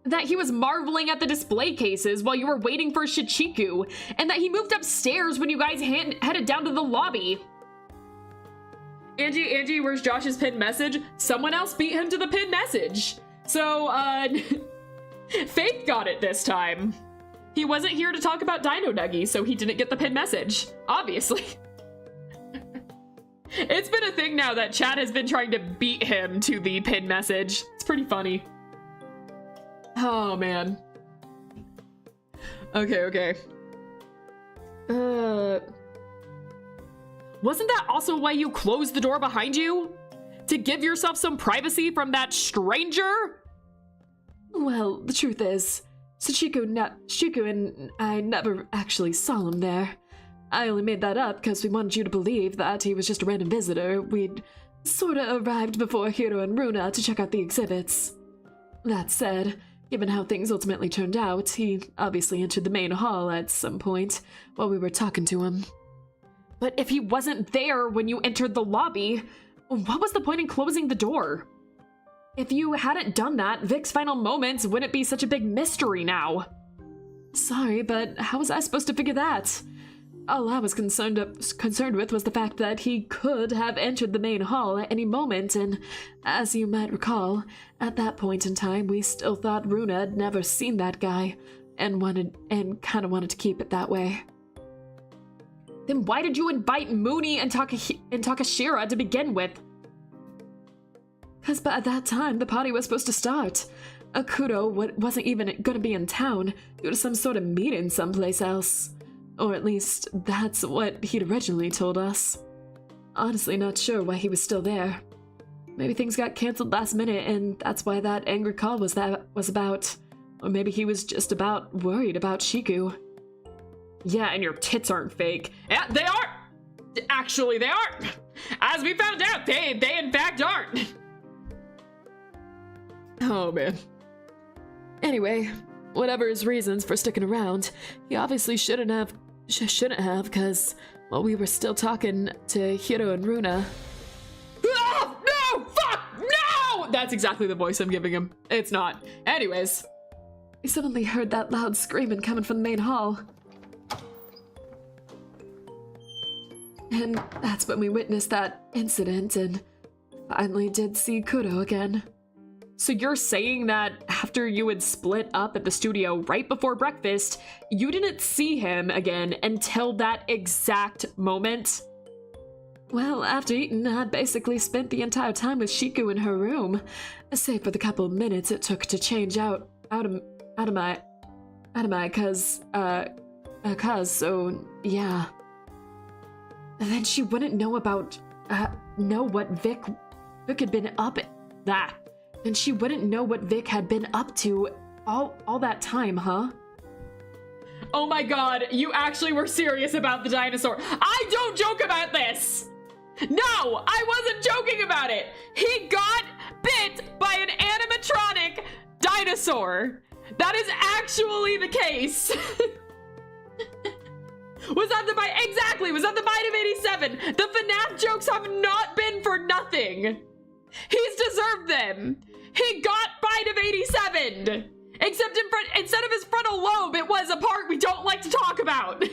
That he was marveling at the display cases while you were waiting for Shichiku, and that he moved upstairs when you guys headed down to the lobby. Angie, where's Josh's pinned message? Someone else beat him to the pinned message. So, Faith got it this time. He wasn't here to talk about Dino Nuggy, so he didn't get the pinned message, obviously. It's been a thing now that Chad has been trying to beat him to the pinned message. It's pretty funny. Oh, man. Okay. Wasn't that also why you closed the door behind you? To give yourself some privacy from that stranger? Well, the truth is, Shiku and I never actually saw him there. I only made that up because we wanted you to believe that he was just a random visitor. We'd sorta arrived before Hiro and Runa to check out the exhibits. That said, given how things ultimately turned out, he obviously entered the main hall at some point while we were talking to him. But if he wasn't there when you entered the lobby, what was the point in closing the door? If you hadn't done that, Vic's final moments wouldn't be such a big mystery now. Sorry, but how was I supposed to figure that? All I was concerned with was the fact that he could have entered the main hall at any moment, and as you might recall, at that point in time, we still thought Runa had never seen that guy, and kinda wanted to keep it that way. Then why did you invite Mooney and Takashira to begin with? Because by that time, the party was supposed to start. Akudo wasn't even gonna be in town due to some sort of meeting someplace else. Or at least, that's what he'd originally told us. Honestly, not sure why he was still there. Maybe things got cancelled last minute and that's why that angry call was about. Or maybe he was just about worried about Shiku. Yeah, and your tits aren't fake. Yeah, they are! Actually, they aren't! As we found out, they in fact aren't! Oh, man. Anyway, whatever his reasons for sticking around, he obviously shouldn't have, because, well, we were still talking to Hiro and Runa. Oh, no! Fuck! No! That's exactly the voice I'm giving him. It's not. Anyways. We suddenly heard that loud screaming coming from the main hall. And that's when we witnessed that incident and finally did see Kuro again. So you're saying that after you had split up at the studio right before breakfast, you didn't see him again until that exact moment? Well, after eating, I basically spent the entire time with Shiku in her room, save for the couple of minutes it took to change out of my cuz, so yeah. And then she wouldn't know what Vic had been up that. And she wouldn't know what Vic had been up to all that time, huh? Oh my god, you actually were serious about the dinosaur. I don't joke about this! No, I wasn't joking about it! He got bit by an animatronic dinosaur. That is actually the case. Was that the bite? Exactly, was that the bite of 87? The FNAF jokes have not been for nothing. He's deserved them. He got bite of 87. Except instead of his frontal lobe, it was a part we don't like to talk about.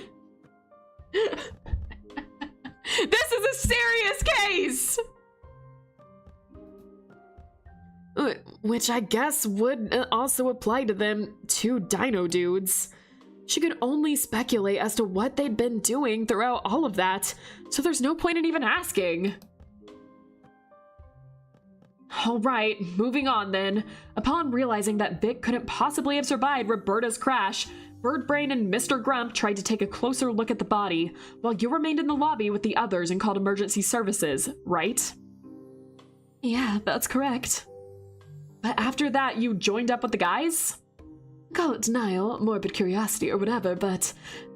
This is a serious case. Which I guess would also apply to them two dino dudes. She could only speculate as to what they'd been doing throughout all of that, so there's no point in even asking. Alright, moving on then. Upon realizing that Vic couldn't possibly have survived Roberta's crash, Birdbrain and Mr. Grump tried to take a closer look at the body, while you remained in the lobby with the others and called emergency services, right? Yeah, that's correct. But after that, you joined up with the guys? Call it denial, morbid curiosity, or whatever, but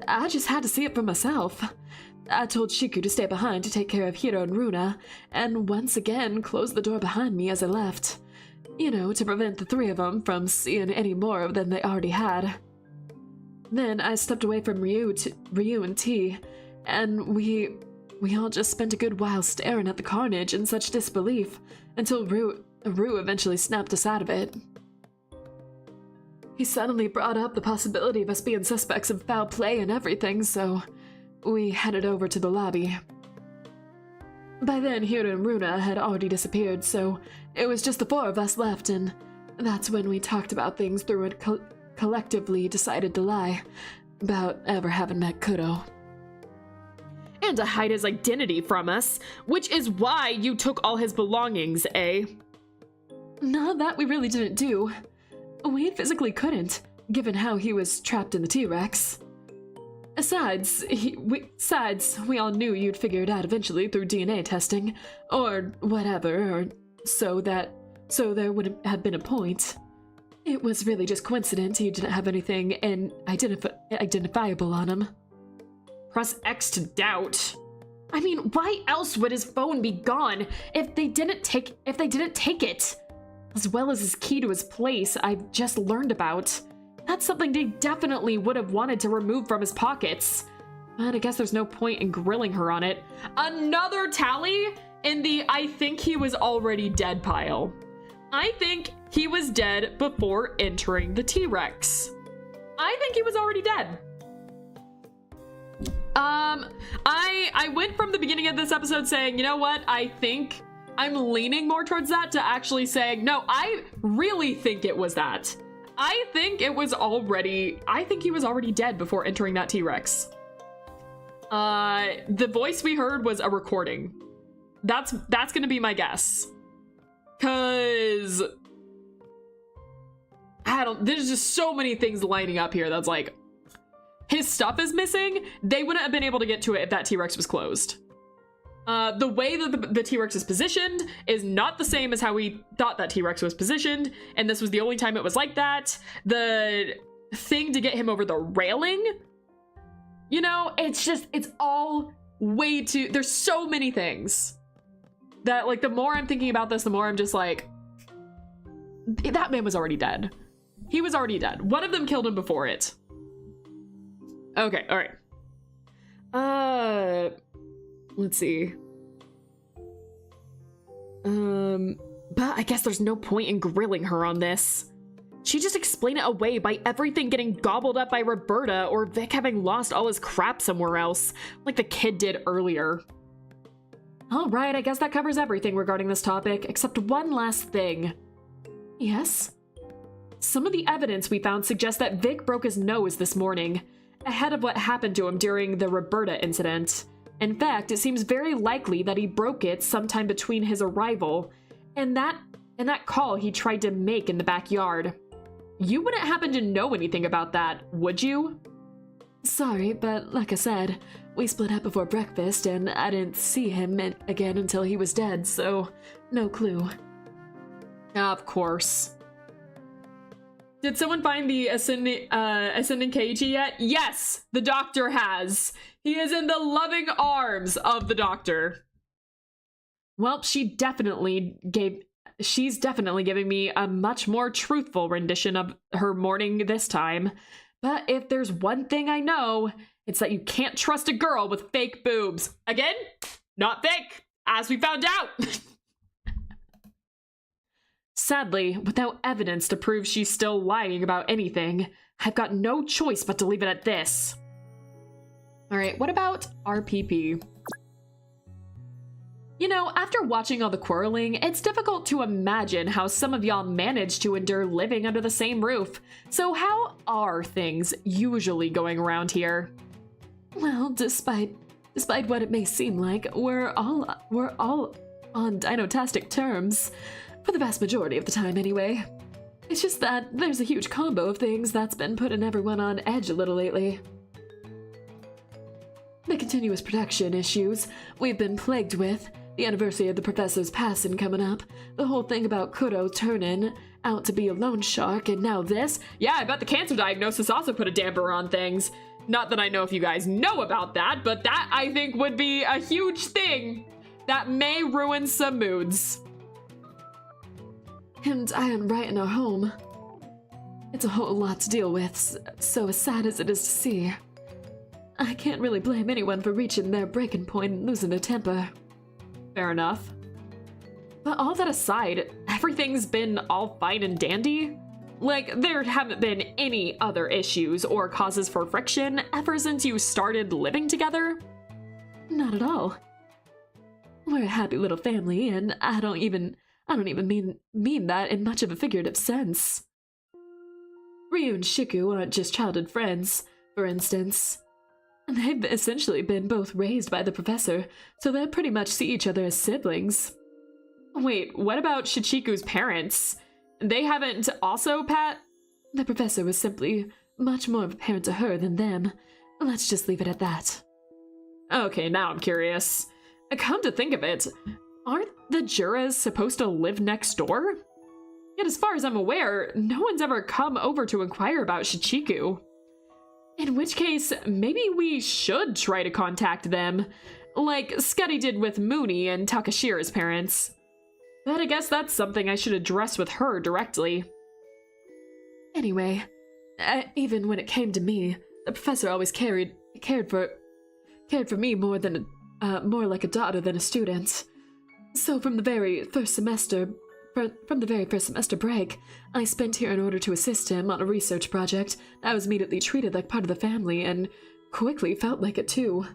I just had to see it for myself. I told Shiku to stay behind to take care of Hiro and Runa, and once again closed the door behind me as I left. You know, to prevent the three of them from seeing any more than they already had. Then I stepped away from Ryu and T, and we all just spent a good while staring at the carnage in such disbelief, until Rue eventually snapped us out of it. He suddenly brought up the possibility of us being suspects of foul play and everything, so we headed over to the lobby. By then, Hiro and Runa had already disappeared, so it was just the four of us left, and that's when we talked about things through and collectively decided to lie about ever having met Kuro. And to hide his identity from us, which is why you took all his belongings, eh? No, that we really didn't do. We physically couldn't, given how he was trapped in the T-Rex. Besides, we all knew you'd figure it out eventually through DNA testing, or whatever, or so there would have been a point. It was really just coincidence he didn't have anything identifiable on him. Press X to doubt. I mean, why else would his phone be gone if they didn't take it? As well as his key to his place I've just learned about. That's something they definitely would have wanted to remove from his pockets. But I guess there's no point in grilling her on it. Another tally in the I think he was already dead pile. I think he was dead before entering the T-Rex. I think he was already dead. I went from the beginning of this episode saying, you know what, I think I'm leaning more towards that to actually saying, no, I really think it was that. I think he was already dead before entering that T-Rex. The voice we heard was a recording. That's gonna be my guess. Cause there's just so many things lining up here that's like, his stuff is missing. They wouldn't have been able to get to it if that T-Rex was closed. The way that the T-Rex is positioned is not the same as how we thought that T-Rex was positioned, and this was the only time it was like that. The thing to get him over the railing, you know, it's all way too, there's so many things that, like, the more I'm thinking about this, the more I'm just like, that man was already dead. He was already dead. One of them killed him before it. Okay, all right. Let's see. But I guess there's no point in grilling her on this. She'd just explain it away by everything getting gobbled up by Roberta or Vic having lost all his crap somewhere else, like the kid did earlier. Alright, I guess that covers everything regarding this topic, except one last thing. Yes? Some of the evidence we found suggests that Vic broke his nose this morning, ahead of what happened to him during the Roberta incident. In fact, it seems very likely that he broke it sometime between his arrival and that call he tried to make in the backyard. You wouldn't happen to know anything about that, would you? Sorry, but like I said, we split up before breakfast and I didn't see him again until he was dead, so no clue. Of course. Did someone find the ascending Keiichi yet? Yes, the doctor has. He is in the loving arms of the doctor. Well, she's definitely giving me a much more truthful rendition of her morning this time. But if there's one thing I know, it's that you can't trust a girl with fake boobs. Again, not fake, as we found out. Sadly, without evidence to prove she's still lying about anything, I've got no choice but to leave it at this. Alright, what about RPP? You know, after watching all the quarreling, it's difficult to imagine how some of y'all managed to endure living under the same roof. So how are things usually going around here? Well, despite what it may seem like, we're all on dinotastic terms. For the vast majority of the time, anyway. It's just that there's a huge combo of things that's been putting everyone on edge a little lately. The continuous production issues we've been plagued with, the anniversary of the professor's passing coming up, the whole thing about Kuro turning out to be a loan shark, and now this. Yeah, I bet the cancer diagnosis also put a damper on things. Not that I know if you guys know about that, but that I think would be a huge thing that may ruin some moods. And I am right in our home. It's a whole lot to deal with, so as sad as it is to see. I can't really blame anyone for reaching their breaking point and losing their temper. Fair enough. But all that aside, everything's been all fine and dandy? Like, there haven't been any other issues or causes for friction ever since you started living together? Not at all. We're a happy little family, and I don't even mean that in much of a figurative sense. Ryu and Shiku aren't just childhood friends, for instance. They've essentially been both raised by the professor, so they pretty much see each other as siblings. Wait, what about Shichiku's parents? They haven't also, Pat? The professor was simply much more of a parent to her than them. Let's just leave it at that. Okay, now I'm curious. Come to think of it, aren't the Juras supposed to live next door? Yet as far as I'm aware, no one's ever come over to inquire about Shichiku. In which case, maybe we should try to contact them, like Scuddy did with Mooney and Takashira's parents. But I guess that's something I should address with her directly. Anyway, even when it came to me, the professor always cared for me more like a daughter than a student. So from the very first semester break, I spent here in order to assist him on a research project. I was immediately treated like part of the family and quickly felt like it too.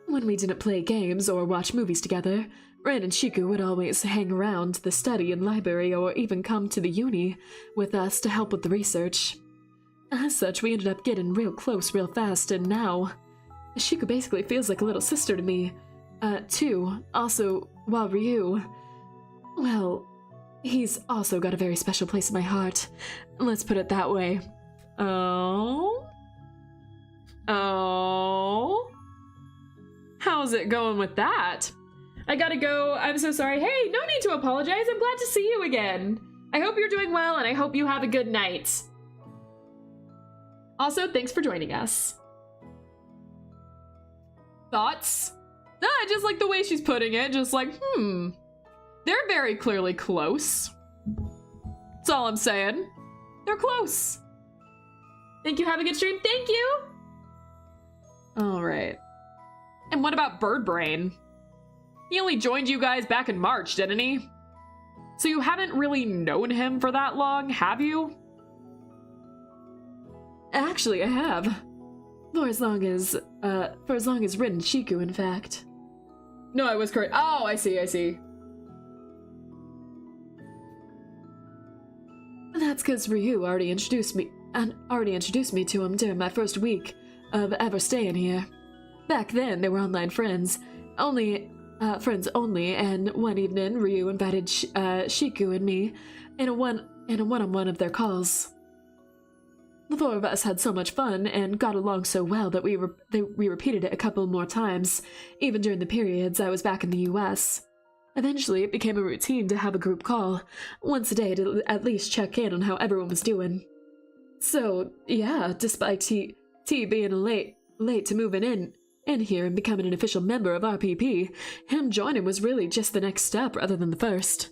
When we didn't play games or watch movies together, Ren and Shiku would always hang around the study and library or even come to the uni with us to help with the research. As such, we ended up getting real close real fast, and now Shiku basically feels like a little sister to me. Too. Also, while Ryu, well, he's also got a very special place in my heart. Let's put it that way. Oh? How's it going with that? I gotta go. I'm so sorry. Hey, no need to apologize. I'm glad to see you again. I hope you're doing well, and I hope you have a good night. Also, thanks for joining us. Thoughts? I just like the way she's putting it. Just like, they're very clearly close. That's all I'm saying. They're close. Thank you. Have a good stream. Thank you. All right. And what about Bird Brain? He only joined you guys back in March, didn't he? So you haven't really known him for that long, have you? Actually, I have. For as long as Rin and Shiku, in fact. No, I was correct. Oh, I see, I see. That's because Ryu already introduced me to him during my first week of ever staying here. Back then, they were online friends only, and one evening, Ryu invited Shiku and me in a one-on-one of their calls. The four of us had so much fun and got along so well that we repeated it a couple more times, even during the periods I was back in the US. Eventually, it became a routine to have a group call, once a day to at least check in on how everyone was doing. So, yeah, despite T being late to moving in here and becoming an official member of RPP, him joining was really just the next step rather than the first.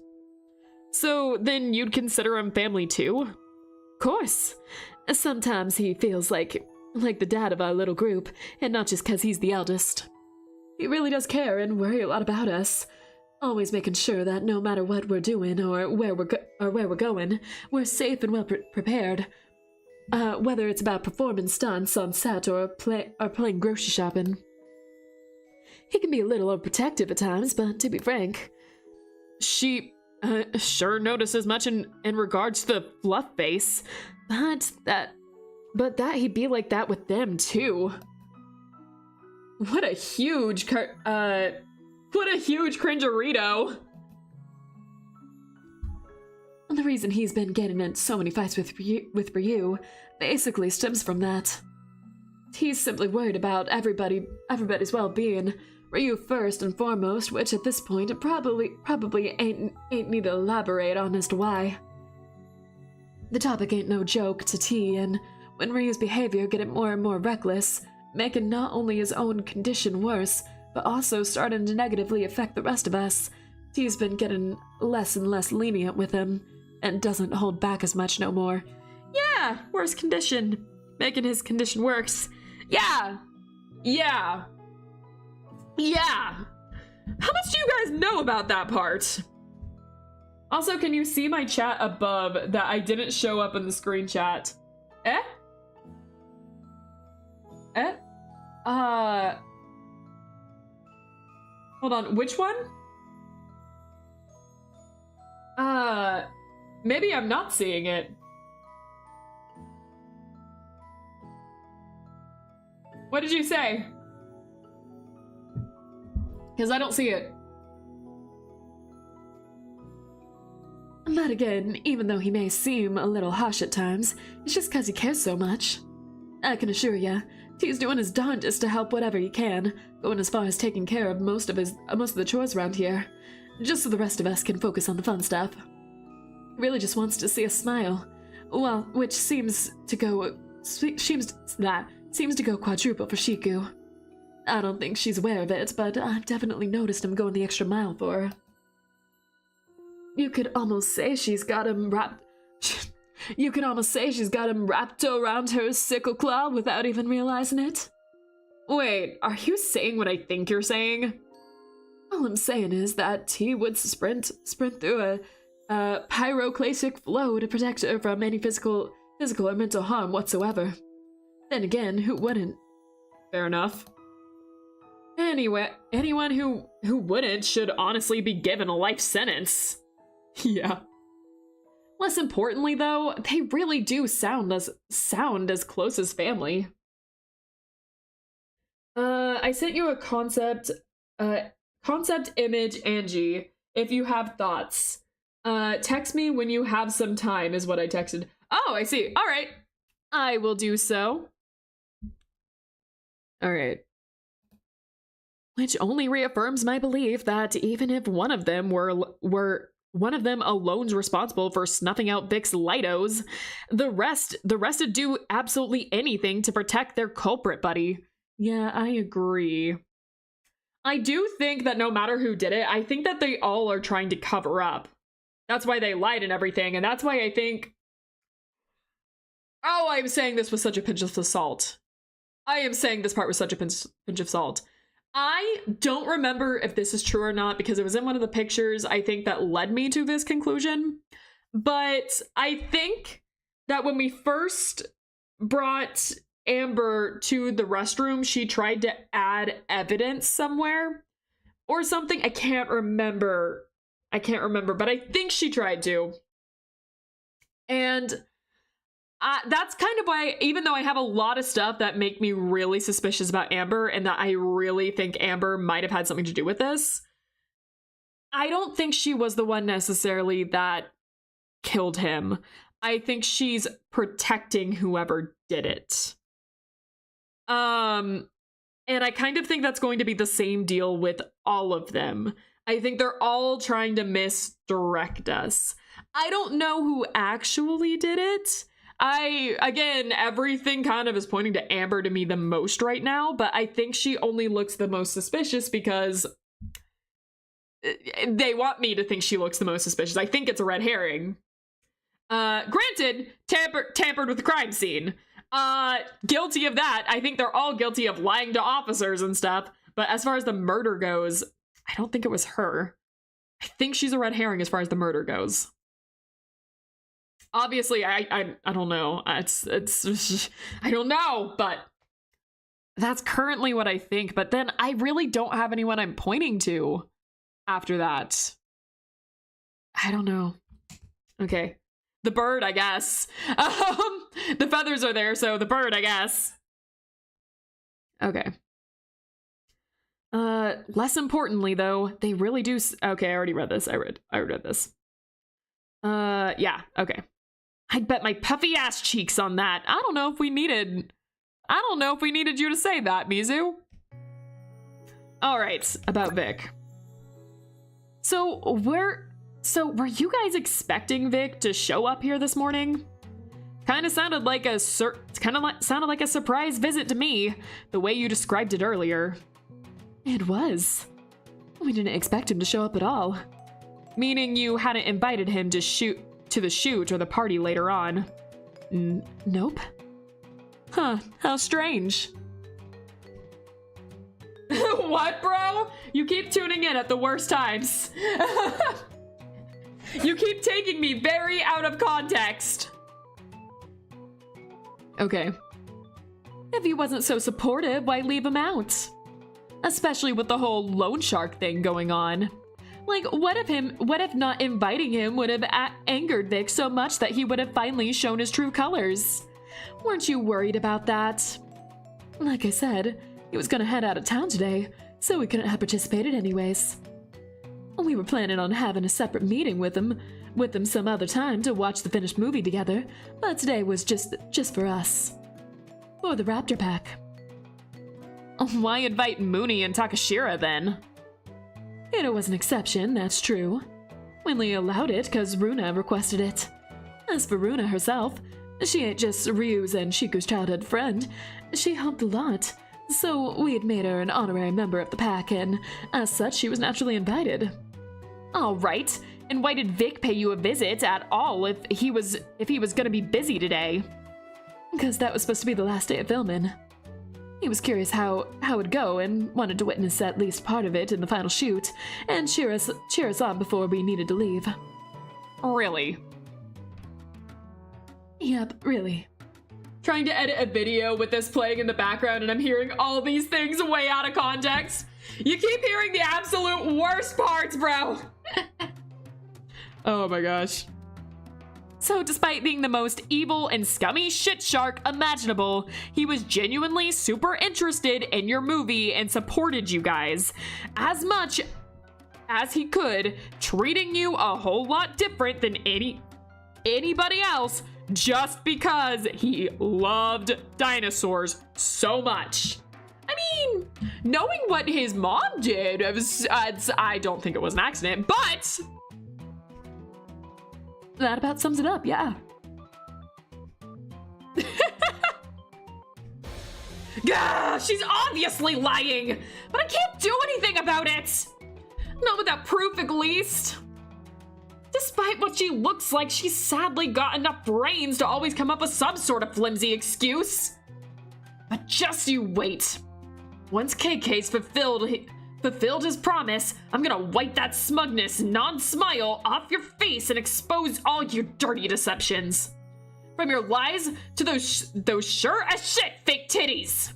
So then you'd consider him family too? Of course. Sometimes he feels like the dad of our little group, and not just 'cause he's the eldest. He really does care and worry a lot about us, always making sure that no matter what we're doing or where we're going, we're safe and well prepared. Whether it's about performing stunts on set or playing grocery shopping. He can be a little overprotective at times, but to be frank, She sure notices much in regards to the fluff face, but that he'd be like that with them too. What a huge cringerito. And the reason he's been getting in so many fights with Ryu basically stems from that. He's simply worried about everybody's well-being. Ryu first and foremost, which at this point it probably ain't need to elaborate on as to why. The topic ain't no joke to T, and when Ryu's behavior getting more and more reckless, making not only his own condition worse, but also starting to negatively affect the rest of us, T's been getting less and less lenient with him, and doesn't hold back as much no more. Yeah, worse condition. Making his condition worse. Yeah! Yeah! Yeah! How much do you guys know about that part? Also, can you see my chat above that I didn't show up in the screen chat? Eh? Eh? Hold on, which one? Maybe I'm not seeing it. What did you say? Because I don't see it. But again, even though he may seem a little harsh at times, it's just 'cause he cares so much. I can assure ya, T's doing his darndest to help whatever he can, going as far as taking care of most of the chores around here, just so the rest of us can focus on the fun stuff. He really just wants to see us smile, well, which seems to go quadruple for Shiku. I don't think she's aware of it, but I've definitely noticed him going the extra mile for her. You could almost say she's got him wrapped around her sickle claw without even realizing it. Wait, are you saying what I think you're saying? All I'm saying is that T would sprint through a pyroclastic flow to protect her from any physical or mental harm whatsoever. Then again, who wouldn't? Fair enough. Anyway, anyone who wouldn't should honestly be given a life sentence. Yeah. Less importantly, though, they really do sound as close as family. I sent you a concept image, Angie, if you have thoughts. Text me when you have some time, is what I texted. Oh, I see. All right. I will do so. All right. Which only reaffirms my belief that even if one of them alone's responsible for snuffing out Vic's Litos, the rest would do absolutely anything to protect their culprit buddy. Yeah, I agree. I do think that no matter who did it, I think that they all are trying to cover up. That's why they lied and everything, and that's why I think... Oh, I'm saying this with such a pinch of salt. I am saying this part with such a pinch of salt. I don't remember if this is true or not because it was in one of the pictures, I think, that led me to this conclusion. But I think that when we first brought Amber to the restroom, she tried to add evidence somewhere or something. I can't remember, but I think she tried to. And that's kind of why, even though I have a lot of stuff that make me really suspicious about Amber and that I really think Amber might have had something to do with this, I don't think she was the one necessarily that killed him. I think she's protecting whoever did it. And I kind of think that's going to be the same deal with all of them. I think they're all trying to misdirect us. I don't know who actually did it. Again, everything kind of is pointing to Amber to me the most right now, but I think she only looks the most suspicious because they want me to think she looks the most suspicious. I think it's a red herring. Granted, tampered with the crime scene. Guilty of that. I think they're all guilty of lying to officers and stuff, but as far as the murder goes, I don't think it was her. I think she's a red herring as far as the murder goes. Obviously, I don't know. It's I don't know, but that's currently what I think. But then I really don't have anyone I'm pointing to after that. I don't know. Okay. The bird, I guess. The feathers are there, so the bird, I guess. Okay. Less importantly, though, they really do. Okay, I already read this. I read this. Yeah. Okay. I'd bet my puffy ass cheeks on that. I don't know if we needed you to say that, Mizu. All right, about Vic. So were you guys expecting Vic to show up here this morning? Kind of sounded like a surprise visit to me, the way you described it earlier. It was. We didn't expect him to show up at all. Meaning you hadn't invited him to the shoot or the party later on. Nope. Huh, how strange. What, bro? You keep tuning in at the worst times. You keep taking me very out of context. Okay. If he wasn't so supportive, why leave him out? Especially with the whole loan shark thing going on. Like, what if not inviting him would have angered Vic so much that he would have finally shown his true colors? Weren't you worried about that? Like I said, he was gonna head out of town today, so we couldn't have participated anyways. We were planning on having a separate meeting with him some other time to watch the finished movie together, but today was just for us. For the Raptor Pack. Why invite Mooney and Takashira then? It was an exception, that's true. Winley allowed it because Runa requested it. As for Runa herself, she ain't just Ryu's and Shiku's childhood friend. She helped a lot, so we had made her an honorary member of the pack, and as such, she was naturally invited. All right, and why did Vic pay you a visit at all if he was gonna be busy today? Because that was supposed to be the last day of filming. He was curious how it'd go and wanted to witness at least part of it in the final shoot and cheer us on before we needed to leave. Really? Yep, really. Trying to edit a video with this playing in the background and I'm hearing all these things way out of context. You keep hearing the absolute worst parts, bro. Oh my gosh. So despite being the most evil and scummy shit shark imaginable, he was genuinely super interested in your movie and supported you guys as much as he could, treating you a whole lot different than anybody else just because he loved dinosaurs so much. I mean, knowing what his mom did, I don't think it was an accident, but that about sums it up, yeah. Gah, she's obviously lying, but I can't do anything about it. Not without proof, at least. Despite what she looks like, she's sadly got enough brains to always come up with some sort of flimsy excuse. But just you wait. Once KK's fulfilled his promise, I'm gonna wipe that smugness, non-smile off your face and expose all your dirty deceptions. From your lies to those sure as shit fake titties.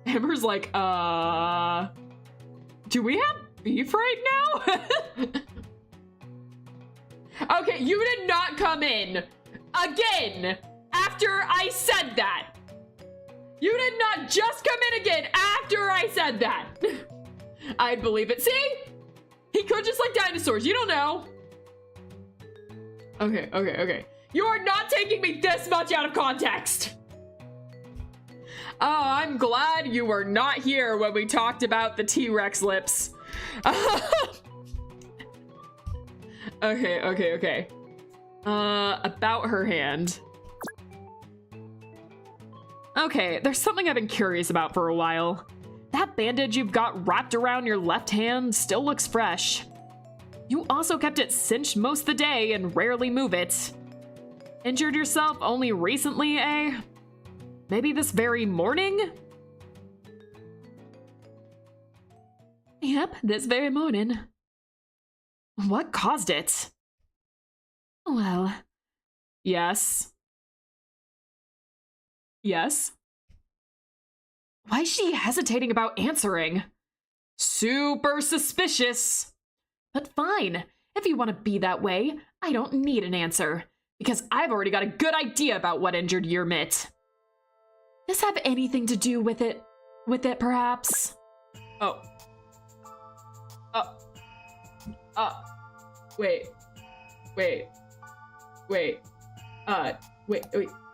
Amber's like, do we have beef right now? Okay, you did not come in again after I said that. You did not just come in again after I said that. I'd believe it. See? He could just like dinosaurs. You don't know. Okay. You are not taking me this much out of context. Oh, I'm glad you were not here when we talked about the T-Rex lips. Okay. About her hand. Okay, there's something I've been curious about for a while. That bandage you've got wrapped around your left hand still looks fresh. You also kept it cinched most of the day and rarely move it. Injured yourself only recently, eh? Maybe this very morning? Yep, this very morning. What caused it? Well... Yes. Why is she hesitating about answering? Super suspicious. But fine, if you want to be that way, I don't need an answer, because I've already got a good idea about what injured your mitt. Does this have anything to do with it perhaps? Wait,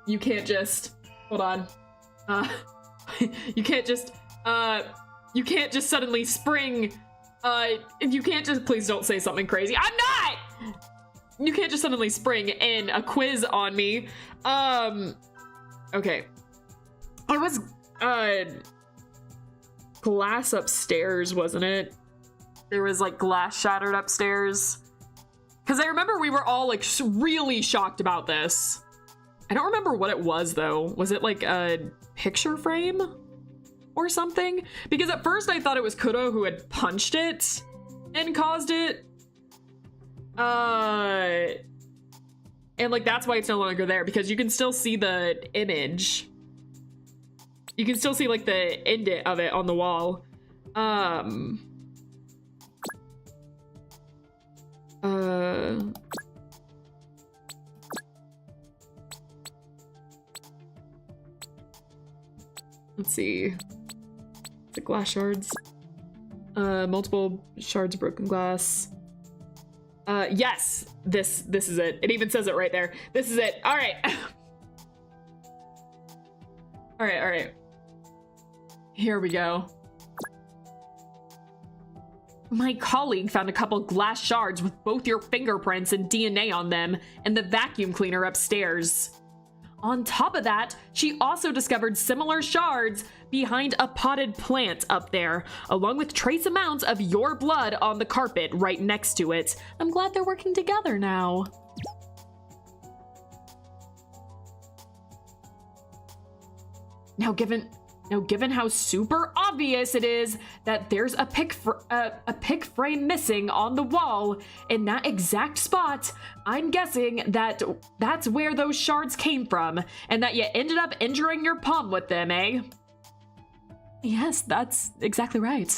you can't just, hold on. You can't just suddenly spring, you can't just, please don't say something crazy. I'm not! You can't just suddenly spring in a quiz on me. Okay. I was, glass upstairs, wasn't it? There was like glass shattered upstairs. Because I remember we were all like really shocked about this. I don't remember what it was though. Was it like a picture frame or something? Because at first I thought it was Kuro who had punched it and caused it. And like that's why it's no longer there, because you can still see the image. You can still see like the indent of it on the wall. Let's see. The glass shards. Multiple shards of broken glass. Yes, this is it. It even says it right there. This is it. All right. All right. Here we go. My colleague found a couple glass shards with both your fingerprints and DNA on them in the vacuum cleaner upstairs. On top of that, she also discovered similar shards behind a potted plant up there, along with trace amounts of your blood on the carpet right next to it. I'm glad they're working together now. Now, given how super obvious it is that there's a pic frame missing on the wall in that exact spot, I'm guessing that that's where those shards came from, and that you ended up injuring your palm with them, eh? Yes, that's exactly right.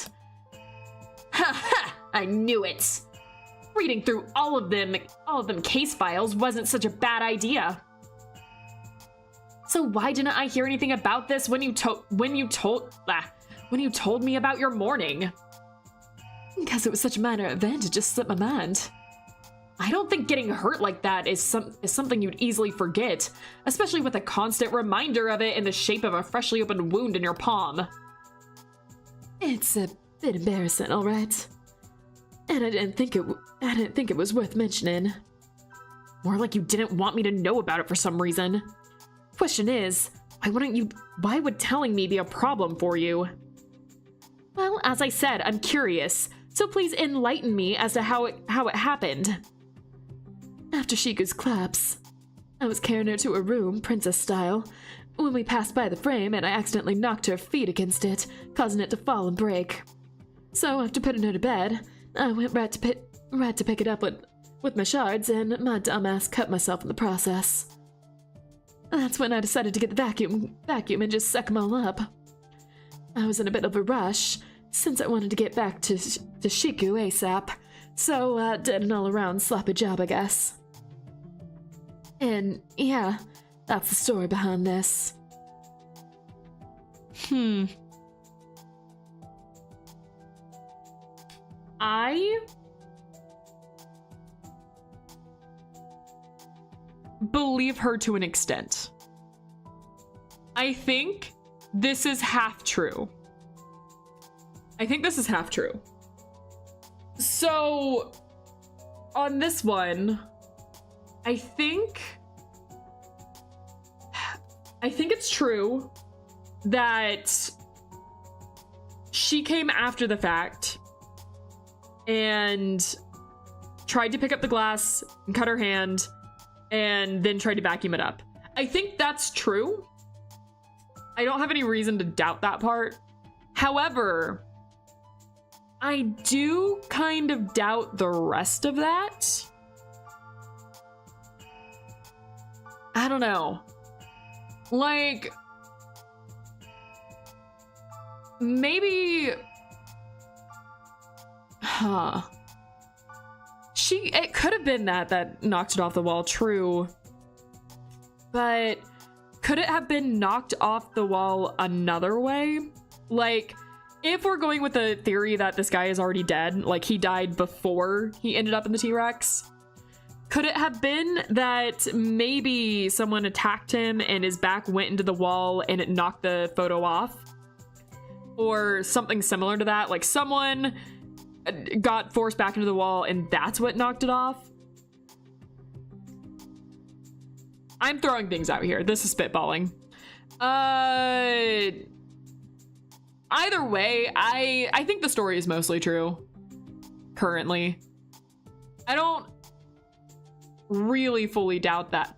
Ha ha! I knew it! Reading through all of them case files wasn't such a bad idea. So why didn't I hear anything about this when you told me about your morning? Because it was such a minor event, it just slipped my mind. I don't think getting hurt like that is something you'd easily forget, especially with a constant reminder of it in the shape of a freshly opened wound in your palm. It's a bit embarrassing, all right. And I didn't think it was worth mentioning. More like you didn't want me to know about it for some reason. Question is, why would telling me be a problem for you? Well, as I said, I'm curious, so please enlighten me as to how it happened. After Shiku's collapse, I was carrying her to her room, princess style, when we passed by the frame and I accidentally knocked her feet against it, causing it to fall and break. So after putting her to bed, I went right to pick it up with my shards, and my dumbass cut myself in the process. That's when I decided to get the vacuum and just suck them all up. I was in a bit of a rush, since I wanted to get back to Shiku ASAP, so I did an all-around sloppy job, I guess. And yeah, that's the story behind this. I believe her to an extent. I think this is half true. So, on this one, I think it's true that she came after the fact and tried to pick up the glass and cut her hand and then tried to vacuum it up. I think that's true. I don't have any reason to doubt that part. However, I do kind of doubt the rest of that. I don't know. Like, maybe... It could have been that knocked it off the wall, true. But could it have been knocked off the wall another way? Like, if we're going with the theory that this guy is already dead, like he died before he ended up in the T-Rex, could it have been that maybe someone attacked him and his back went into the wall and it knocked the photo off? Or something similar to that, like someone got forced back into the wall and that's what knocked it off? I'm throwing things out here. This is spitballing. Either way, I think the story is mostly true. Currently. I don't really fully doubt that.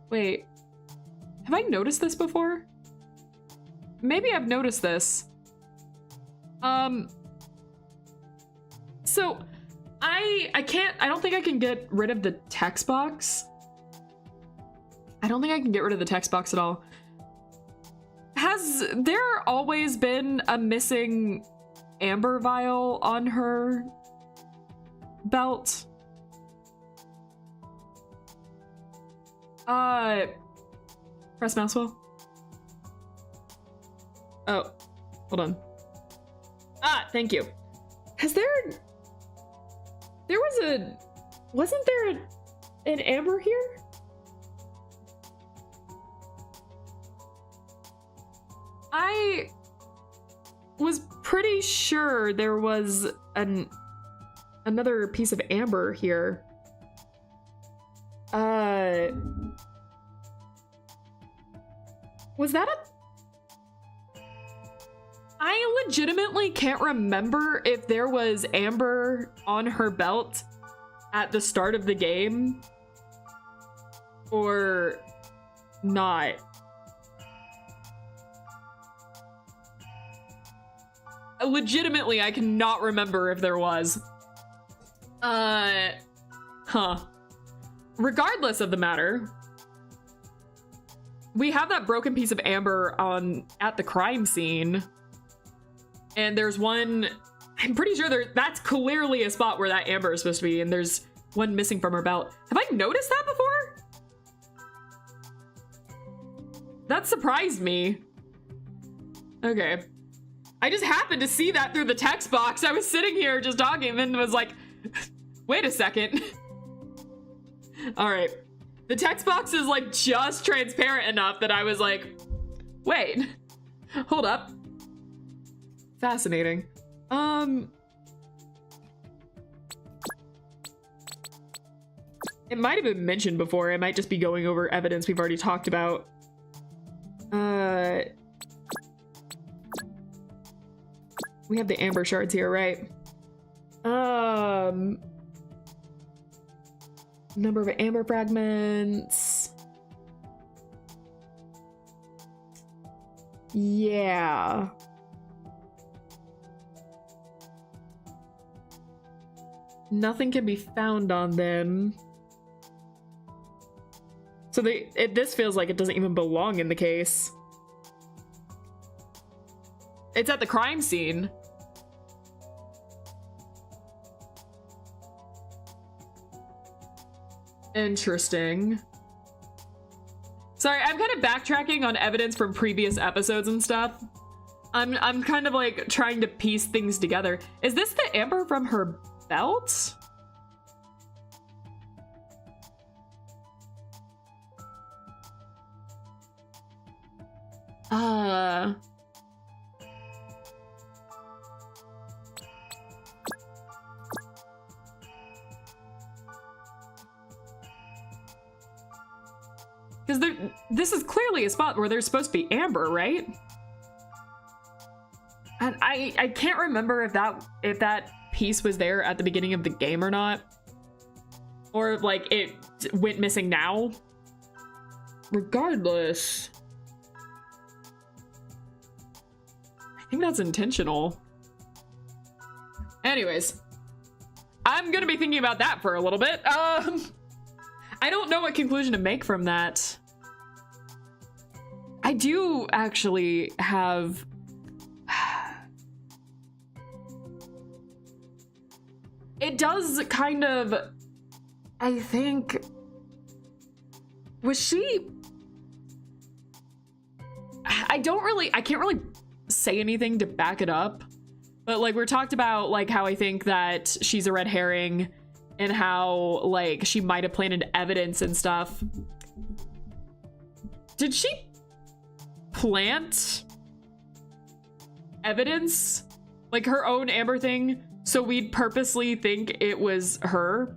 Wait. Have I noticed this before? Maybe I've noticed this. So I don't think I can get rid of the text box. I don't think I can get rid of the text box at all. Has there always been a missing amber vial on her belt? Press mouse wheel. Oh, hold on. Thank you. Wasn't there an amber here? I was pretty sure there was another piece of amber here. Was that I legitimately can't remember if there was amber on her belt at the start of the game or not. Legitimately, I cannot remember if there was. Regardless of the matter, we have that broken piece of amber at the crime scene. And there's one, I'm pretty sure that's clearly a spot where that amber is supposed to be, and there's one missing from her belt. Have I noticed that before? That surprised me. Okay. I just happened to see that through the text box. I was sitting here just talking and was like, wait a second. All right. The text box is like just transparent enough that I was like, wait, hold up. Fascinating. It might have been mentioned before. It might just be going over evidence we've already talked about. We have the amber shards here, right? Number of amber fragments. Yeah. Nothing can be found on them. So this feels like it doesn't even belong in the case. It's at the crime scene. Interesting. Sorry, I'm kind of backtracking on evidence from previous episodes and stuff. I'm kind of like trying to piece things together. Is this the amber from her belt? Because this is clearly a spot where there's supposed to be amber, right? And I can't remember if that piece was there at the beginning of the game or not. Or if, like, it went missing now. Regardless, I think that's intentional. Anyways, I'm gonna be thinking about that for a little bit. I don't know what conclusion to make from that. I do actually have... It does kind of... I think... Was she... I can't really say anything to back it up. But, like, we talked about, like, how I think that she's a red herring and how, like, she might have planted evidence and stuff. Did she plant evidence? Like, her own amber thing? So we'd purposely think it was her?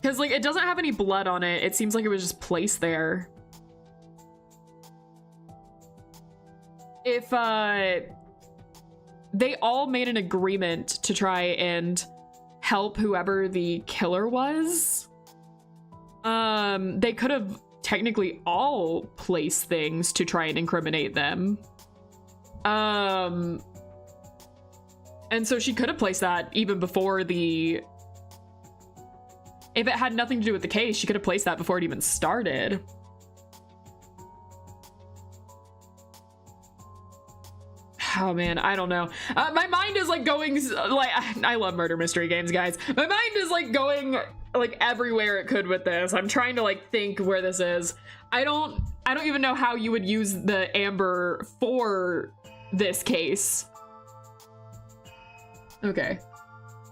Because, like, it doesn't have any blood on it. It seems like it was just placed there. If, they all made an agreement to try and help whoever the killer was. They could have technically all placed things to try and incriminate them. And so she could have placed that even before the... If it had nothing to do with the case, she could have placed that before it even started. Oh man, I don't know. My mind is like going, like, I love murder mystery games, guys. My mind is like going like everywhere it could with this. I'm trying to like think where this is. I don't even know how you would use the amber for this case. Okay.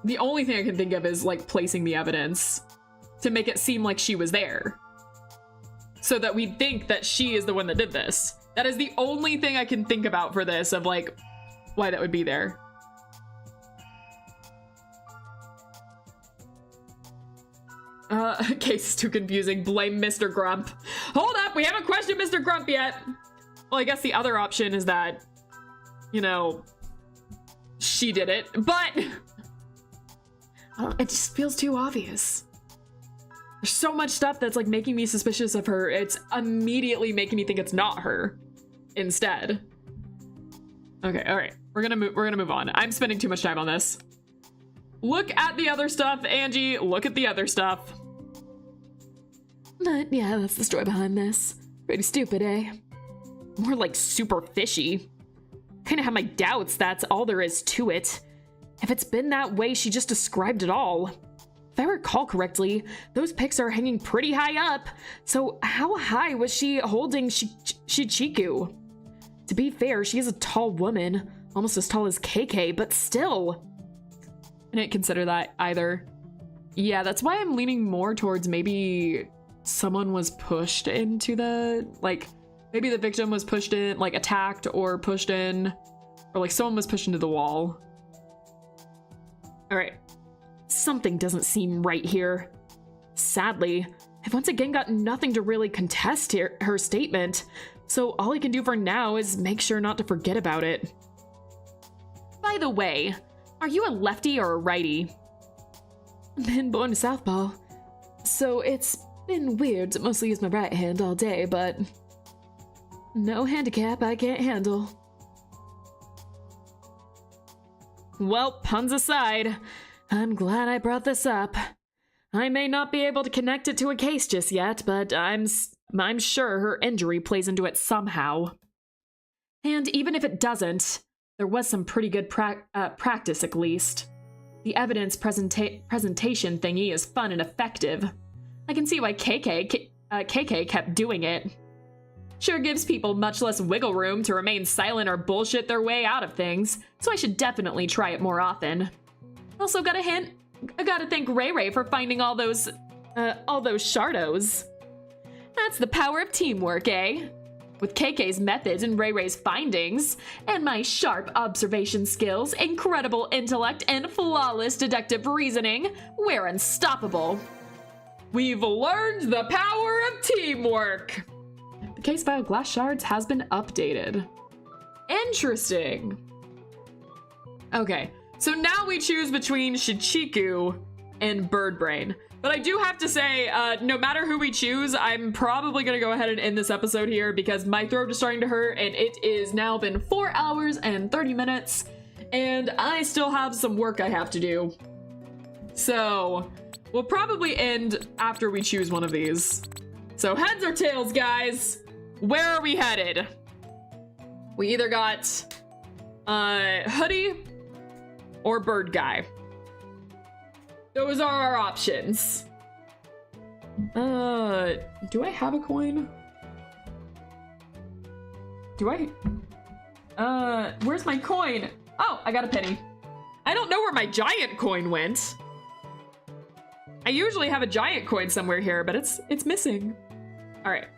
The only thing I can think of is like placing the evidence to make it seem like she was there. So that we think that she is the one that did this. That is the only thing I can think about for this, of like why that would be there. Case is too confusing. Blame Mr. Grump. Hold up, we haven't questioned Mr. Grump yet. Well, I guess the other option is that, you know, she did it, but it just feels too obvious. There's so much stuff that's like making me suspicious of her. It's immediately making me think it's not her instead. Okay, all right. We're gonna move on. I'm spending too much time on this. Look at the other stuff, Angie. Look at the other stuff. But yeah, that's the story behind this. Pretty stupid, eh? More like super fishy. Kind of have my doubts that's all there is to it. If it's been that way, she just described it all. If I recall correctly, those pics are hanging pretty high up. So how high was she holding Shichiku? To be fair, she is a tall woman, almost as tall as KK, but still. I didn't consider that either. Yeah, that's why I'm leaning more towards maybe someone was pushed into the, like, maybe the victim was pushed in, like attacked or pushed in, or like someone was pushed into the wall. All right. Something doesn't seem right here. Sadly, I've once again got nothing to really contest her statement, so all I can do for now is make sure not to forget about it. By the way, are you a lefty or a righty? been born to Southpaw, so it's been weird to mostly use my right hand all day, but no handicap I can't handle. Well, puns aside, I'm glad I brought this up. I may not be able to connect it to a case just yet, but I'm sure her injury plays into it somehow. And even if it doesn't, there was some pretty good practice at least. The evidence presentation thingy is fun and effective. I can see why KK kept doing it. Sure gives people much less wiggle room to remain silent or bullshit their way out of things, so I should definitely try it more often. Also gotta thank Ray Ray for finding all those shardos. That's the power of teamwork, eh? With KK's methods and Ray Ray's findings, and my sharp observation skills, incredible intellect, and flawless deductive reasoning, we're unstoppable. We've learned the power of teamwork. The case file glass shards has been updated. Interesting. Okay, so now we choose between Shichiku and Birdbrain. But I do have to say, no matter who we choose, I'm probably gonna go ahead and end this episode here because my throat is starting to hurt and it is now been 4 hours and 30 minutes and I still have some work I have to do. So we'll probably end after we choose one of these. So heads or tails, guys? Where are we headed? We either got Hoodie or Bird Guy. Those are our options. Do I have a coin? Do I? Where's my coin? Oh, I got a penny. I don't know where my giant coin went. I usually have a giant coin somewhere here, but it's missing. All right.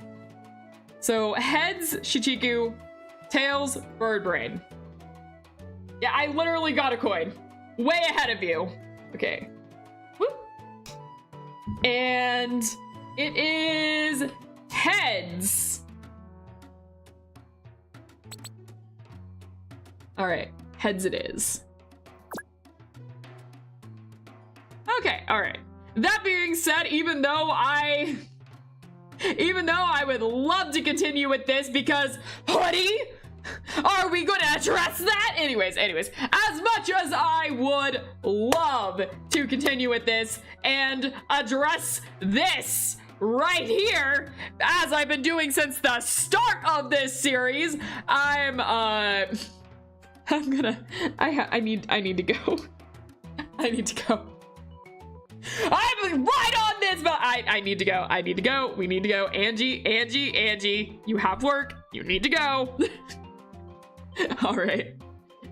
So heads, Shichiku, tails, Birdbrain. Yeah, I literally got a coin. Way ahead of you. Okay. Whoop. And it is heads. All right, heads it is. Okay, all right. That being said, even though I would love to continue with this because Hoodie, are we going to address that? Anyways, as much as I would love to continue with this and address this right here, as I've been doing since the start of this series, I need to go. I need to go. I'm right on this, but I need to go. We need to go. Angie, you have work. You need to go. All right.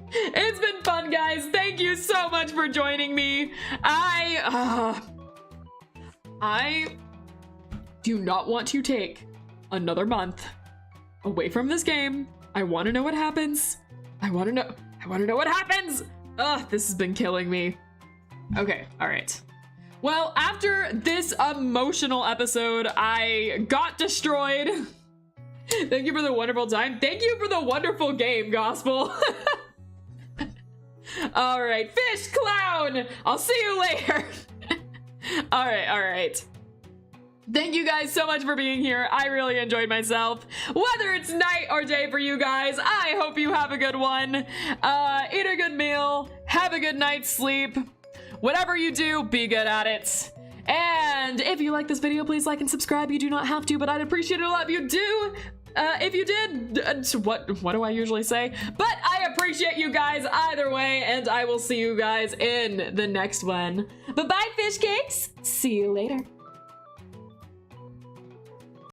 It's been fun, guys. Thank you so much for joining me. I do not want to take another month away from this game. I want to know what happens. I want to know what happens. Ugh, this has been killing me. Okay, all right. Well, after this emotional episode, I got destroyed. Thank you for the wonderful time. Thank you for the wonderful game, Gospel. All right, Fish Clown. I'll see you later. All right. Thank you guys so much for being here. I really enjoyed myself. Whether it's night or day for you guys, I hope you have a good one. Eat a good meal. Have a good night's sleep. Whatever you do, be good at it. And if you like this video, please like and subscribe. You do not have to, but I'd appreciate it a lot if you do. If you did, what do I usually say? But I appreciate you guys either way, and I will see you guys in the next one. Bye-bye, fish cakes. See you later.